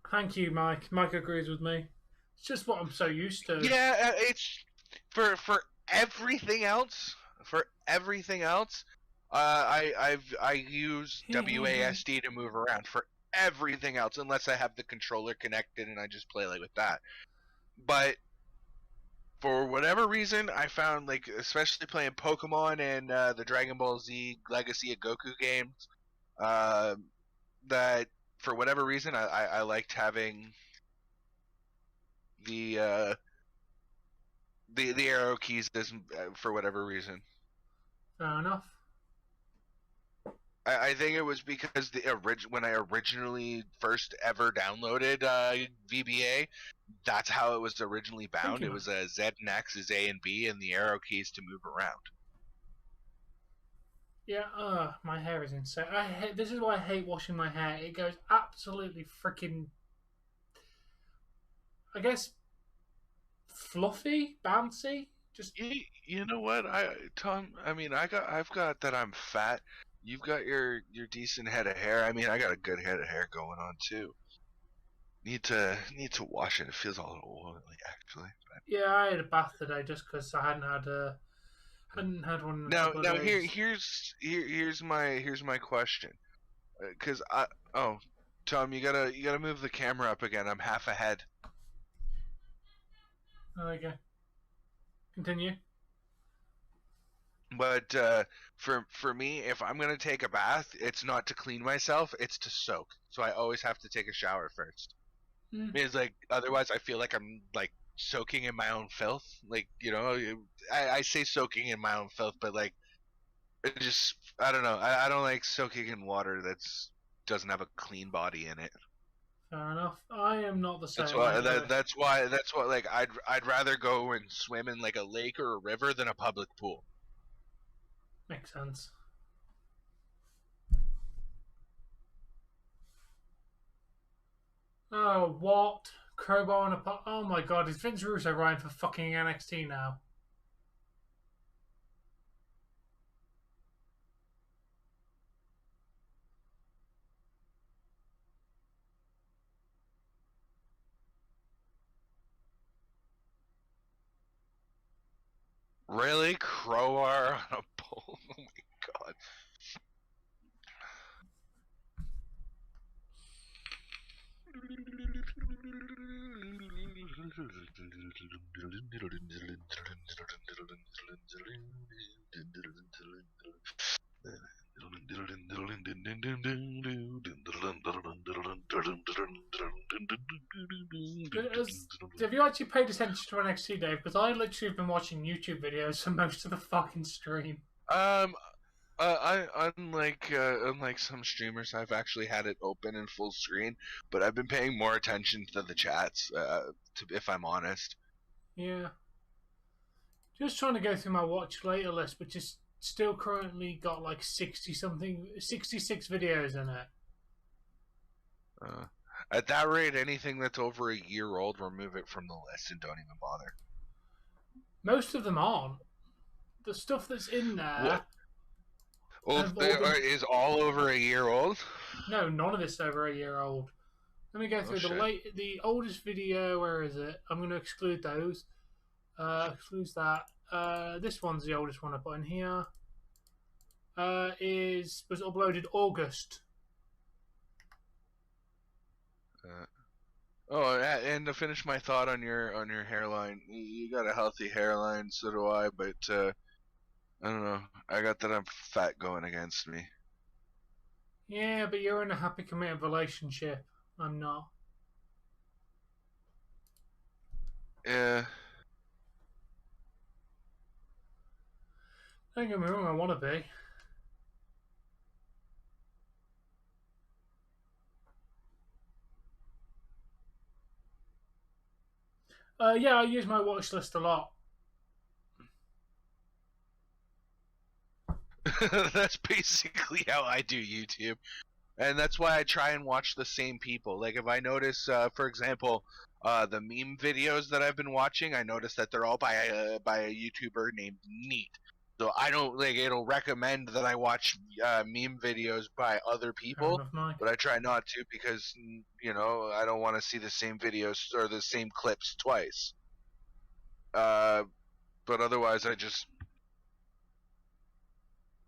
S2: Thank you, Mike. Mike agrees with me. It's just what I'm so used to.
S1: Yeah, it's for everything else. For everything else, I use WASD to move around. For everything else, unless I have the controller connected and I just play like with that. But for whatever reason, I found, like, especially playing Pokemon and the Dragon Ball Z Legacy of Goku games, that for whatever reason I liked having the arrow keys for whatever reason.
S2: Fair enough.
S1: I think it was because when I originally first ever downloaded VBA, that's how it was originally bound. It was Z and X is A and B, and the arrow keys to move around.
S2: Yeah, my hair is insane. This is why I hate washing my hair. It goes absolutely freaking, I guess, fluffy, bouncy. Just
S1: you know what, Tom? I mean, I've got that I'm fat. You've got your decent head of hair. I mean, I got a good head of hair going on too. Need to wash it. It feels a little oily, actually.
S2: Yeah, I had a bath today just because I hadn't had one. In a couple of days.
S1: here's my question. Because Tom, you gotta move the camera up again. I'm half ahead.
S2: Okay. Continue.
S1: But for me, if I'm gonna take a bath, it's not to clean myself; it's to soak. So I always have to take a shower first. Because, like, otherwise I feel like I'm, like, soaking in my own filth. Like, you know, I say soaking in my own filth, but, like, it just, I don't know. I don't like soaking in water that's doesn't have a clean body in it.
S2: Fair enough. I am not the same.
S1: That's why like I'd rather go and swim in, like, a lake or a river than a public pool.
S2: Makes sense. Oh, what? Crowbar and a pot. Oh my god, is Vince Russo writing for fucking NXT now?
S1: Really? Crowbar on a pole? Oh my god.
S2: Have you actually paid attention to NXT, Dave? Because I literally have been watching YouTube videos for most of the fucking stream.
S1: Unlike some streamers, I've actually had it open in full screen, but I've been paying more attention to the chats, if I'm honest.
S2: Yeah. Just trying to go through my watch later list, which is still currently got like 66 videos in it.
S1: At that rate, anything that's over a year old, remove it from the list and don't even bother.
S2: Most of them aren't. The stuff that's in there.
S1: Well, is all over a year old?
S2: No, none of it's over a year old. Let me go through the oldest video. Where is it? I'm going to exclude those. Excludes that. This one's the oldest one I put in here. Was uploaded August.
S1: And to finish my thought on your hairline, you got a healthy hairline, so do I. But I don't know. I got that I'm fat going against me.
S2: Yeah, but you're in a happy committed relationship. I'm not.
S1: Yeah.
S2: Don't get me wrong, I want to be. Yeah, I use my watch list a lot.
S1: That's basically how I do YouTube. And that's why I try and watch the same people. Like if I notice, for example, the meme videos that I've been watching, I notice that they're all by a YouTuber named Neat. So I don't like it'll recommend that I watch meme videos by other
S2: Fair
S1: people,
S2: enough, Mike.
S1: but I try not to because I don't want to see the same videos or the same clips twice. But otherwise,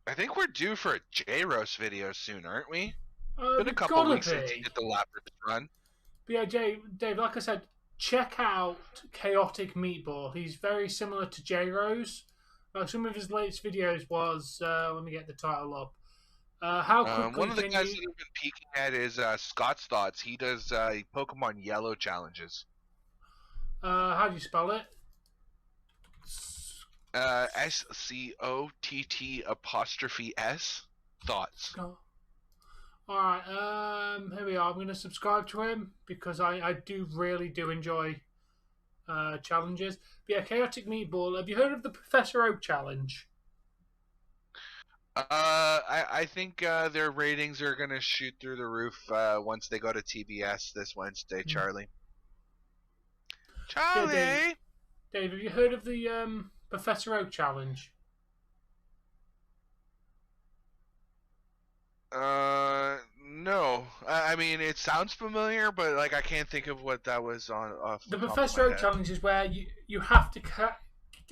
S1: I think we're due for a J-Roast video soon, aren't we? Been a
S2: We've
S1: couple
S2: gotta
S1: weeks since he
S2: be.
S1: did the Lapras run.
S2: But yeah, Dave, like I said, check out Chaotic Meatball. He's very similar to J Rose. Some of his latest videos was let me get the title up. How quickly
S1: One of the
S2: can
S1: guys
S2: you?
S1: that I've been peeking at is Scott's Thoughts. He does Pokemon Yellow challenges.
S2: How do you spell it?
S1: SCOTT' Thoughts.
S2: Alright, here we are. I'm going to subscribe to him because I really do enjoy challenges. But yeah, Chaotic Meatball. Have you heard of the Professor Oak challenge?
S1: I think their ratings are gonna shoot through the roof once they go to TBS this Wednesday, Charlie. Charlie.
S2: Yeah, Dave, have you heard of the Professor Oak challenge?
S1: No. I mean, it sounds familiar, but like I can't think of what that was on. Off
S2: The
S1: top of
S2: Professor
S1: my
S2: Oak
S1: head.
S2: challenge is where you have to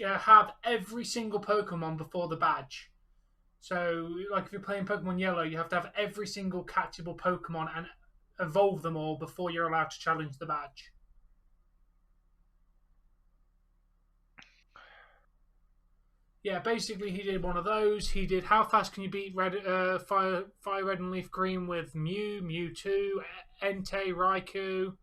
S2: have every single Pokemon before the badge. So, like if you're playing Pokemon Yellow, you have to have every single catchable Pokemon and evolve them all before you're allowed to challenge the badge. Yeah, basically he did one of those. He did how fast can you beat Fire Red and Leaf Green with Mew, Mewtwo, Entei, Raikou,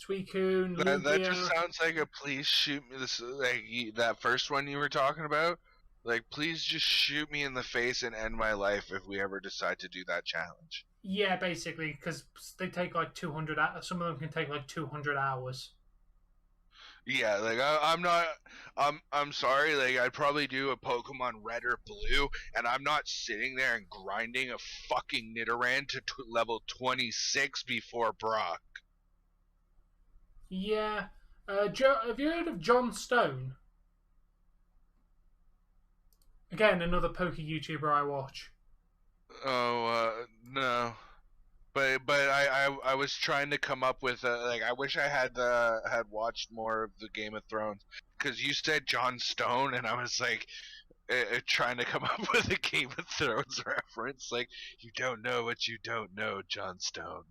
S2: Suicune,
S1: That just
S2: Lugia.
S1: sounds like a please shoot me this like that first one you were talking about. Like please just shoot me in the face and end my life if we ever decide to do that challenge.
S2: Yeah, basically, because they take like 200. Some of them can take like 200 hours.
S1: Yeah, like I'm not. I'm sorry. Like I'd probably do a Pokemon Red or Blue, and I'm not sitting there and grinding a fucking Nidoran to level 26 before Brock.
S2: Yeah. Have you heard of John Stone? Again, another poke YouTuber I watch.
S1: Oh no. But I was trying to come up with like I wish I had watched more of the Game of Thrones because you said Jon Stone and I was like trying to come up with a Game of Thrones reference like you don't know what you don't know, Jon Stone.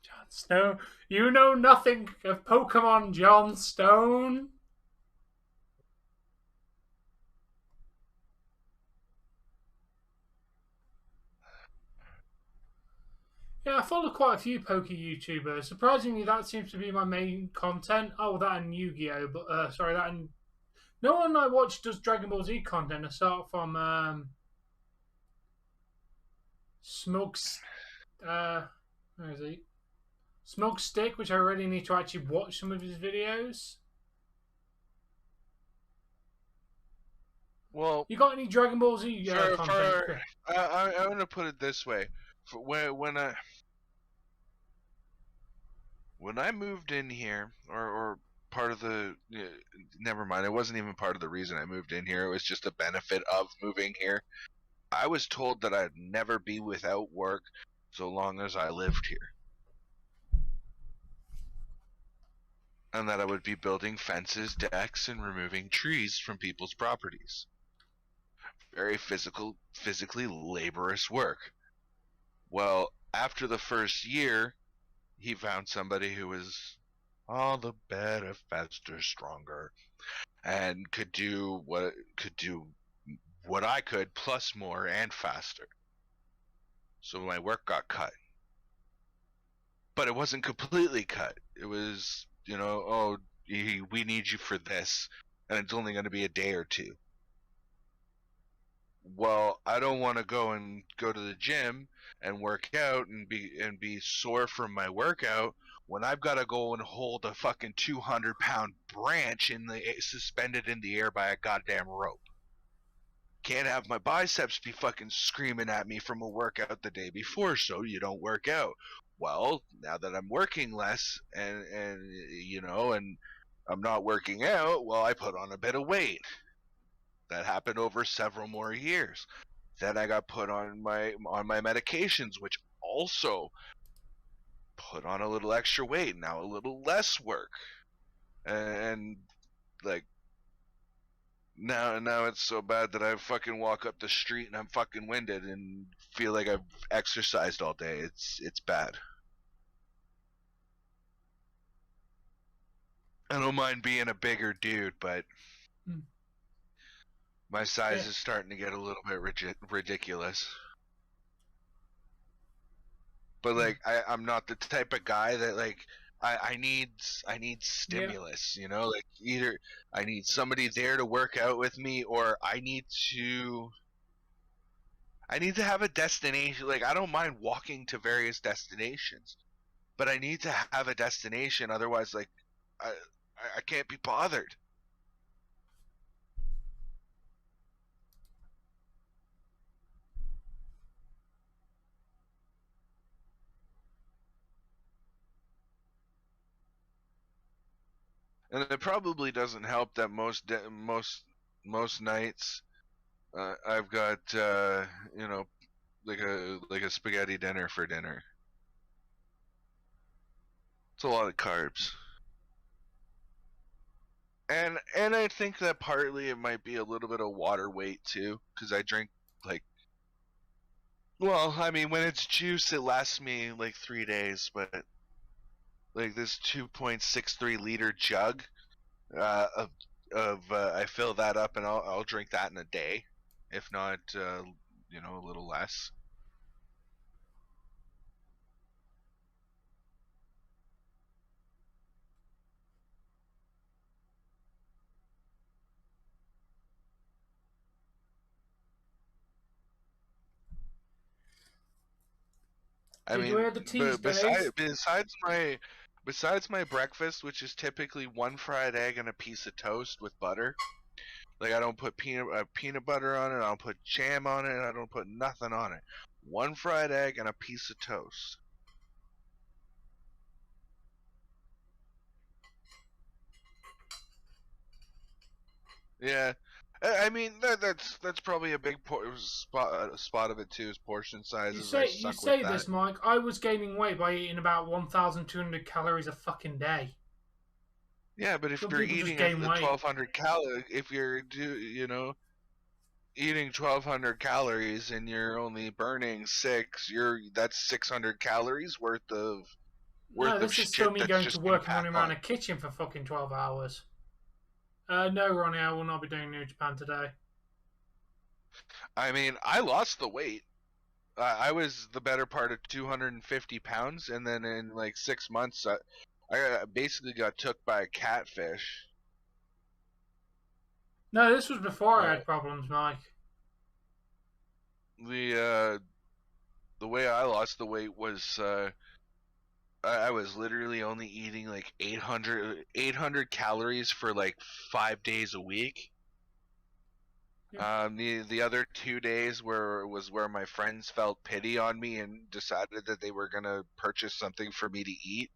S2: John Stone. You know nothing of Pokemon, John Stone. Yeah, I follow quite a few poke YouTubers. Surprisingly, that seems to be my main content. Oh, that and Yu-Gi-Oh! But sorry, that and no one I watch does Dragon Ball Z content aside from Smugs. Where is he? Smug Stick, which I really need to actually watch some of his videos.
S1: Well,
S2: You got any Dragon Ball Z content?
S1: I'm gonna put it this way: for when I moved in here, or part of the never mind, it wasn't even part of the reason I moved in here. It was just a benefit of moving here. I was told that I'd never be without work so long as I lived here. And that I would be building fences, decks, and removing trees from people's properties. Very physically laborious work. Well, after the first year, he found somebody who was all the better, faster, stronger, and could do what I could plus more and faster. So my work got cut. But it wasn't completely cut. It was, oh, we need you for this, and it's only going to be a day or two. Well, I don't want to go to the gym and work out and be sore from my workout when I've got to go and hold a fucking 200-pound branch suspended in the air by a goddamn rope. Can't have my biceps be fucking screaming at me from a workout the day before, so you don't work out. Well, now that I'm working less and I'm not working out, well, I put on a bit of weight. That happened over several more years. Then I got put on my medications, which also put on a little extra weight. Now a little less work, and like now it's so bad that I fucking walk up the street and I'm fucking winded and feel like I've exercised all day. It's bad. I don't mind being a bigger dude, but my size is starting to get a little bit ridiculous. But like, I'm not the type of guy that like I need stimulus, like either I need somebody there to work out with me, or I need to have a destination. Like, I don't mind walking to various destinations, but I need to have a destination. Otherwise, like, I can't be bothered. And it probably doesn't help that most nights I've got like a spaghetti dinner for dinner. It's a lot of carbs. And I think that partly it might be a little bit of water weight too, because I drink when it's juice it lasts me like 3 days, but like this 2.63 liter jug of I fill that up and I'll drink that in a day, if not a little less. Besides my breakfast, which is typically one fried egg and a piece of toast with butter, like I don't put peanut butter on it, I don't put jam on it, I don't put nothing on it. One fried egg and a piece of toast. Yeah. I mean that's probably a big spot of it too, is portion sizes.
S2: You say this, Mike. I was gaining weight by eating about 1,200 calories a fucking day.
S1: Yeah, but if you're eating 1,200 calories, if you're eating 1,200 calories and you're only burning 6, that's 600 calories worth of
S2: this is still me going to work and running around a kitchen for fucking 12 hours. No, Ronnie, I will not be doing New Japan today.
S1: I mean, I lost the weight. I was the better part of 250 pounds, and then in like 6 months, I basically got took by a catfish.
S2: No, this was before I had problems, Mike.
S1: The way I lost the weight was I was literally only eating like 800 calories for like 5 days a week. The other 2 days was where my friends felt pity on me and decided that they were gonna purchase something for me to eat.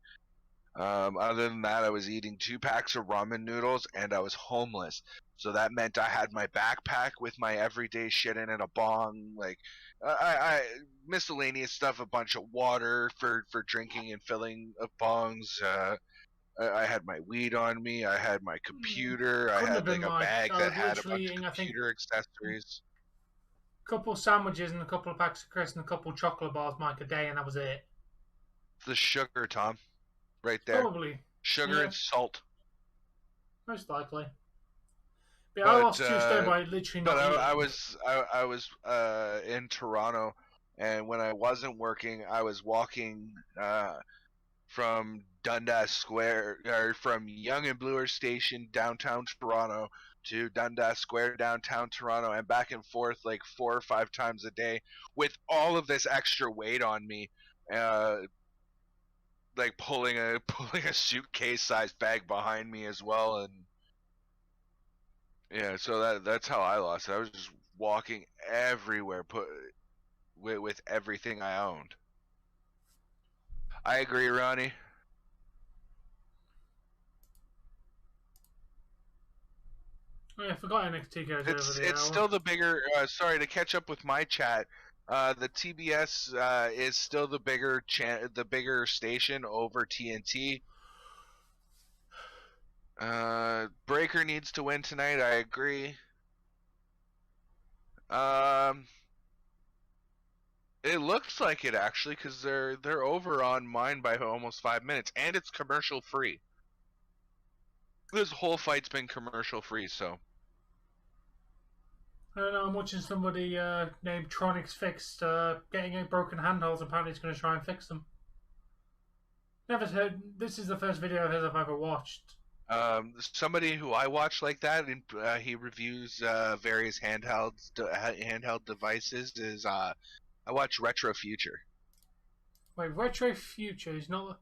S1: Other than that, I was eating 2 packs of ramen noodles and I was homeless. So that meant I had my backpack with my everyday shit in it, a bong, like I miscellaneous stuff, a bunch of water for drinking and filling of bongs. I had my weed on me. I had my computer. I had like a bag that had a bunch of computer accessories.
S2: A couple of sandwiches and a couple of packs of crisps and a couple of chocolate bars, Mike, a day, and that was it.
S1: The sugar, Tom, right there.
S2: Probably
S1: sugar and salt.
S2: Most likely. Yeah, I
S1: But,
S2: lost 2 stone by literally not eating.
S1: I was in Toronto, and when I wasn't working, I was walking from Dundas Square, or from Yonge and Bloor Station, downtown Toronto, to Dundas Square, downtown Toronto, and back and forth like 4 or 5 times a day, with all of this extra weight on me, like pulling a suitcase-sized bag behind me as well, and yeah, so that's how I lost it. I was just walking everywhere, with everything I owned. I agree, Ronnie.
S2: Oh, yeah, I forgot NXT goes over the hour.
S1: It's still the bigger. Sorry to catch up with my chat. The TBS is still the bigger station over TNT. Breakker needs to win tonight. I agree. It looks like it actually, because they're over on mine by almost 5 minutes, and it's commercial free. This whole fight's been commercial free, so.
S2: I don't know, I'm watching somebody named Tronics Fixed getting 8 broken handholds. Apparently he's going to try and fix them. Never heard. This is the first video of his I've ever watched.
S1: Somebody who I watch like that, and he reviews various handheld devices, is I watch Retro Future.
S2: Wait, Retro Future is not...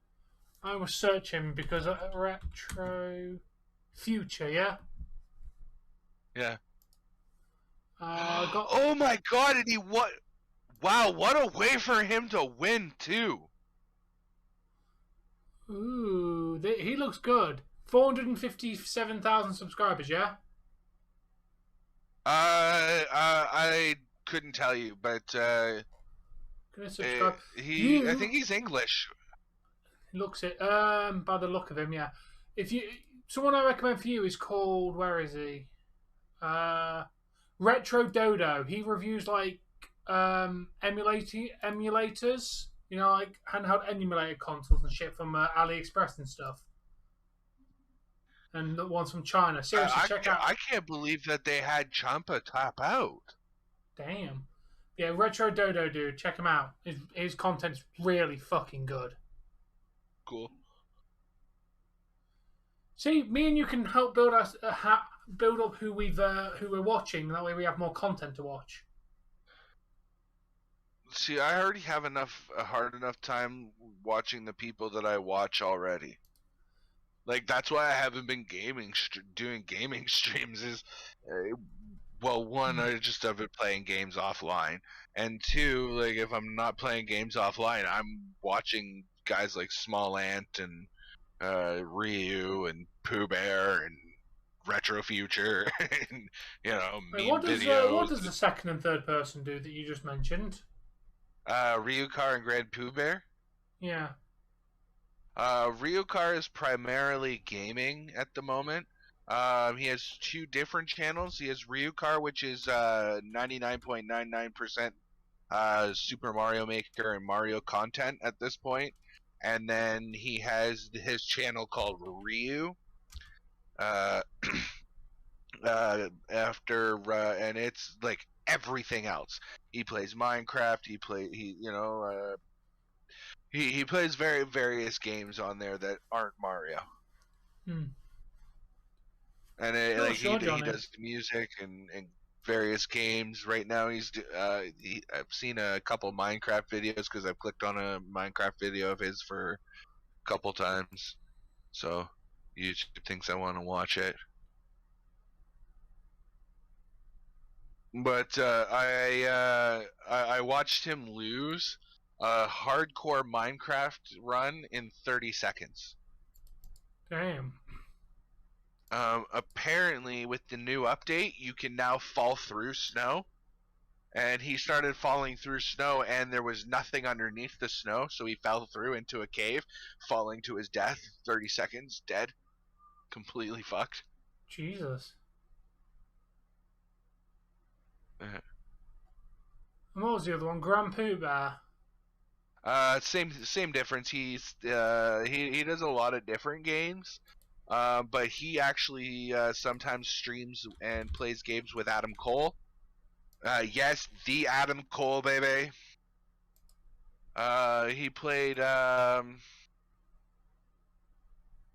S2: I was searching because Retro Future, yeah?
S1: Yeah.
S2: Got...
S1: Oh my god, and he what? Wow, what a way for him to win too.
S2: Ooh, he looks good. 457,000 subscribers, yeah?
S1: I couldn't tell you, but
S2: Can I subscribe?
S1: I think he's English.
S2: Looks it. By the look of him, yeah. If you, someone I recommend for you is called, where is he? Retro Dodo. He reviews like emulators, you know, like handheld emulator consoles and shit from AliExpress and stuff. And the ones from China. Seriously, check out.
S1: I can't believe that they had Ciampa top out.
S2: Damn. Yeah, Retro Dodo, dude. Check him out. His content's really fucking good.
S1: Cool.
S2: See, me and you can help build us build up who we're watching. That way, we have more content to watch.
S1: See, I already have a hard enough time watching the people that I watch already. Like, that's why I haven't been doing gaming streams. Is well, one, I just have been playing games offline, and two, like, if I'm not playing games offline, I'm watching guys like Small Ant and Ryu and Pooh Bear and Retro Future, and, you know,
S2: Wait,
S1: videos.
S2: What does the second and third person do that you just mentioned?
S1: Ryukar and Grand Pooh Bear.
S2: Yeah.
S1: Ryukar is primarily gaming at the moment. He has 2 different channels. He has Ryukar, which is 99.99% Super Mario Maker and Mario content at this point. And then he has his channel called Ryu. And it's like everything else. He plays Minecraft. He plays various games on there that aren't Mario. And he does music and various games. Right now, I've seen a couple Minecraft videos because I've clicked on a Minecraft video of his for a couple times. So YouTube thinks I want to watch it. But I watched him lose a hardcore Minecraft run in 30 seconds.
S2: Damn.
S1: Apparently, with the new update, you can now fall through snow. And he started falling through snow, and there was nothing underneath the snow, so he fell through into a cave, falling to his death. 30 seconds, dead. Completely fucked.
S2: Jesus. And what was the other one? Grand Pooh Bear.
S1: Same difference. He does a lot of different games. But he actually sometimes streams and plays games with Adam Cole. Yes, the Adam Cole, baby. He played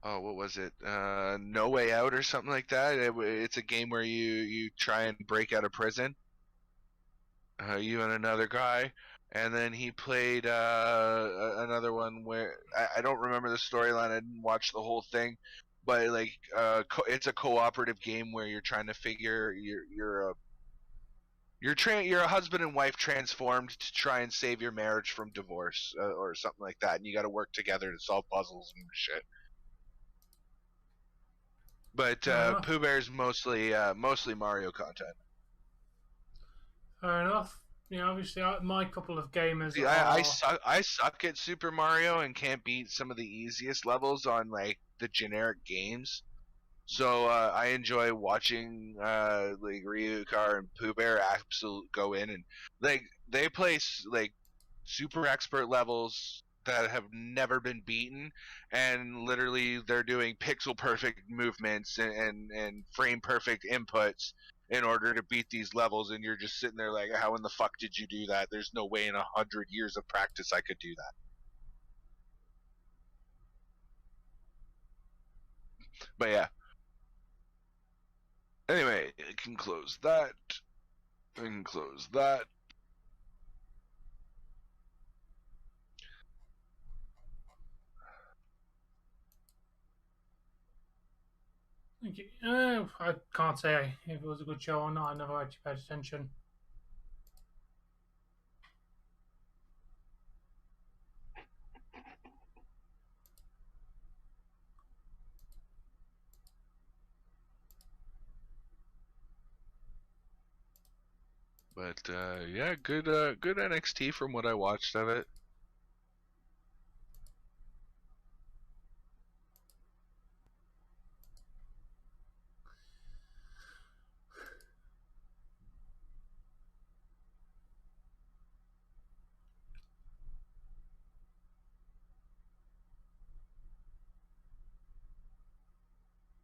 S1: what was it? No Way Out or something like that. It's a game where you try and break out of prison. You and another guy. And then he played another one where I don't remember the storyline. I didn't watch the whole thing, but like it's a cooperative game where you're trying to figure you're a husband and wife transformed to try and save your marriage from divorce or something like that, and you got to work together to solve puzzles and shit. But Pooh Bear's mostly Mario content.
S2: Fair enough. Yeah, obviously, my couple of gamers.
S1: See, I suck at Super Mario and can't beat some of the easiest levels on like the generic games. So I enjoy watching like Ryuka and Pooh Bear absolute go in and like they play like super expert levels that have never been beaten, and literally they're doing pixel perfect movements and frame perfect inputs in order to beat these levels, and you're just sitting there like, how in the fuck did you do that? There's no way in 100 years of practice I could do that. But yeah. Anyway, I can close that. I can close that.
S2: I can't say if it was a good show or not. I never actually paid attention.
S1: But yeah, good NXT from what I watched of it.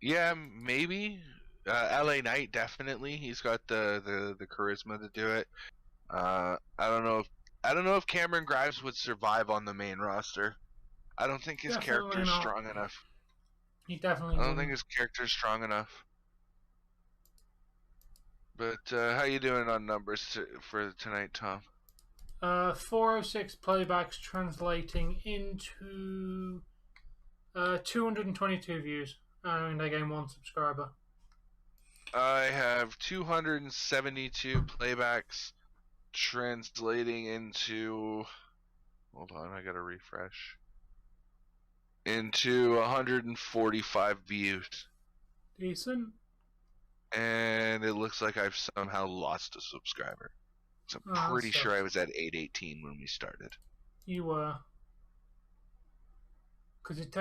S1: Yeah, maybe. LA Knight definitely. He's got the charisma to do it. I don't know if Cameron Grimes would survive on the main roster. I don't think his character's strong enough.
S2: He definitely.
S1: I don't think his character's strong enough. But how you doing on numbers for tonight, Tom?
S2: 406 playbacks translating into 222 views, and I gained 1 subscriber.
S1: I have 272 playbacks translating into. Hold on, I gotta refresh. Into 145 views.
S2: Decent.
S1: And it looks like I've somehow lost a subscriber. So I'm pretty sure I was at 818 when we started.
S2: You were. Because it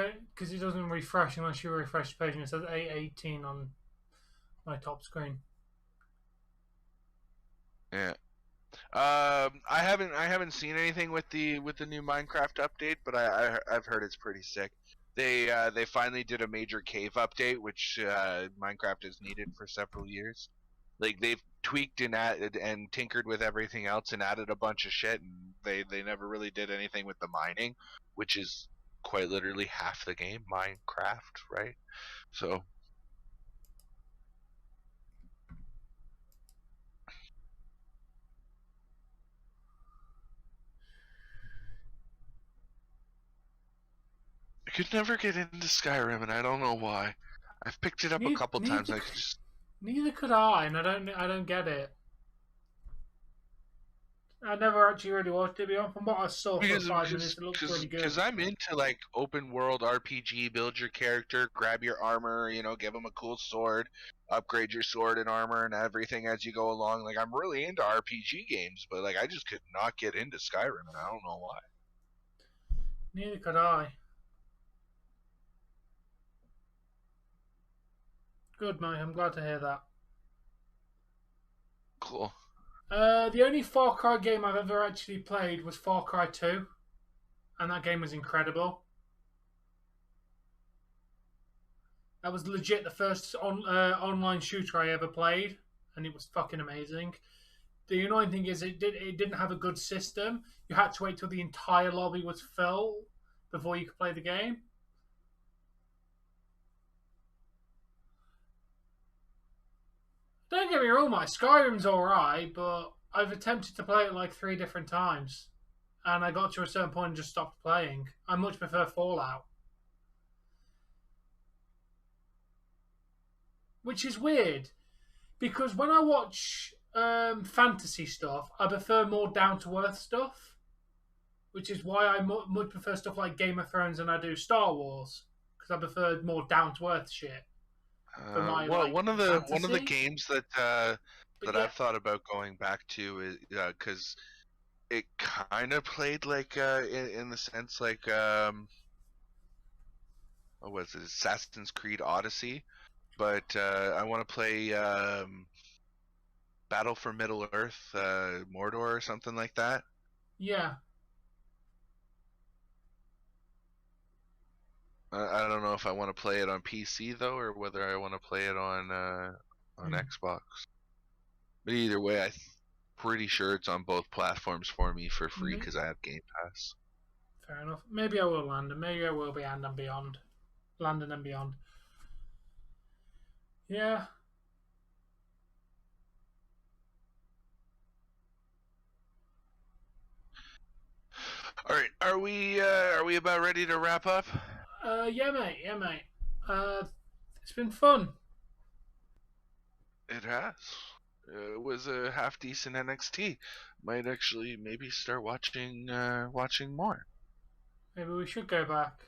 S2: doesn't refresh unless you refresh the page, and it says 818 on my top screen.
S1: Yeah. I haven't seen anything with the new Minecraft update, but I've heard it's pretty sick. They finally did a major cave update, which Minecraft has needed for several years. Like they've tweaked and added and tinkered with everything else and added a bunch of shit, and they never really did anything with the mining, which is quite literally half the game, Minecraft, right? So. I could never get into Skyrim, and I don't know why. I've picked it up a couple times. I could just.
S2: Neither could I, and I don't get it. I never actually really watched it beyond from what I saw for 5 minutes. It looks pretty good.
S1: Because I'm into like open world RPG, build your character, grab your armor, give them a cool sword, upgrade your sword and armor and everything as you go along. Like I'm really into RPG games, but like I just could not get into Skyrim, and I don't know why.
S2: Neither could I. Good, mate. I'm glad to hear that.
S1: Cool.
S2: The only Far Cry game I've ever actually played was Far Cry 2, and that game was incredible. That was legit the first online shooter I ever played, and it was fucking amazing. The annoying thing is it didn't have a good system. You had to wait till the entire lobby was full before you could play the game. Don't get me wrong, Mike. Skyrim's alright, but I've attempted to play it like 3 different times, and I got to a certain point and just stopped playing. I much prefer Fallout. Which is weird, because when I watch fantasy stuff, I prefer more down-to-earth stuff, which is why I much prefer stuff like Game of Thrones than I do Star Wars, because I prefer more down-to-earth shit.
S1: Well, one of the games that I've thought about going back to is because it kind of played like in the sense like what was it, Assassin's Creed Odyssey, but I want to play Battle for Middle Earth, Mordor or something like that.
S2: Yeah.
S1: I don't know if I want to play it on PC though, or whether I want to play it on Xbox. But either way, I'm pretty sure it's on both platforms for me for free because I have Game Pass.
S2: Fair enough. Maybe I will land, and maybe I will be Land and Beyond. Landon and Beyond. Yeah.
S1: All right, are we about ready to wrap up?
S2: Yeah, mate. It's been fun.
S1: It has. It was a half decent NXT. Might actually maybe start watching more.
S2: Maybe we should go back.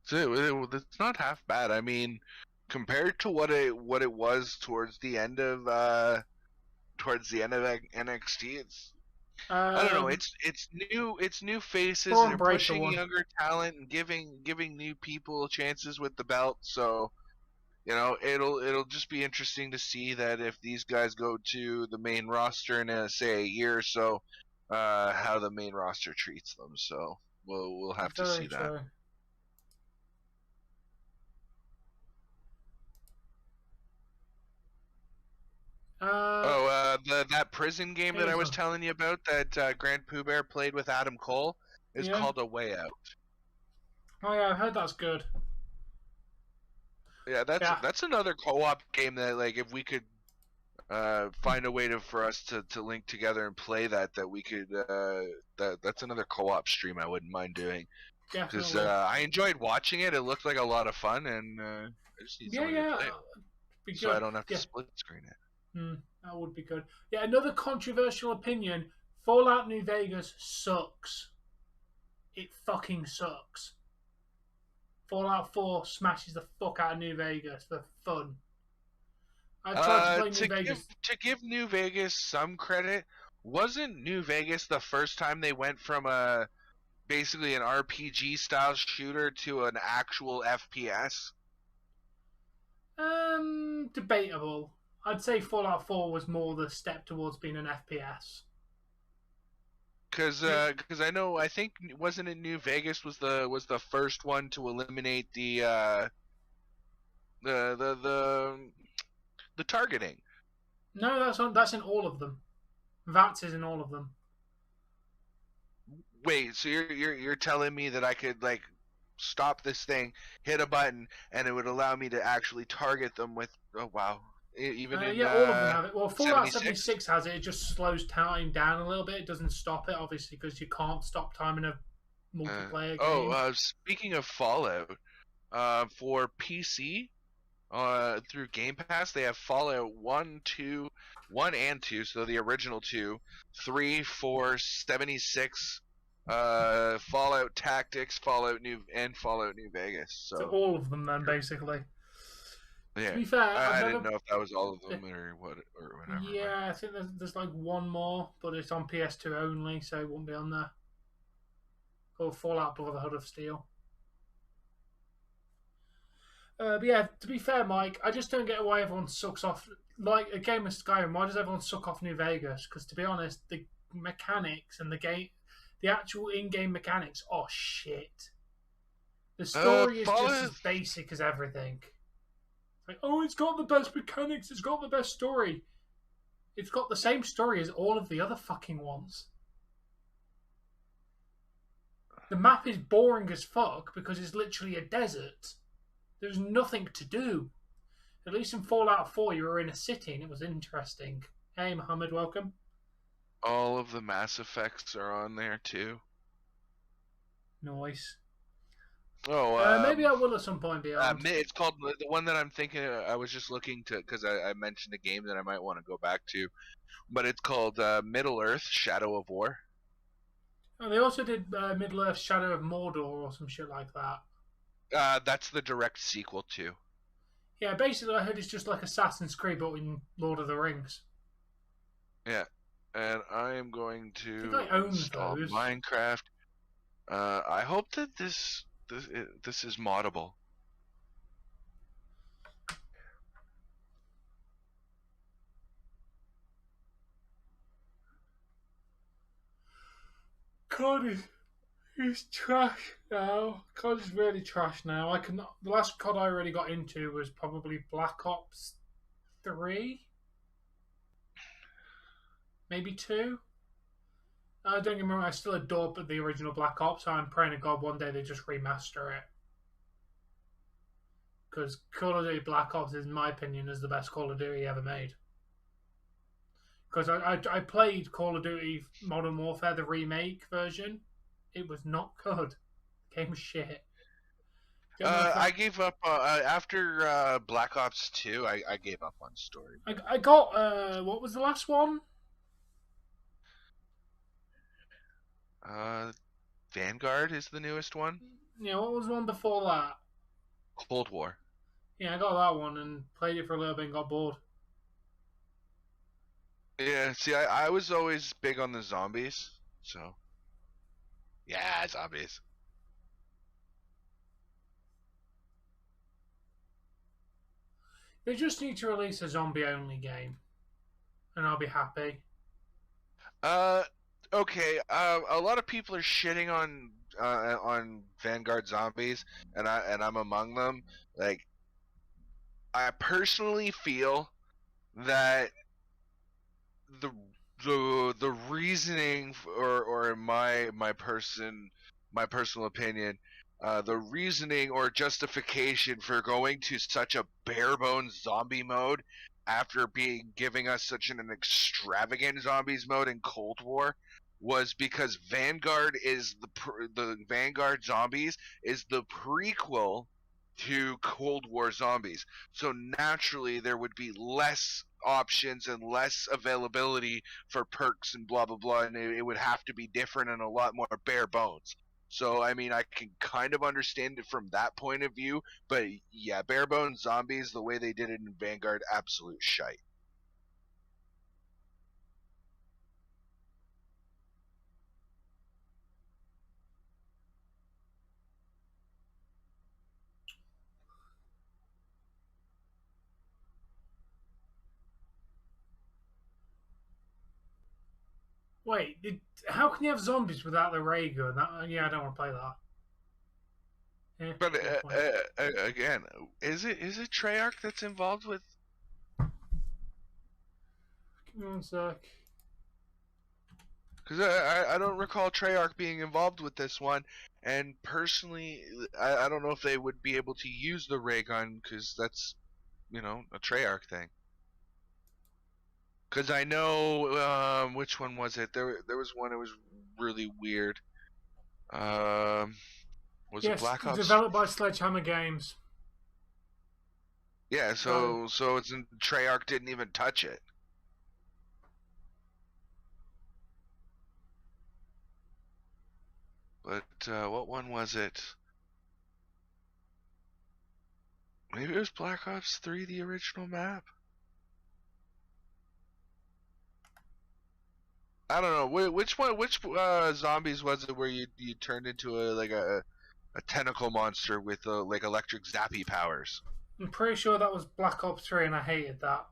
S1: So it's not half bad. I mean, compared to what it was towards the end of NXT, it's I don't know. It's new faces
S2: Bron
S1: and
S2: Breakker
S1: pushing
S2: won.
S1: younger talent and giving new people chances with the belt. So, you know, it'll just be interesting to see that if these guys go to the main roster in say a year or so, how the main roster treats them. So we'll have to see that. That prison game that I was telling you about that Grand Pooh Bear played with Adam Cole is called A Way Out.
S2: Oh yeah, I heard that's good.
S1: Yeah, that's another co-op game that, like, if we could find a way for us to link together and play that we could that's another co-op stream I wouldn't mind doing. Because I enjoyed watching it. It looked like a lot of fun, and I just need someone to play it, so I don't have to split screen it.
S2: That would be good. Yeah, another controversial opinion. Fallout New Vegas sucks. It fucking sucks. Fallout 4 smashes the fuck out of New Vegas for fun. I tried to play New Vegas.
S1: To give New Vegas some credit, wasn't New Vegas the first time they went from basically an RPG style shooter to an actual FPS?
S2: Debatable. I'd say Fallout 4 was more the step towards being an FPS.
S1: Because I know, I think, wasn't it New Vegas was the first one to eliminate the targeting.
S2: No, that's in all of them. VATS is in all of them.
S1: Wait, so you're telling me that I could, like, stop this thing, hit a button, and it would allow me to actually target them with? Oh wow. Even in,
S2: all of them have it. Well, Fallout
S1: 76
S2: has it. It just slows time down a little bit. It doesn't stop it, obviously, because you can't stop time in a multiplayer game.
S1: Speaking of Fallout, for PC, through Game Pass, they have Fallout 1 and 2, so the original 2, 3, 4, 76, Fallout Tactics, Fallout New Vegas. So
S2: all of them, then, basically.
S1: Yeah.
S2: To be fair,
S1: I didn't know if that was all of them or what or whatever.
S2: Yeah, I think there's like one more, but it's on PS2 only, so it won't be on there. Called Fallout Brotherhood of Steel. But yeah, to be fair, Mike, I just don't get why everyone sucks off. Like a game of Skyrim, why does everyone suck off New Vegas? Because to be honest, the mechanics and the actual in-game mechanics are shit. The story is just
S1: follow.
S2: as basic as everything. Like, oh, it's got the best mechanics, it's got the best story. It's got the same story as all of the other fucking ones. The map is boring as fuck because it's literally a desert. There's nothing to do. At least in Fallout 4 you were in a city and it was interesting. Hey Mohammed, welcome.
S1: All of the Mass Effects are on there too.
S2: Nice.
S1: Oh,
S2: maybe I will at some point beyond.
S1: it's called the one that I'm thinking. I was just looking to because I mentioned a game that I might want to go back to, but it's called Middle Earth: Shadow of War.
S2: Oh, they also did Middle-earth Shadow of Mordor or some shit like that.
S1: That's the direct sequel to.
S2: Yeah, basically I heard it's just like Assassin's Creed but in Lord of the Rings.
S1: Yeah, and I am going to
S2: I think I own
S1: install
S2: those.
S1: Minecraft. I hope that this is moddable.
S2: COD is trash now. COD is really trash now. The last COD I really got into was probably Black Ops 3, maybe 2. Don't get me wrong, I still adore the original Black Ops. I'm praying to God one day they just remaster it. Because Call of Duty Black Ops, in my opinion, is the best Call of Duty ever made. Because I played Call of Duty Modern Warfare, the remake version. It was not good. The game was shit.
S1: I gave up after Black Ops 2. I gave up on story.
S2: I got what was the last one?
S1: Vanguard is the newest one.
S2: Yeah, what was the one before that?
S1: Cold War.
S2: Yeah, I got that one and played it for a little bit and got bored.
S1: Yeah, see, I was always big on the zombies, so yeah, zombies.
S2: They just need to release a zombie-only game, and I'll be happy.
S1: Okay. A lot of people are shitting on Vanguard zombies, and I'm among them. Like, I personally feel that the reasoning or in my personal opinion, the reasoning or justification for going to such a bare bones zombie mode after giving us such an extravagant zombies mode in Cold War was because Vanguard is the Vanguard zombies is the prequel to Cold War zombies. So naturally there would be less options and less availability for perks and blah blah blah, and it would have to be different and a lot more bare bones. So I mean, I can kind of understand it from that point of view, but yeah, bare bones zombies, the way they did it in Vanguard, absolute shite.
S2: Wait, how can you have zombies without the ray gun? Yeah, I don't want to play that. Yeah,
S1: But again, is it Treyarch that's involved with?
S2: Give me one sec.
S1: Because I don't recall Treyarch being involved with this one, and personally, I don't know if they would be able to use the ray gun because that's, a Treyarch thing. Because I know, which one was it? There was one that was really weird. Was it Black Ops?
S2: Developed by Sledgehammer Games.
S1: Yeah, so it's Treyarch didn't even touch it. But what one was it? Maybe it was Black Ops 3, the original map. I don't know which one. Which zombies was it where you turned into a tentacle monster with like electric zappy powers?
S2: I'm pretty sure that was Black Ops 3, and I hated that.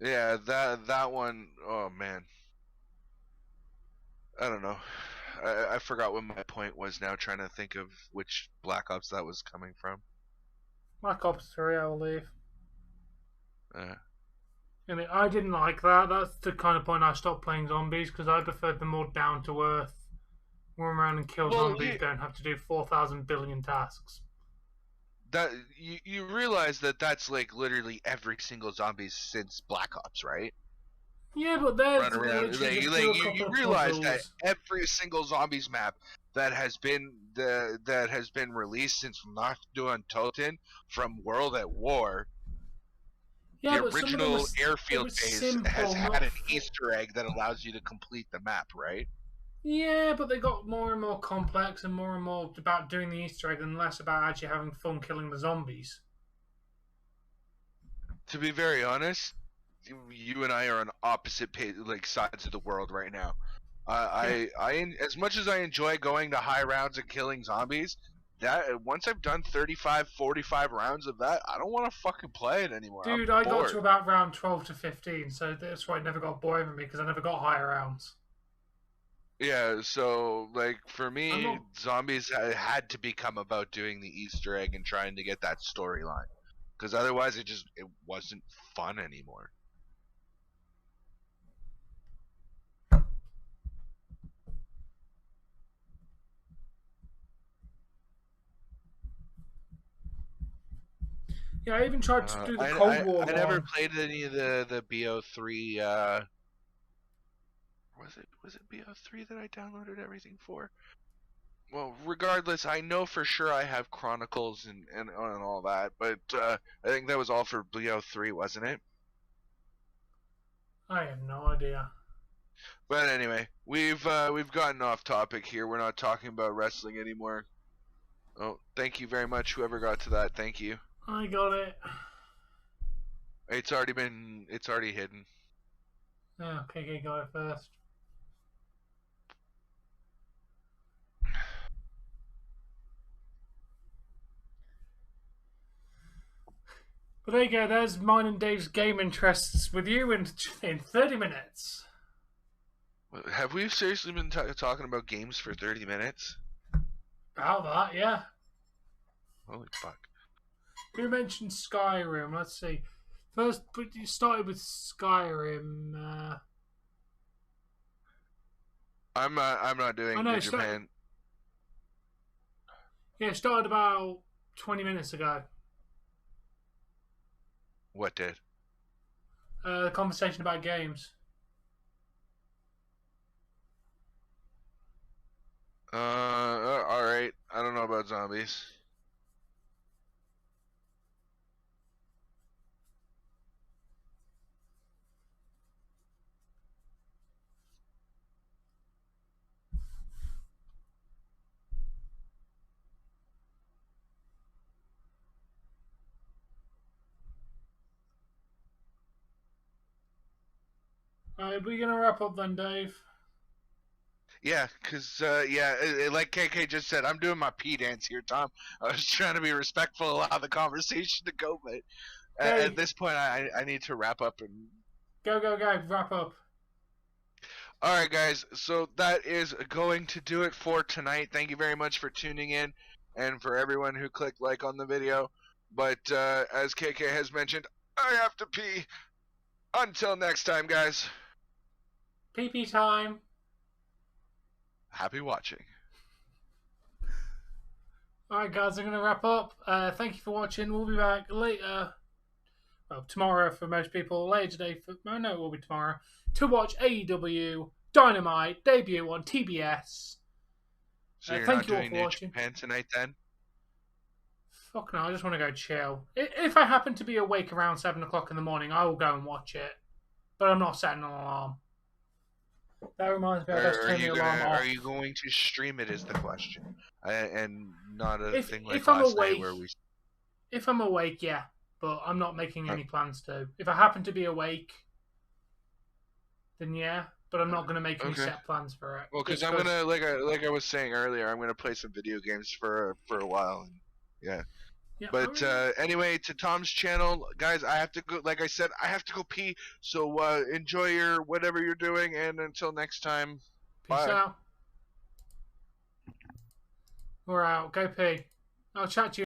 S1: Yeah, that one, oh man. I don't know. I forgot what my point was now, trying to think of which Black Ops that was coming from.
S2: Black Ops 3, I believe.
S1: Uh,
S2: And I didn't like that. That's the kind of point I stopped playing zombies, because I preferred the more down to earth, run around and kill
S1: Well,
S2: zombies, don't have to do 4,000 billion tasks.
S1: that you realize that's like literally every single zombie since Black Ops, right?
S2: Yeah, but they're
S1: Run around,
S2: literally just do a couple
S1: you
S2: of
S1: realize that
S2: puzzles.
S1: every single zombies map that has been released since Nacht du Toten from World at War,
S2: Yeah,
S1: the
S2: but some of them
S1: original
S2: were
S1: airfield base
S2: simple,
S1: has had
S2: not
S1: an Easter egg that allows you to complete the map, right?
S2: Yeah, but they got more and more complex and more about doing the Easter egg and less about actually having fun killing the zombies.
S1: To be very honest, you and I are on opposite sides of the world right now. As much as I enjoy going to high rounds and killing zombies, that once I've done 35, 45 rounds of that, I don't want to fucking play it anymore.
S2: Dude,
S1: I'm
S2: I got
S1: bored.
S2: to about round 12 to 15, so that's why it never got boring for me, because I never got higher rounds.
S1: Yeah, so like for
S2: I'm
S1: me,
S2: not-
S1: zombies had to become about doing the Easter egg and trying to get that storyline, because otherwise it wasn't fun anymore.
S2: Yeah, I even tried to do the Cold War
S1: I never
S2: one.
S1: played any of the BO3. Was it BO3 that I downloaded everything for? Well, regardless, I know for sure I have Chronicles and all that, but I think that was all for BO3, wasn't it?
S2: I have no idea.
S1: But anyway, we've gotten off topic here. We're not talking about wrestling anymore. Oh, thank you very much, whoever got to that. Thank you.
S2: I got it.
S1: It's already hidden.
S2: Oh, KK got it first. But there you go, there's mine and Dave's game interests with you in 30 minutes.
S1: Have we seriously been talking about games for 30 minutes?
S2: About that, yeah.
S1: Holy fuck.
S2: Who mentioned Skyrim? Let's see. First, but you started with Skyrim.
S1: I'm not doing
S2: no,
S1: New Japan.
S2: Yeah, it started about 20 minutes ago.
S1: What did?
S2: The conversation about games.
S1: Alright. I don't know about zombies.
S2: Alright, we're going to wrap up then, Dave.
S1: Yeah, because, like KK just said, I'm doing my pee dance here, Tom. I was trying to be respectful, allow the conversation to go, but at this point, I need to wrap up and...
S2: Go, wrap up.
S1: Alright, guys, so that is going to do it for tonight. Thank you very much for tuning in, and for everyone who clicked like on the video. But, as KK has mentioned, I have to pee. Until next time, guys.
S2: Pee time.
S1: Happy watching.
S2: Alright, guys, I'm going to wrap up. Thank you for watching. We'll be back later. Well, tomorrow for most people. Later today. No, it will be tomorrow. To watch AEW Dynamite debut on TBS.
S1: So you're
S2: thank
S1: not
S2: you all
S1: doing
S2: for
S1: New
S2: watching.
S1: Japan tonight, then?
S2: Fuck no, I just want to go chill. If I happen to be awake around 7 o'clock in the morning, I will go and watch it. But I'm not setting an alarm. That reminds me, I best turn the alarm off.
S1: Are you going to stream it is the question. And not a thing like
S2: if I'm
S1: last
S2: awake,
S1: night where we...
S2: If I'm awake, yeah. But I'm not making any plans to. If I happen to be awake, then yeah. But I'm not going to make any set plans for it.
S1: Well, because I'm going to, like I was saying earlier, I'm going to play some video games for a while. And, yeah.
S2: Yeah,
S1: But anyway, to Tom's channel, guys, I have to go. Like I said, I have to go pee. So enjoy your whatever you're doing, and until next time,
S2: peace
S1: bye.
S2: out. We're out. Go pee. I'll chat to you.